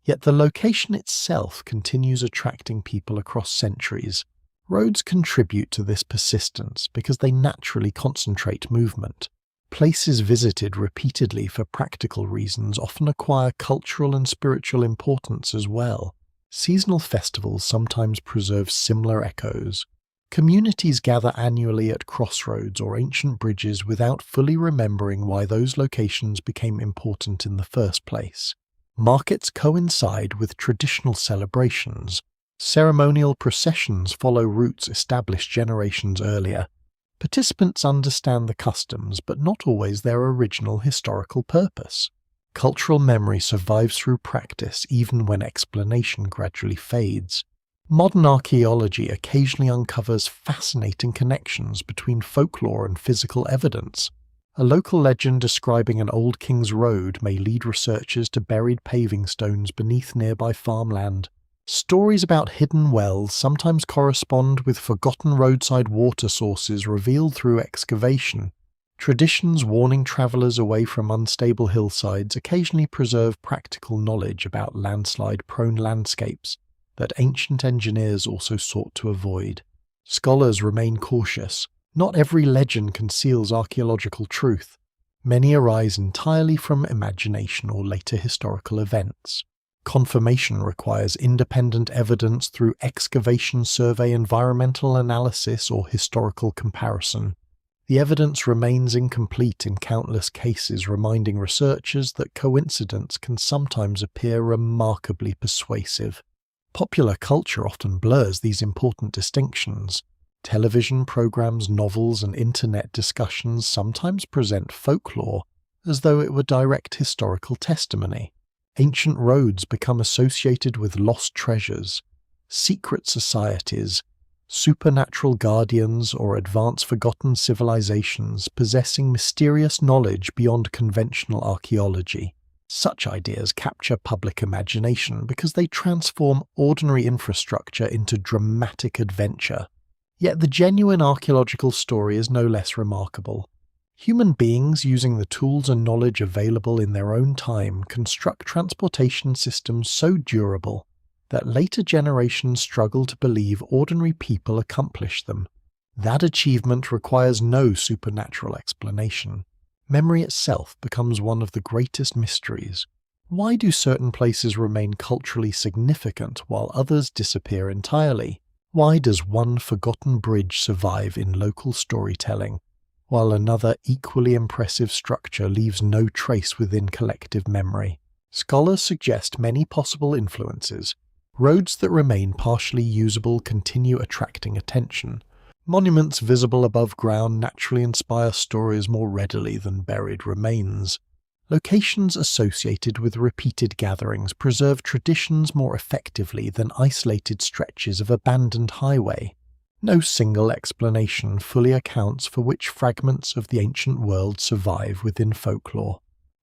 Yet the location itself continues attracting people across centuries. Roads contribute to this persistence because they naturally concentrate movement. Places visited repeatedly for practical reasons often acquire cultural and spiritual importance as well. Seasonal festivals sometimes preserve similar echoes. Communities gather annually at crossroads or ancient bridges without fully remembering why those locations became important in the first place. Markets coincide with traditional celebrations. Ceremonial processions follow routes established generations earlier. Participants understand the customs, but not always their original historical purpose. Cultural memory survives through practice even when explanation gradually fades. Modern archaeology occasionally uncovers fascinating connections between folklore and physical evidence. A local legend describing an old king's road may lead researchers to buried paving stones beneath nearby farmland. Stories about hidden wells sometimes correspond with forgotten roadside water sources revealed through excavation. Traditions warning travelers away from unstable hillsides occasionally preserve practical knowledge about landslide-prone landscapes that ancient engineers also sought to avoid. Scholars remain cautious. Not every legend conceals archaeological truth. Many arise entirely from imagination or later historical events. Confirmation requires independent evidence through excavation survey, environmental analysis, or historical comparison. The evidence remains incomplete in countless cases, reminding researchers that coincidence can sometimes appear remarkably persuasive. Popular culture often blurs these important distinctions. Television programs, novels, and internet discussions sometimes present folklore as though it were direct historical testimony. Ancient roads become associated with lost treasures, secret societies, supernatural guardians, or advanced forgotten civilizations possessing mysterious knowledge beyond conventional archaeology. Such ideas capture public imagination because they transform ordinary infrastructure into dramatic adventure. Yet the genuine archaeological story is no less remarkable. Human beings, using the tools and knowledge available in their own time, construct transportation systems so durable that later generations struggle to believe ordinary people accomplished them. That achievement requires no supernatural explanation. Memory itself becomes one of the greatest mysteries. Why do certain places remain culturally significant while others disappear entirely? Why does one forgotten bridge survive in local storytelling, while another equally impressive structure leaves no trace within collective memory? Scholars suggest many possible influences. Roads that remain partially usable continue attracting attention. Monuments visible above ground naturally inspire stories more readily than buried remains. Locations associated with repeated gatherings preserve traditions more effectively than isolated stretches of abandoned highway. No single explanation fully accounts for which fragments of the ancient world survive within folklore.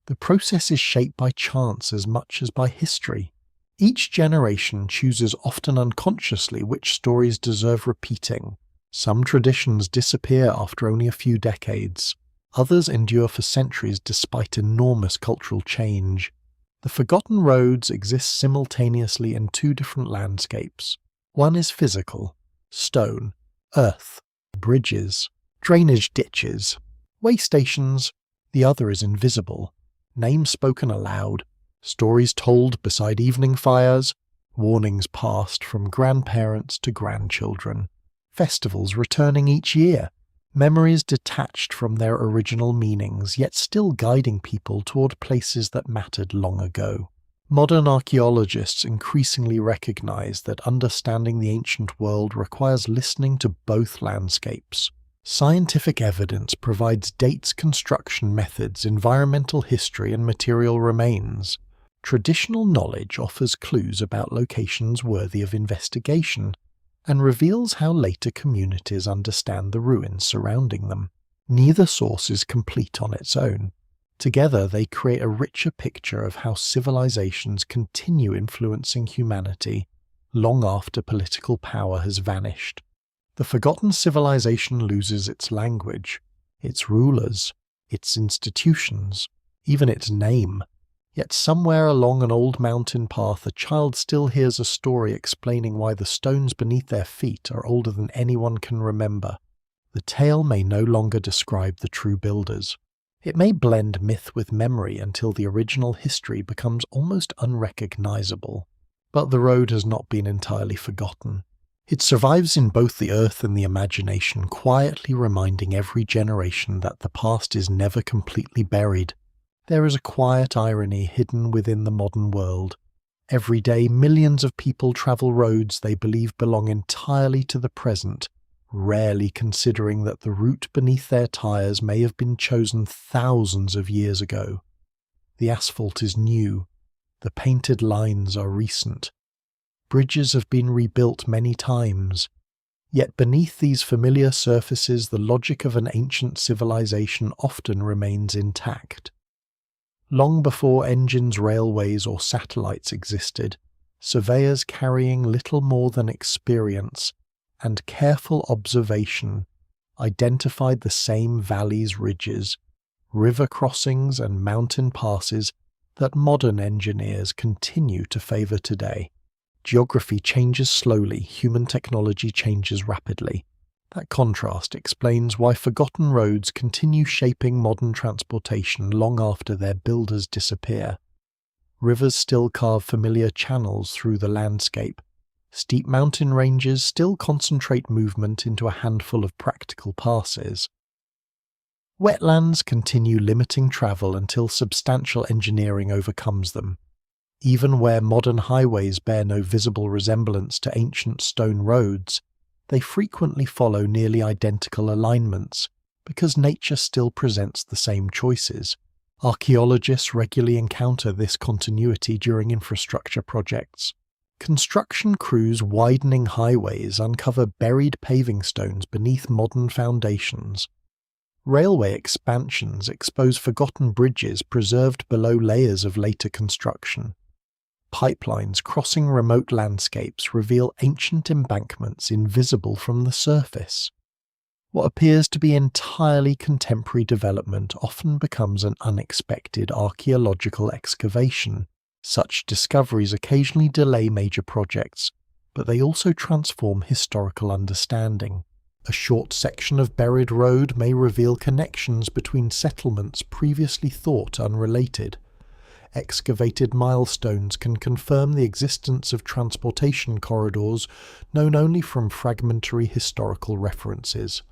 The process is shaped by chance as much as by history. Each generation chooses often unconsciously which stories deserve repeating. Some traditions disappear after only a few decades. Others endure for centuries despite enormous cultural change. The forgotten roads exist simultaneously in two different landscapes. One is physical, stone, earth, bridges, drainage ditches, way stations. The other is invisible, names spoken aloud, stories told beside evening fires, warnings passed from grandparents to grandchildren, festivals returning each year, memories detached from their original meanings yet still guiding people toward places that mattered long ago. Modern archaeologists increasingly recognize that understanding the ancient world requires listening to both landscapes. Scientific evidence provides dates, construction methods, environmental history, and material remains. Traditional knowledge offers clues about locations worthy of investigation. and reveals how later communities understand the ruins surrounding them. Neither source is complete on its own. Together they create a richer picture of how civilizations continue influencing humanity long after political power has vanished. The forgotten civilization loses its language, its rulers, its institutions, even its name. Yet somewhere along an old mountain path a child still hears a story explaining why the stones beneath their feet are older than anyone can remember. The tale may no longer describe the true builders. It may blend myth with memory until the original history becomes almost unrecognizable. But the road has not been entirely forgotten. It survives in both the earth and the imagination, quietly reminding every generation that the past is never completely buried. There is a quiet irony hidden within the modern world. Every day, millions of people travel roads they believe belong entirely to the present, rarely considering that the route beneath their tires may have been chosen thousands of years ago. The asphalt is new. The painted lines are recent. Bridges have been rebuilt many times. Yet beneath these familiar surfaces, the logic of an ancient civilization often remains intact. Long before engines, railways, or satellites existed, surveyors carrying little more than experience and careful observation identified the same valleys, ridges, river crossings, and mountain passes that modern engineers continue to favor today. Geography changes slowly, human technology changes rapidly. That contrast explains why forgotten roads continue shaping modern transportation long after their builders disappear. Rivers still carve familiar channels through the landscape. Steep mountain ranges still concentrate movement into a handful of practical passes. Wetlands continue limiting travel until substantial engineering overcomes them. Even where modern highways bear no visible resemblance to ancient stone roads, they frequently follow nearly identical alignments because nature still presents the same choices. Archaeologists regularly encounter this continuity during infrastructure projects. Construction crews widening highways uncover buried paving stones beneath modern foundations. Railway expansions expose forgotten bridges preserved below layers of later construction. Pipelines crossing remote landscapes reveal ancient embankments invisible from the surface. What appears to be entirely contemporary development often becomes an unexpected archaeological excavation. Such discoveries occasionally delay major projects, but they also transform historical understanding. A short section of buried road may reveal connections between settlements previously thought unrelated. Excavated milestones can confirm the existence of transportation corridors known only from fragmentary historical references.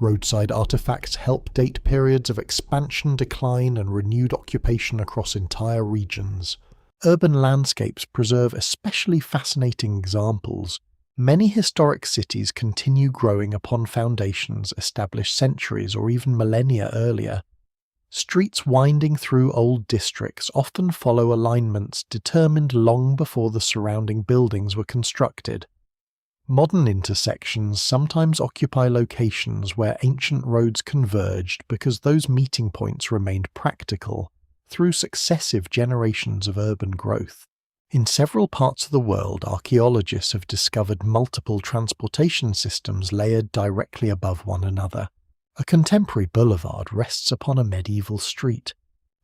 Roadside artifacts help date periods of expansion, decline, and renewed occupation across entire regions. Urban landscapes preserve especially fascinating examples. Many historic cities continue growing upon foundations established centuries or even millennia earlier. Streets winding through old districts often follow alignments determined long before the surrounding buildings were constructed. Modern intersections sometimes occupy locations where ancient roads converged because those meeting points remained practical through successive generations of urban growth. In several parts of the world, archaeologists have discovered multiple transportation systems layered directly above one another. A contemporary boulevard rests upon a medieval street.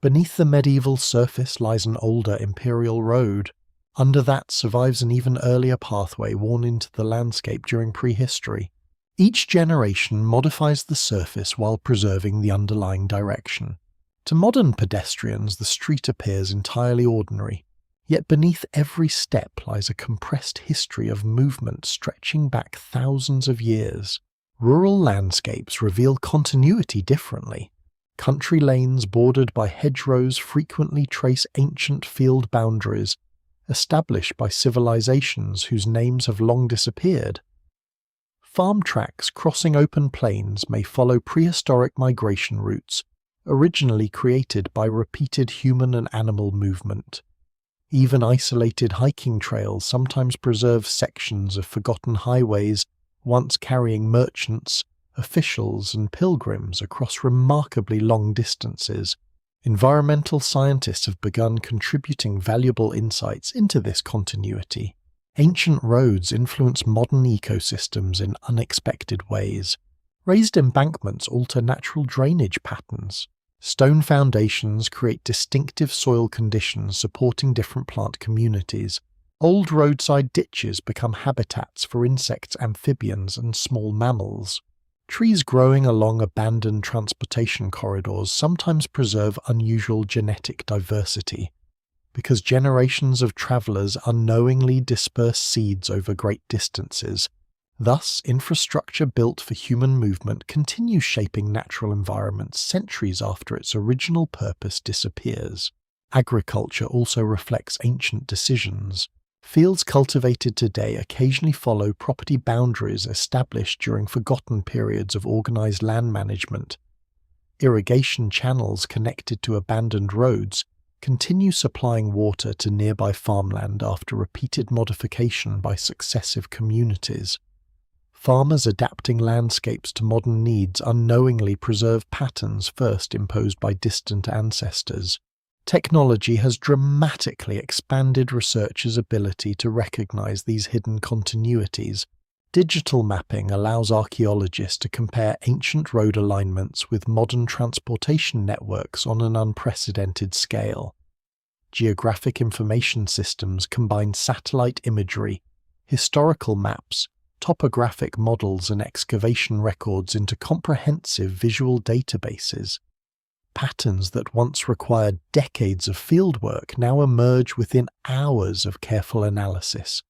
Beneath the medieval surface lies an older imperial road. Under that survives an even earlier pathway worn into the landscape during prehistory. Each generation modifies the surface while preserving the underlying direction. To modern pedestrians, the street appears entirely ordinary. Yet beneath every step lies a compressed history of movement stretching back thousands of years. Rural landscapes reveal continuity differently. Country lanes bordered by hedgerows frequently trace ancient field boundaries, established by civilizations whose names have long disappeared. Farm tracks crossing open plains may follow prehistoric migration routes, originally created by repeated human and animal movement. Even isolated hiking trails sometimes preserve sections of forgotten highways once carrying merchants, officials, and pilgrims across remarkably long distances. Environmental scientists have begun contributing valuable insights into this continuity. Ancient roads influence modern ecosystems in unexpected ways. Raised embankments alter natural drainage patterns. Stone foundations create distinctive soil conditions supporting different plant communities. Old roadside ditches become habitats for insects, amphibians, and small mammals. Trees growing along abandoned transportation corridors sometimes preserve unusual genetic diversity, because generations of travelers unknowingly disperse seeds over great distances. Thus, infrastructure built for human movement continues shaping natural environments centuries after its original purpose disappears. Agriculture also reflects ancient decisions. Fields cultivated today occasionally follow property boundaries established during forgotten periods of organized land management. Irrigation channels connected to abandoned roads continue supplying water to nearby farmland after repeated modification by successive communities. Farmers adapting landscapes to modern needs unknowingly preserve patterns first imposed by distant ancestors. Technology has dramatically expanded researchers' ability to recognize these hidden continuities. Digital mapping allows archaeologists to compare ancient road alignments with modern transportation networks on an unprecedented scale. Geographic information systems combine satellite imagery, historical maps, topographic models, and excavation records into comprehensive visual databases. Patterns that once required decades of fieldwork now emerge within hours of careful analysis.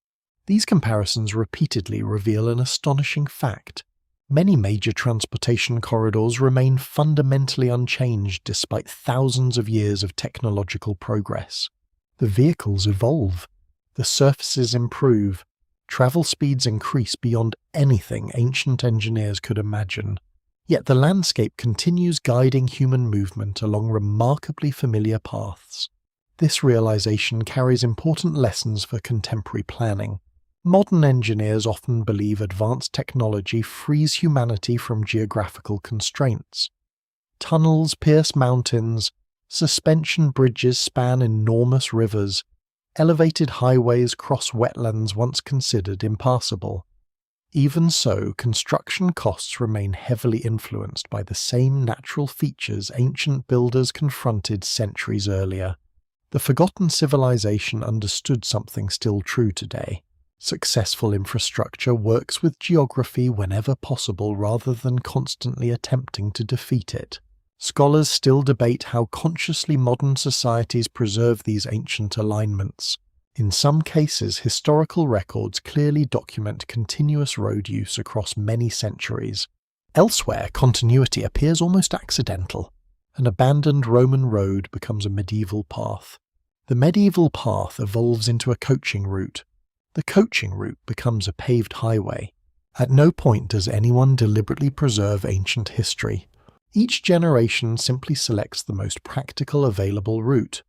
These comparisons repeatedly reveal an astonishing fact. Many major transportation corridors remain fundamentally unchanged despite thousands of years of technological progress. The vehicles evolve, the surfaces improve, travel speeds increase beyond anything ancient engineers could imagine. Yet the landscape continues guiding human movement along remarkably familiar paths. This realization carries important lessons for contemporary planning. Modern engineers often believe advanced technology frees humanity from geographical constraints. Tunnels pierce mountains, suspension bridges span enormous rivers, elevated highways cross wetlands once considered impassable. Even so, construction costs remain heavily influenced by the same natural features ancient builders confronted centuries earlier. The forgotten civilization understood something still true today. Successful infrastructure works with geography whenever possible rather than constantly attempting to defeat it. Scholars still debate how consciously modern societies preserve these ancient alignments. In some cases, historical records clearly document continuous road use across many centuries. Elsewhere, continuity appears almost accidental. An abandoned Roman road becomes a medieval path. The medieval path evolves into a coaching route. The coaching route becomes a paved highway. At no point does anyone deliberately preserve ancient history. Each generation simply selects the most practical available route.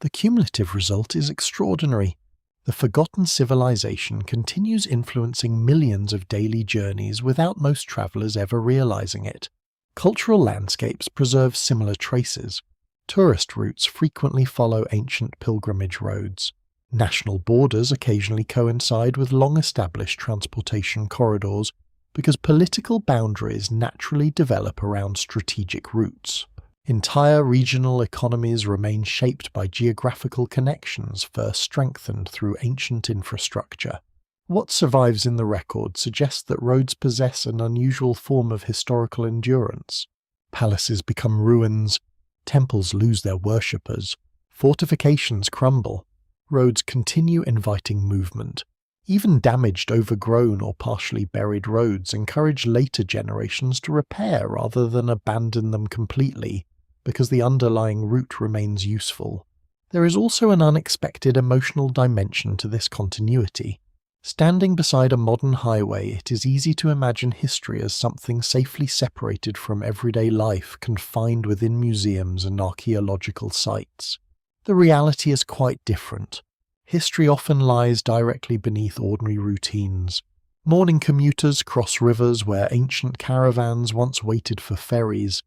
The cumulative result is extraordinary. The forgotten civilization continues influencing millions of daily journeys without most travelers ever realizing it. Cultural landscapes preserve similar traces. Tourist routes frequently follow ancient pilgrimage roads. National borders occasionally coincide with long-established transportation corridors because political boundaries naturally develop around strategic routes. Entire regional economies remain shaped by geographical connections first strengthened through ancient infrastructure. What survives in the record suggests that roads possess an unusual form of historical endurance. Palaces become ruins, temples lose their worshippers, fortifications crumble, roads continue inviting movement. Even damaged, overgrown, or partially buried roads encourage later generations to repair rather than abandon them completely, because the underlying route remains useful. There is also an unexpected emotional dimension to this continuity. Standing beside a modern highway, it is easy to imagine history as something safely separated from everyday life, confined within museums and archaeological sites. The reality is quite different. History often lies directly beneath ordinary routines. Morning commuters cross rivers where ancient caravans once waited for ferries.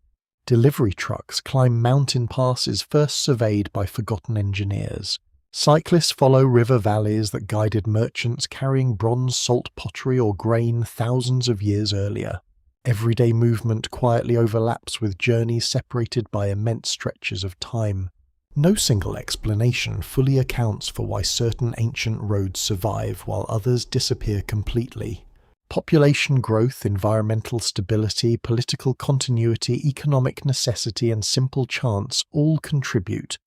Delivery trucks climb mountain passes first surveyed by forgotten engineers. Cyclists follow river valleys that guided merchants carrying bronze salt pottery or grain thousands of years earlier. Everyday movement quietly overlaps with journeys separated by immense stretches of time. No single explanation fully accounts for why certain ancient roads survive while others disappear completely. Population growth, environmental stability, political continuity, economic necessity, and simple chance all contribute.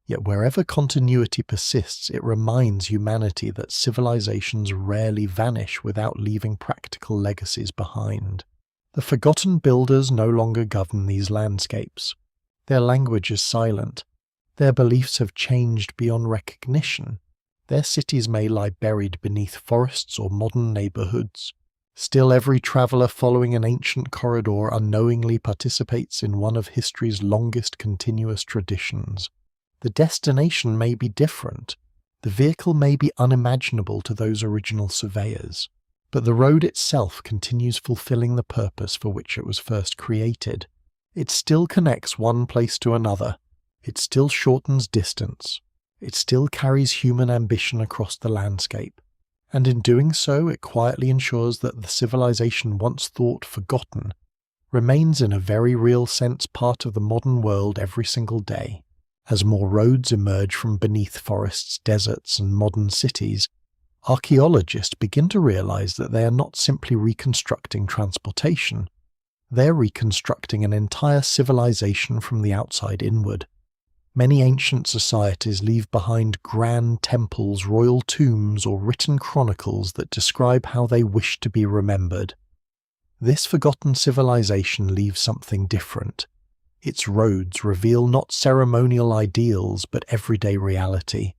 Yet wherever continuity persists, it reminds humanity that civilizations rarely vanish without leaving practical legacies behind. The forgotten builders no longer govern these landscapes. Their language is silent. Their beliefs have changed beyond recognition. Their cities may lie buried beneath forests or modern neighborhoods. Still, every traveler following an ancient corridor unknowingly participates in one of history's longest continuous traditions. The destination may be different. The vehicle may be unimaginable to those original surveyors. But the road itself continues fulfilling the purpose for which it was first created. It still connects one place to another. It still shortens distance. It still carries human ambition across the landscape. And in doing so, it quietly ensures that the civilization once thought forgotten remains in a very real sense part of the modern world every single day. As more roads emerge from beneath forests, deserts, and modern cities, archaeologists begin to realize that they are not simply reconstructing transportation. They're reconstructing an entire civilization from the outside inward. Many ancient societies leave behind grand temples, royal tombs, or written chronicles that describe how they wish to be remembered. This forgotten civilization leaves something different. Its roads reveal not ceremonial ideals but everyday reality.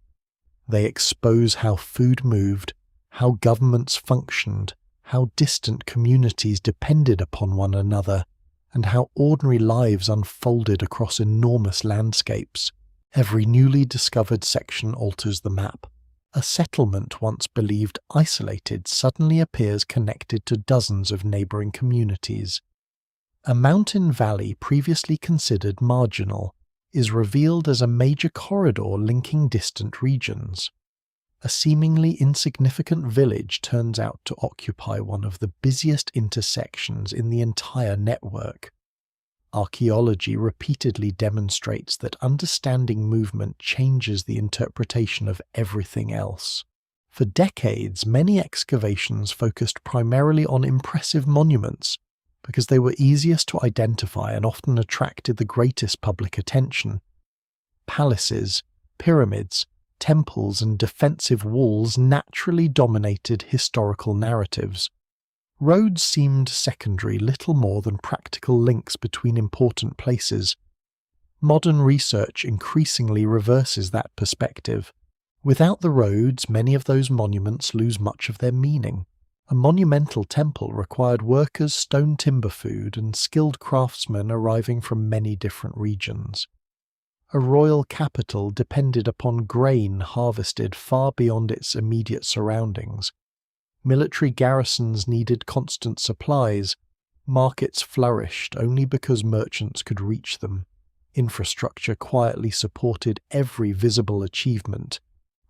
They expose how food moved, how governments functioned, how distant communities depended upon one another, and how ordinary lives unfolded across enormous landscapes. Every newly discovered section alters the map. A settlement once believed isolated suddenly appears connected to dozens of neighboring communities. A mountain valley previously considered marginal is revealed as a major corridor linking distant regions. A seemingly insignificant village turns out to occupy one of the busiest intersections in the entire network. Archaeology repeatedly demonstrates that understanding movement changes the interpretation of everything else. For decades, many excavations focused primarily on impressive monuments because they were easiest to identify and often attracted the greatest public attention. Palaces, pyramids, temples, and defensive walls naturally dominated historical narratives. Roads seemed secondary, little more than practical links between important places. Modern research increasingly reverses that perspective. Without the roads, many of those monuments lose much of their meaning. A monumental temple required workers, stone timber food, and skilled craftsmen arriving from many different regions. A royal capital depended upon grain harvested far beyond its immediate surroundings. Military garrisons needed constant supplies. Markets flourished only because merchants could reach them. Infrastructure quietly supported every visible achievement.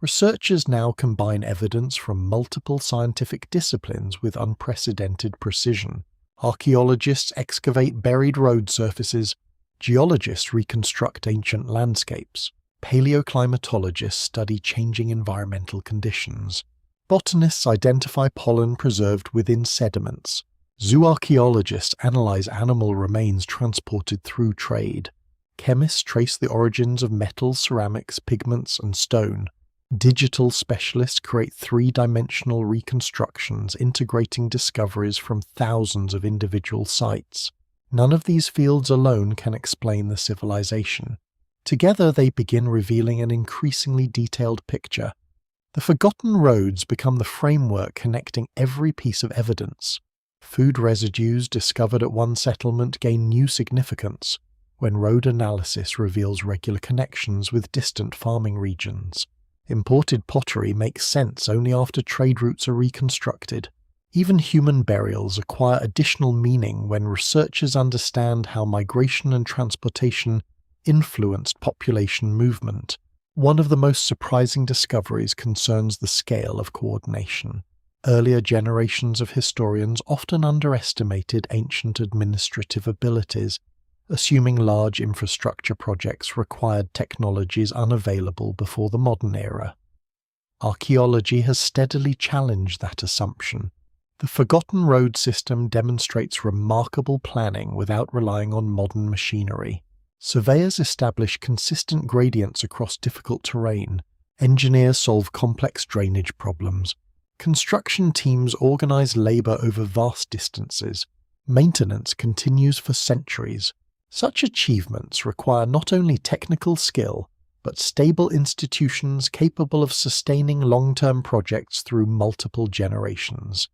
Researchers now combine evidence from multiple scientific disciplines with unprecedented precision. Archaeologists excavate buried road surfaces. Geologists reconstruct ancient landscapes. Paleoclimatologists study changing environmental conditions. Botanists identify pollen preserved within sediments. Zooarchaeologists analyze animal remains transported through trade. Chemists trace the origins of metals, ceramics, pigments, and stone. Digital specialists create three-dimensional reconstructions integrating discoveries from thousands of individual sites. None of these fields alone can explain the civilization. Together they begin revealing an increasingly detailed picture. The forgotten roads become the framework connecting every piece of evidence. Food residues discovered at one settlement gain new significance when road analysis reveals regular connections with distant farming regions. Imported pottery makes sense only after trade routes are reconstructed. Even human burials acquire additional meaning when researchers understand how migration and transportation influenced population movement. One of the most surprising discoveries concerns the scale of coordination. Earlier generations of historians often underestimated ancient administrative abilities, assuming large infrastructure projects required technologies unavailable before the modern era. Archaeology has steadily challenged that assumption. The Forgotten Road system demonstrates remarkable planning without relying on modern machinery. Surveyors establish consistent gradients across difficult terrain. Engineers solve complex drainage problems. Construction teams organize labor over vast distances. Maintenance continues for centuries. Such achievements require not only technical skill, but stable institutions capable of sustaining long-term projects through multiple generations.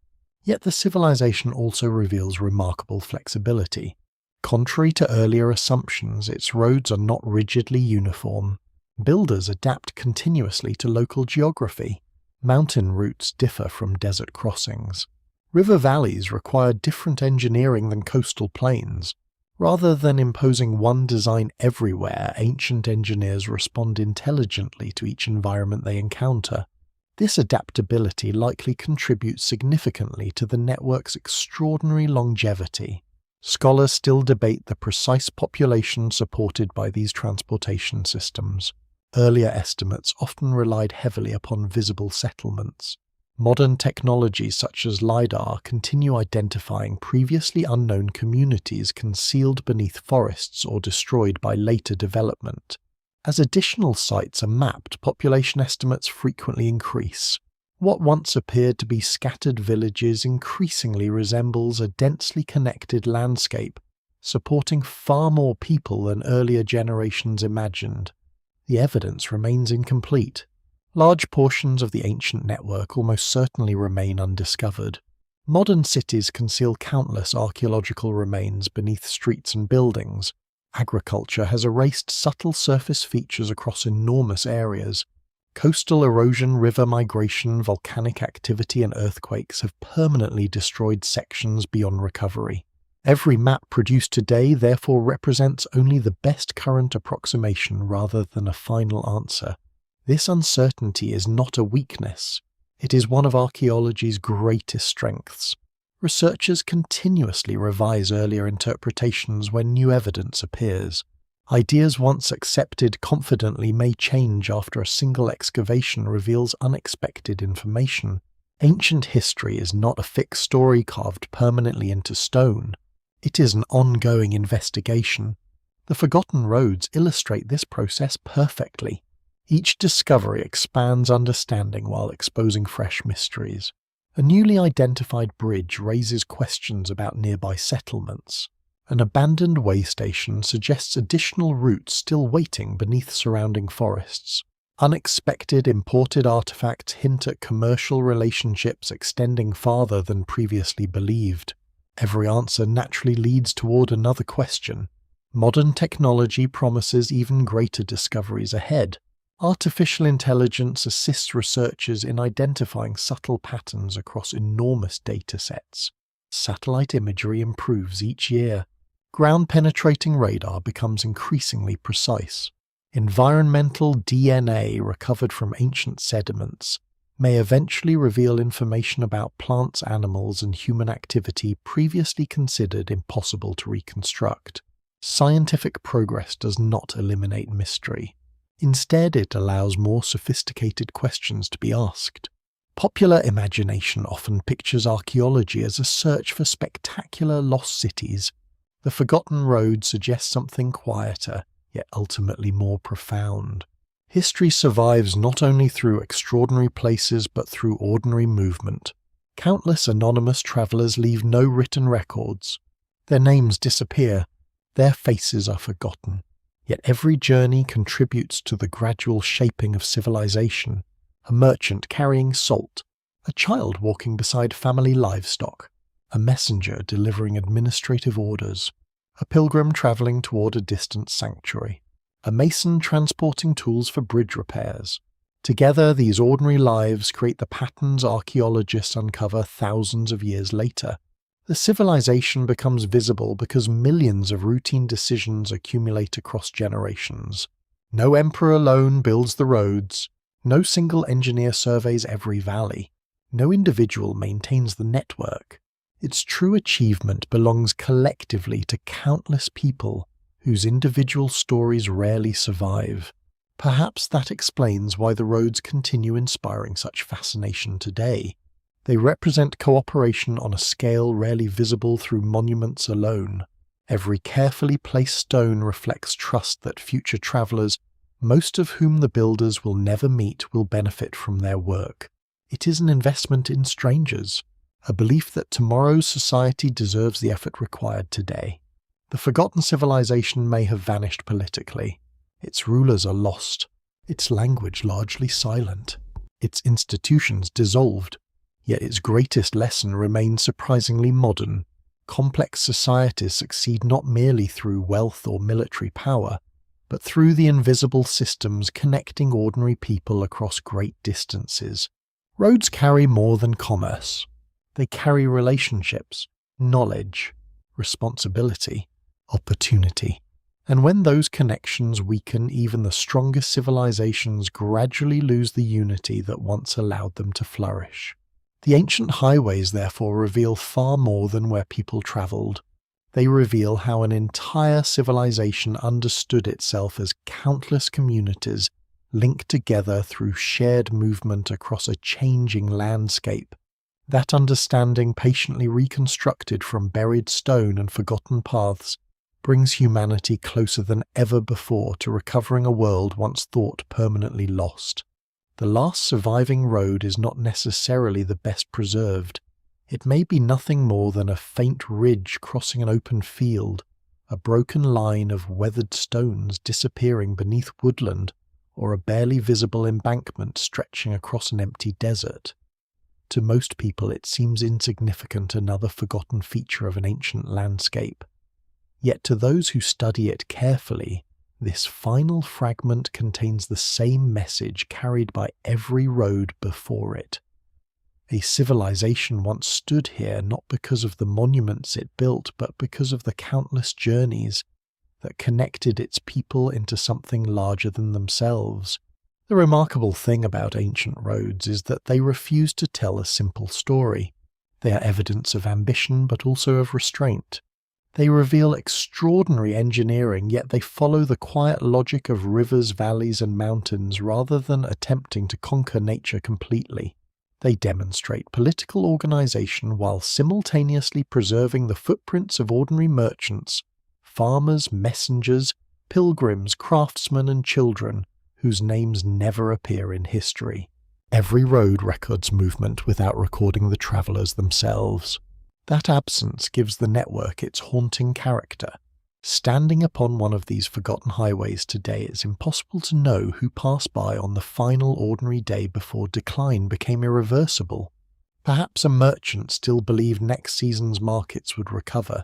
Yet the civilization also reveals remarkable flexibility. Contrary to earlier assumptions, its roads are not rigidly uniform. Builders adapt continuously to local geography. Mountain routes differ from desert crossings. River valleys require different engineering than coastal plains. Rather than imposing one design everywhere, ancient engineers respond intelligently to each environment they encounter. This adaptability likely contributes significantly to the network's extraordinary longevity. Scholars still debate the precise population supported by these transportation systems. Earlier estimates often relied heavily upon visible settlements. Modern technologies such as LiDAR continue identifying previously unknown communities concealed beneath forests or destroyed by later development. As additional sites are mapped, population estimates frequently increase. What once appeared to be scattered villages increasingly resembles a densely connected landscape, supporting far more people than earlier generations imagined. The evidence remains incomplete. Large portions of the ancient network almost certainly remain undiscovered. Modern cities conceal countless archaeological remains beneath streets and buildings. Agriculture has erased subtle surface features across enormous areas. Coastal erosion, river migration, volcanic activity, and earthquakes have permanently destroyed sections beyond recovery. Every map produced today therefore represents only the best current approximation rather than a final answer. This uncertainty is not a weakness. It is one of archaeology's greatest strengths. Researchers continuously revise earlier interpretations when new evidence appears. Ideas once accepted confidently may change after a single excavation reveals unexpected information. Ancient history is not a fixed story carved permanently into stone. It is an ongoing investigation. The Forgotten Roads illustrate this process perfectly. Each discovery expands understanding while exposing fresh mysteries. A newly identified bridge raises questions about nearby settlements. An abandoned way station suggests additional routes still waiting beneath surrounding forests. Unexpected imported artifacts hint at commercial relationships extending farther than previously believed. Every answer naturally leads toward another question. Modern technology promises even greater discoveries ahead. Artificial intelligence assists researchers in identifying subtle patterns across enormous data sets. Satellite imagery improves each year. Ground-penetrating radar becomes increasingly precise. Environmental DNA recovered from ancient sediments may eventually reveal information about plants, animals, and human activity previously considered impossible to reconstruct. Scientific progress does not eliminate mystery. Instead, it allows more sophisticated questions to be asked. Popular imagination often pictures archaeology as a search for spectacular lost cities. The Forgotten Road suggests something quieter, yet ultimately more profound. History survives not only through extraordinary places but through ordinary movement. Countless anonymous travelers leave no written records. Their names disappear. Their faces are forgotten. Yet every journey contributes to the gradual shaping of civilization. A merchant carrying salt, a child walking beside family livestock, a messenger delivering administrative orders, a pilgrim traveling toward a distant sanctuary, a mason transporting tools for bridge repairs. Together, these ordinary lives create the patterns archaeologists uncover thousands of years later. The civilization becomes visible because millions of routine decisions accumulate across generations. No emperor alone builds the roads. No single engineer surveys every valley. No individual maintains the network. Its true achievement belongs collectively to countless people whose individual stories rarely survive. Perhaps that explains why the roads continue inspiring such fascination today. They represent cooperation on a scale rarely visible through monuments alone. Every carefully placed stone reflects trust that future travelers, most of whom the builders will never meet, will benefit from their work. It is an investment in strangers, a belief that tomorrow's society deserves the effort required today. The forgotten civilization may have vanished politically. Its rulers are lost, its language largely silent, its institutions dissolved, yet its greatest lesson remains surprisingly modern. Complex societies succeed not merely through wealth or military power, but through the invisible systems connecting ordinary people across great distances. Roads carry more than commerce. They carry relationships, knowledge, responsibility, opportunity. And when those connections weaken, even the strongest civilizations gradually lose the unity that once allowed them to flourish. The ancient highways, therefore, reveal far more than where people traveled. They reveal how an entire civilization understood itself as countless communities linked together through shared movement across a changing landscape. That understanding, patiently reconstructed from buried stone and forgotten paths, brings humanity closer than ever before to recovering a world once thought permanently lost. The last surviving road is not necessarily the best preserved. It may be nothing more than a faint ridge crossing an open field, a broken line of weathered stones disappearing beneath woodland, or a barely visible embankment stretching across an empty desert. To most people it seems insignificant, another forgotten feature of an ancient landscape. Yet to those who study it carefully, this final fragment contains the same message carried by every road before it. A civilization once stood here not because of the monuments it built, but because of the countless journeys that connected its people into something larger than themselves. The remarkable thing about ancient roads is that they refuse to tell a simple story. They are evidence of ambition, but also of restraint. They reveal extraordinary engineering, yet they follow the quiet logic of rivers, valleys, and mountains rather than attempting to conquer nature completely. They demonstrate political organization while simultaneously preserving the footprints of ordinary merchants, farmers, messengers, pilgrims, craftsmen, and children whose names never appear in history. Every road records movement without recording the travelers themselves. That absence gives the network its haunting character. Standing upon one of these forgotten highways today, it's impossible to know who passed by on the final ordinary day before decline became irreversible. Perhaps a merchant still believed next season's markets would recover.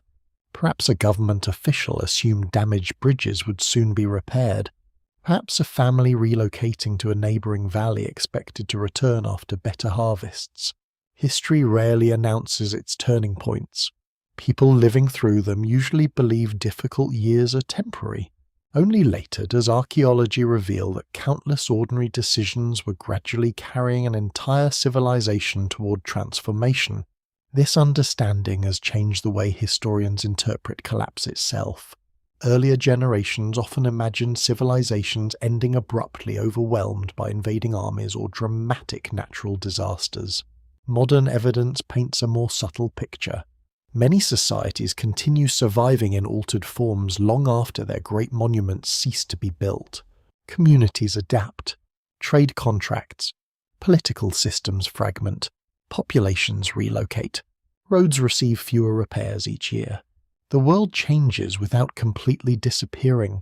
Perhaps a government official assumed damaged bridges would soon be repaired. Perhaps a family relocating to a neighbouring valley expected to return after better harvests. History rarely announces its turning points. People living through them usually believe difficult years are temporary. Only later does archaeology reveal that countless ordinary decisions were gradually carrying an entire civilization toward transformation. This understanding has changed the way historians interpret collapse itself. Earlier generations often imagined civilizations ending abruptly, overwhelmed by invading armies or dramatic natural disasters. Modern evidence paints a more subtle picture. Many societies continue surviving in altered forms long after their great monuments cease to be built. Communities adapt, trade contracts, political systems fragment, populations relocate, roads receive fewer repairs each year. The world changes without completely disappearing.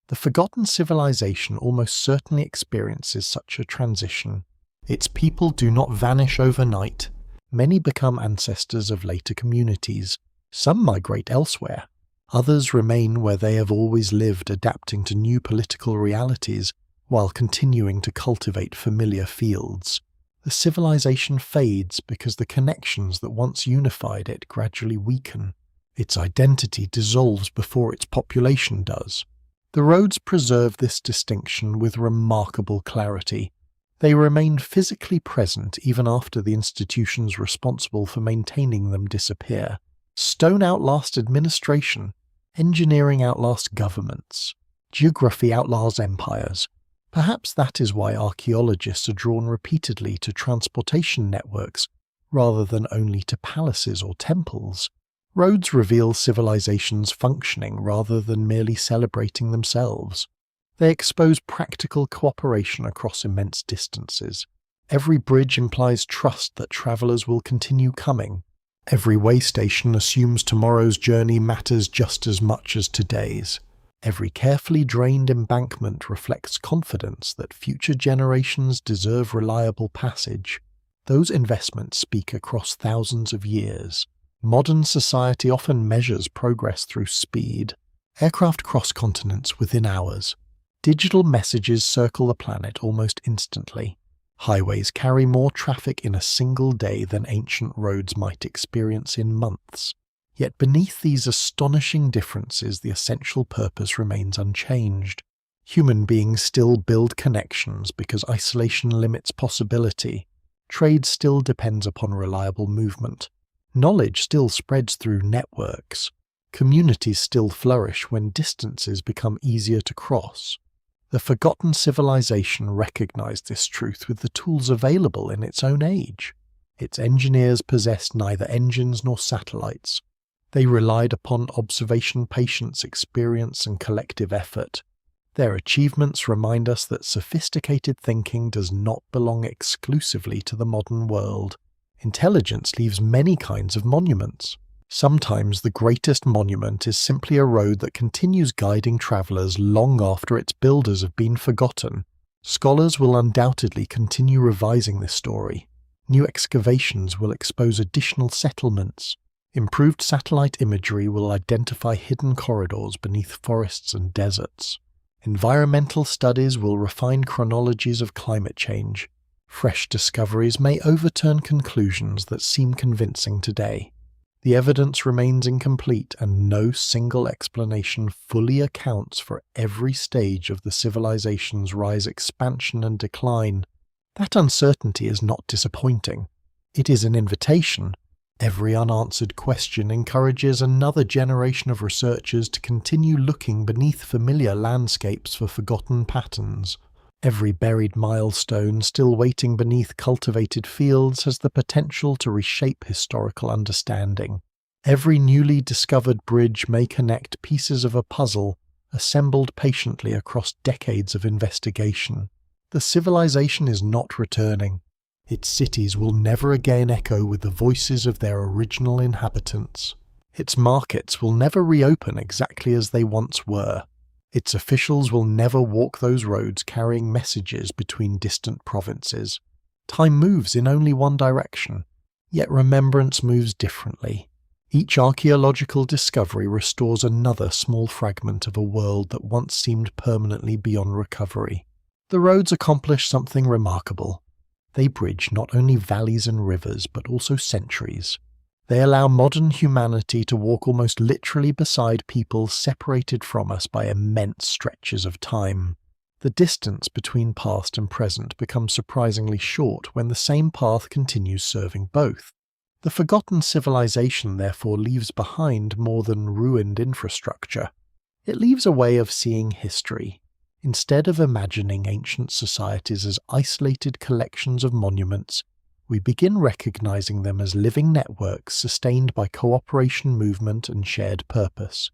The forgotten civilization almost certainly experiences such a transition. Its people do not vanish overnight. Many become ancestors of later communities. Some migrate elsewhere. Others remain where they have always lived, adapting to new political realities. while continuing to cultivate familiar fields. The civilization fades because the connections that once unified it gradually weaken. Its identity dissolves before its population does. The roads preserve this distinction with remarkable clarity. They remain physically present even after the institutions responsible for maintaining them disappear. Stone outlasts administration, engineering outlasts governments, geography outlaws empires. Perhaps that is why archaeologists are drawn repeatedly to transportation networks rather than only to palaces or temples. Roads reveal civilizations functioning rather than merely celebrating themselves. They expose practical cooperation across immense distances. Every bridge implies trust that travelers will continue coming. Every way station assumes tomorrow's journey matters just as much as today's. Every carefully drained embankment reflects confidence that future generations deserve reliable passage. Those investments speak across thousands of years. Modern society often measures progress through speed. Aircraft cross continents within hours. Digital messages circle the planet almost instantly. Highways carry more traffic in a single day than ancient roads might experience in months. Yet beneath these astonishing differences, the essential purpose remains unchanged. Human beings still build connections because isolation limits possibility. Trade still depends upon reliable movement. Knowledge still spreads through networks. Communities still flourish when distances become easier to cross. The forgotten civilization recognized this truth with the tools available in its own age. Its engineers possessed neither engines nor satellites. They relied upon observation, patience, experience, and collective effort. Their achievements remind us that sophisticated thinking does not belong exclusively to the modern world. Intelligence leaves many kinds of monuments. Sometimes the greatest monument is simply a road that continues guiding travelers long after its builders have been forgotten. Scholars will undoubtedly continue revising this story. New excavations will expose additional settlements. Improved satellite imagery will identify hidden corridors beneath forests and deserts. Environmental studies will refine chronologies of climate change. Fresh discoveries may overturn conclusions that seem convincing today. The evidence remains incomplete, and no single explanation fully accounts for every stage of the civilization's rise, expansion, and decline. That uncertainty is not disappointing. It is an invitation. Every unanswered question encourages another generation of researchers to continue looking beneath familiar landscapes for forgotten patterns. Every buried milestone still waiting beneath cultivated fields has the potential to reshape historical understanding. Every newly discovered bridge may connect pieces of a puzzle assembled patiently across decades of investigation. The civilization is not returning. Its cities will never again echo with the voices of their original inhabitants. Its markets will never reopen exactly as they once were. Its officials will never walk those roads carrying messages between distant provinces. Time moves in only one direction, yet remembrance moves differently. Each archaeological discovery restores another small fragment of a world that once seemed permanently beyond recovery. The roads accomplish something remarkable. They bridge not only valleys and rivers, but also centuries. They allow modern humanity to walk almost literally beside people separated from us by immense stretches of time. The distance between past and present becomes surprisingly short when the same path continues serving both. The forgotten civilization therefore leaves behind more than ruined infrastructure. It leaves a way of seeing history. Instead of imagining ancient societies as isolated collections of monuments, we begin recognizing them as living networks sustained by cooperation, movement, and shared purpose.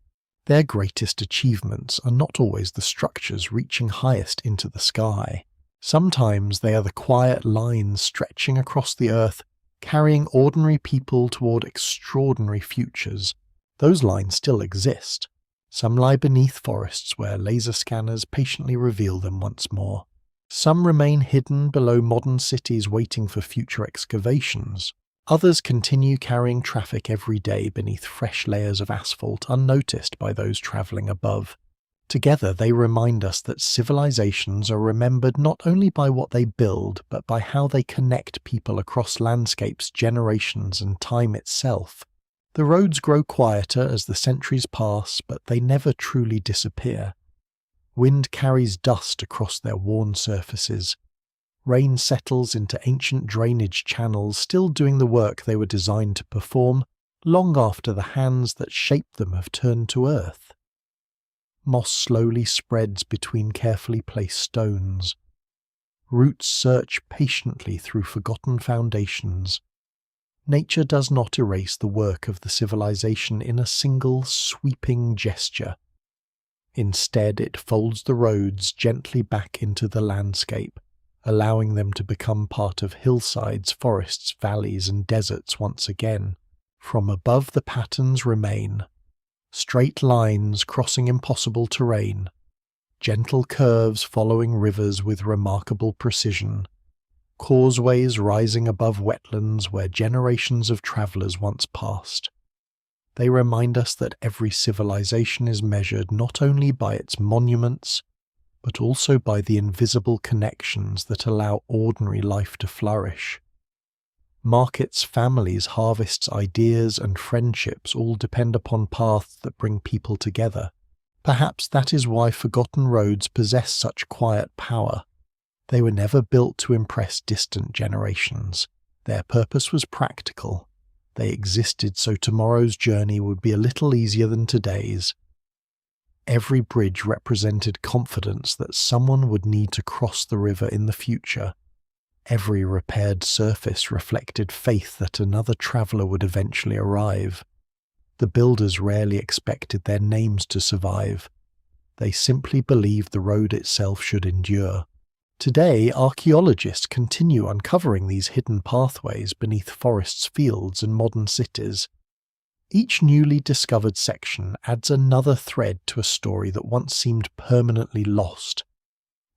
Their greatest achievements are not always the structures reaching highest into the sky. Sometimes they are the quiet lines stretching across the earth, carrying ordinary people toward extraordinary futures. Those lines still exist. Some lie beneath forests where laser scanners patiently reveal them once more. Some remain hidden below modern cities waiting for future excavations. Others continue carrying traffic every day beneath fresh layers of asphalt unnoticed by those traveling above. Together, they remind us that civilizations are remembered not only by what they build, but by how they connect people across landscapes, generations, and time itself. The roads grow quieter as the centuries pass, but they never truly disappear. Wind carries dust across their worn surfaces. Rain settles into ancient drainage channels, still doing the work they were designed to perform, long after the hands that shaped them have turned to earth. Moss slowly spreads between carefully placed stones. Roots search patiently through forgotten foundations. Nature does not erase the work of the civilization in a single sweeping gesture. Instead, it folds the roads gently back into the landscape, allowing them to become part of hillsides, forests, valleys, and deserts once again. From above, the patterns remain. Straight lines crossing impossible terrain, gentle curves following rivers with remarkable precision, causeways rising above wetlands where generations of travelers once passed. They remind us that every civilization is measured not only by its monuments, but also by the invisible connections that allow ordinary life to flourish. Markets, families, harvests, ideas, and friendships all depend upon paths that bring people together. Perhaps that is why forgotten roads possess such quiet power. They were never built to impress distant generations. Their purpose was practical. They existed so tomorrow's journey would be a little easier than today's. Every bridge represented confidence that someone would need to cross the river in the future. Every repaired surface reflected faith that another traveller would eventually arrive. The builders rarely expected their names to survive. They simply believed the road itself should endure. Today, archaeologists continue uncovering these hidden pathways beneath forests, fields, and modern cities. Each newly discovered section adds another thread to a story that once seemed permanently lost.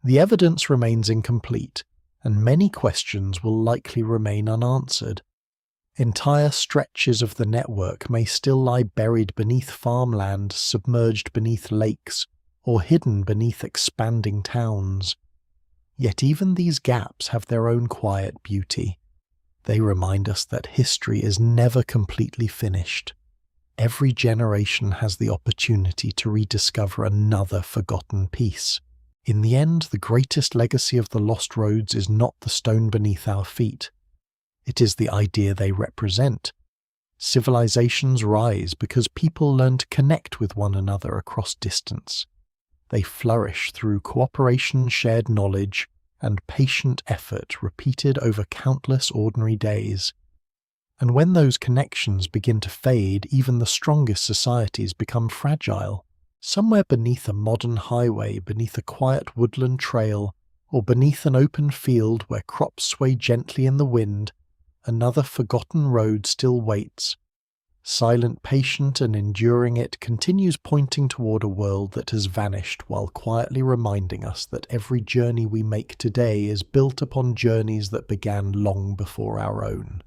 The evidence remains incomplete, and many questions will likely remain unanswered. Entire stretches of the network may still lie buried beneath farmland, submerged beneath lakes, or hidden beneath expanding towns. Yet even these gaps have their own quiet beauty. They remind us that history is never completely finished. Every generation has the opportunity to rediscover another forgotten piece. In the end, the greatest legacy of the lost roads is not the stone beneath our feet. It is the idea they represent. Civilizations rise because people learn to connect with one another across distance. They flourish through cooperation, shared knowledge, and patient effort repeated over countless ordinary days. And when those connections begin to fade, even the strongest societies become fragile. Somewhere beneath a modern highway, beneath a quiet woodland trail, or beneath an open field where crops sway gently in the wind, another forgotten road still waits. Silent, patient, and enduring, it continues pointing toward a world that has vanished, while quietly reminding us that every journey we make today is built upon journeys that began long before our own.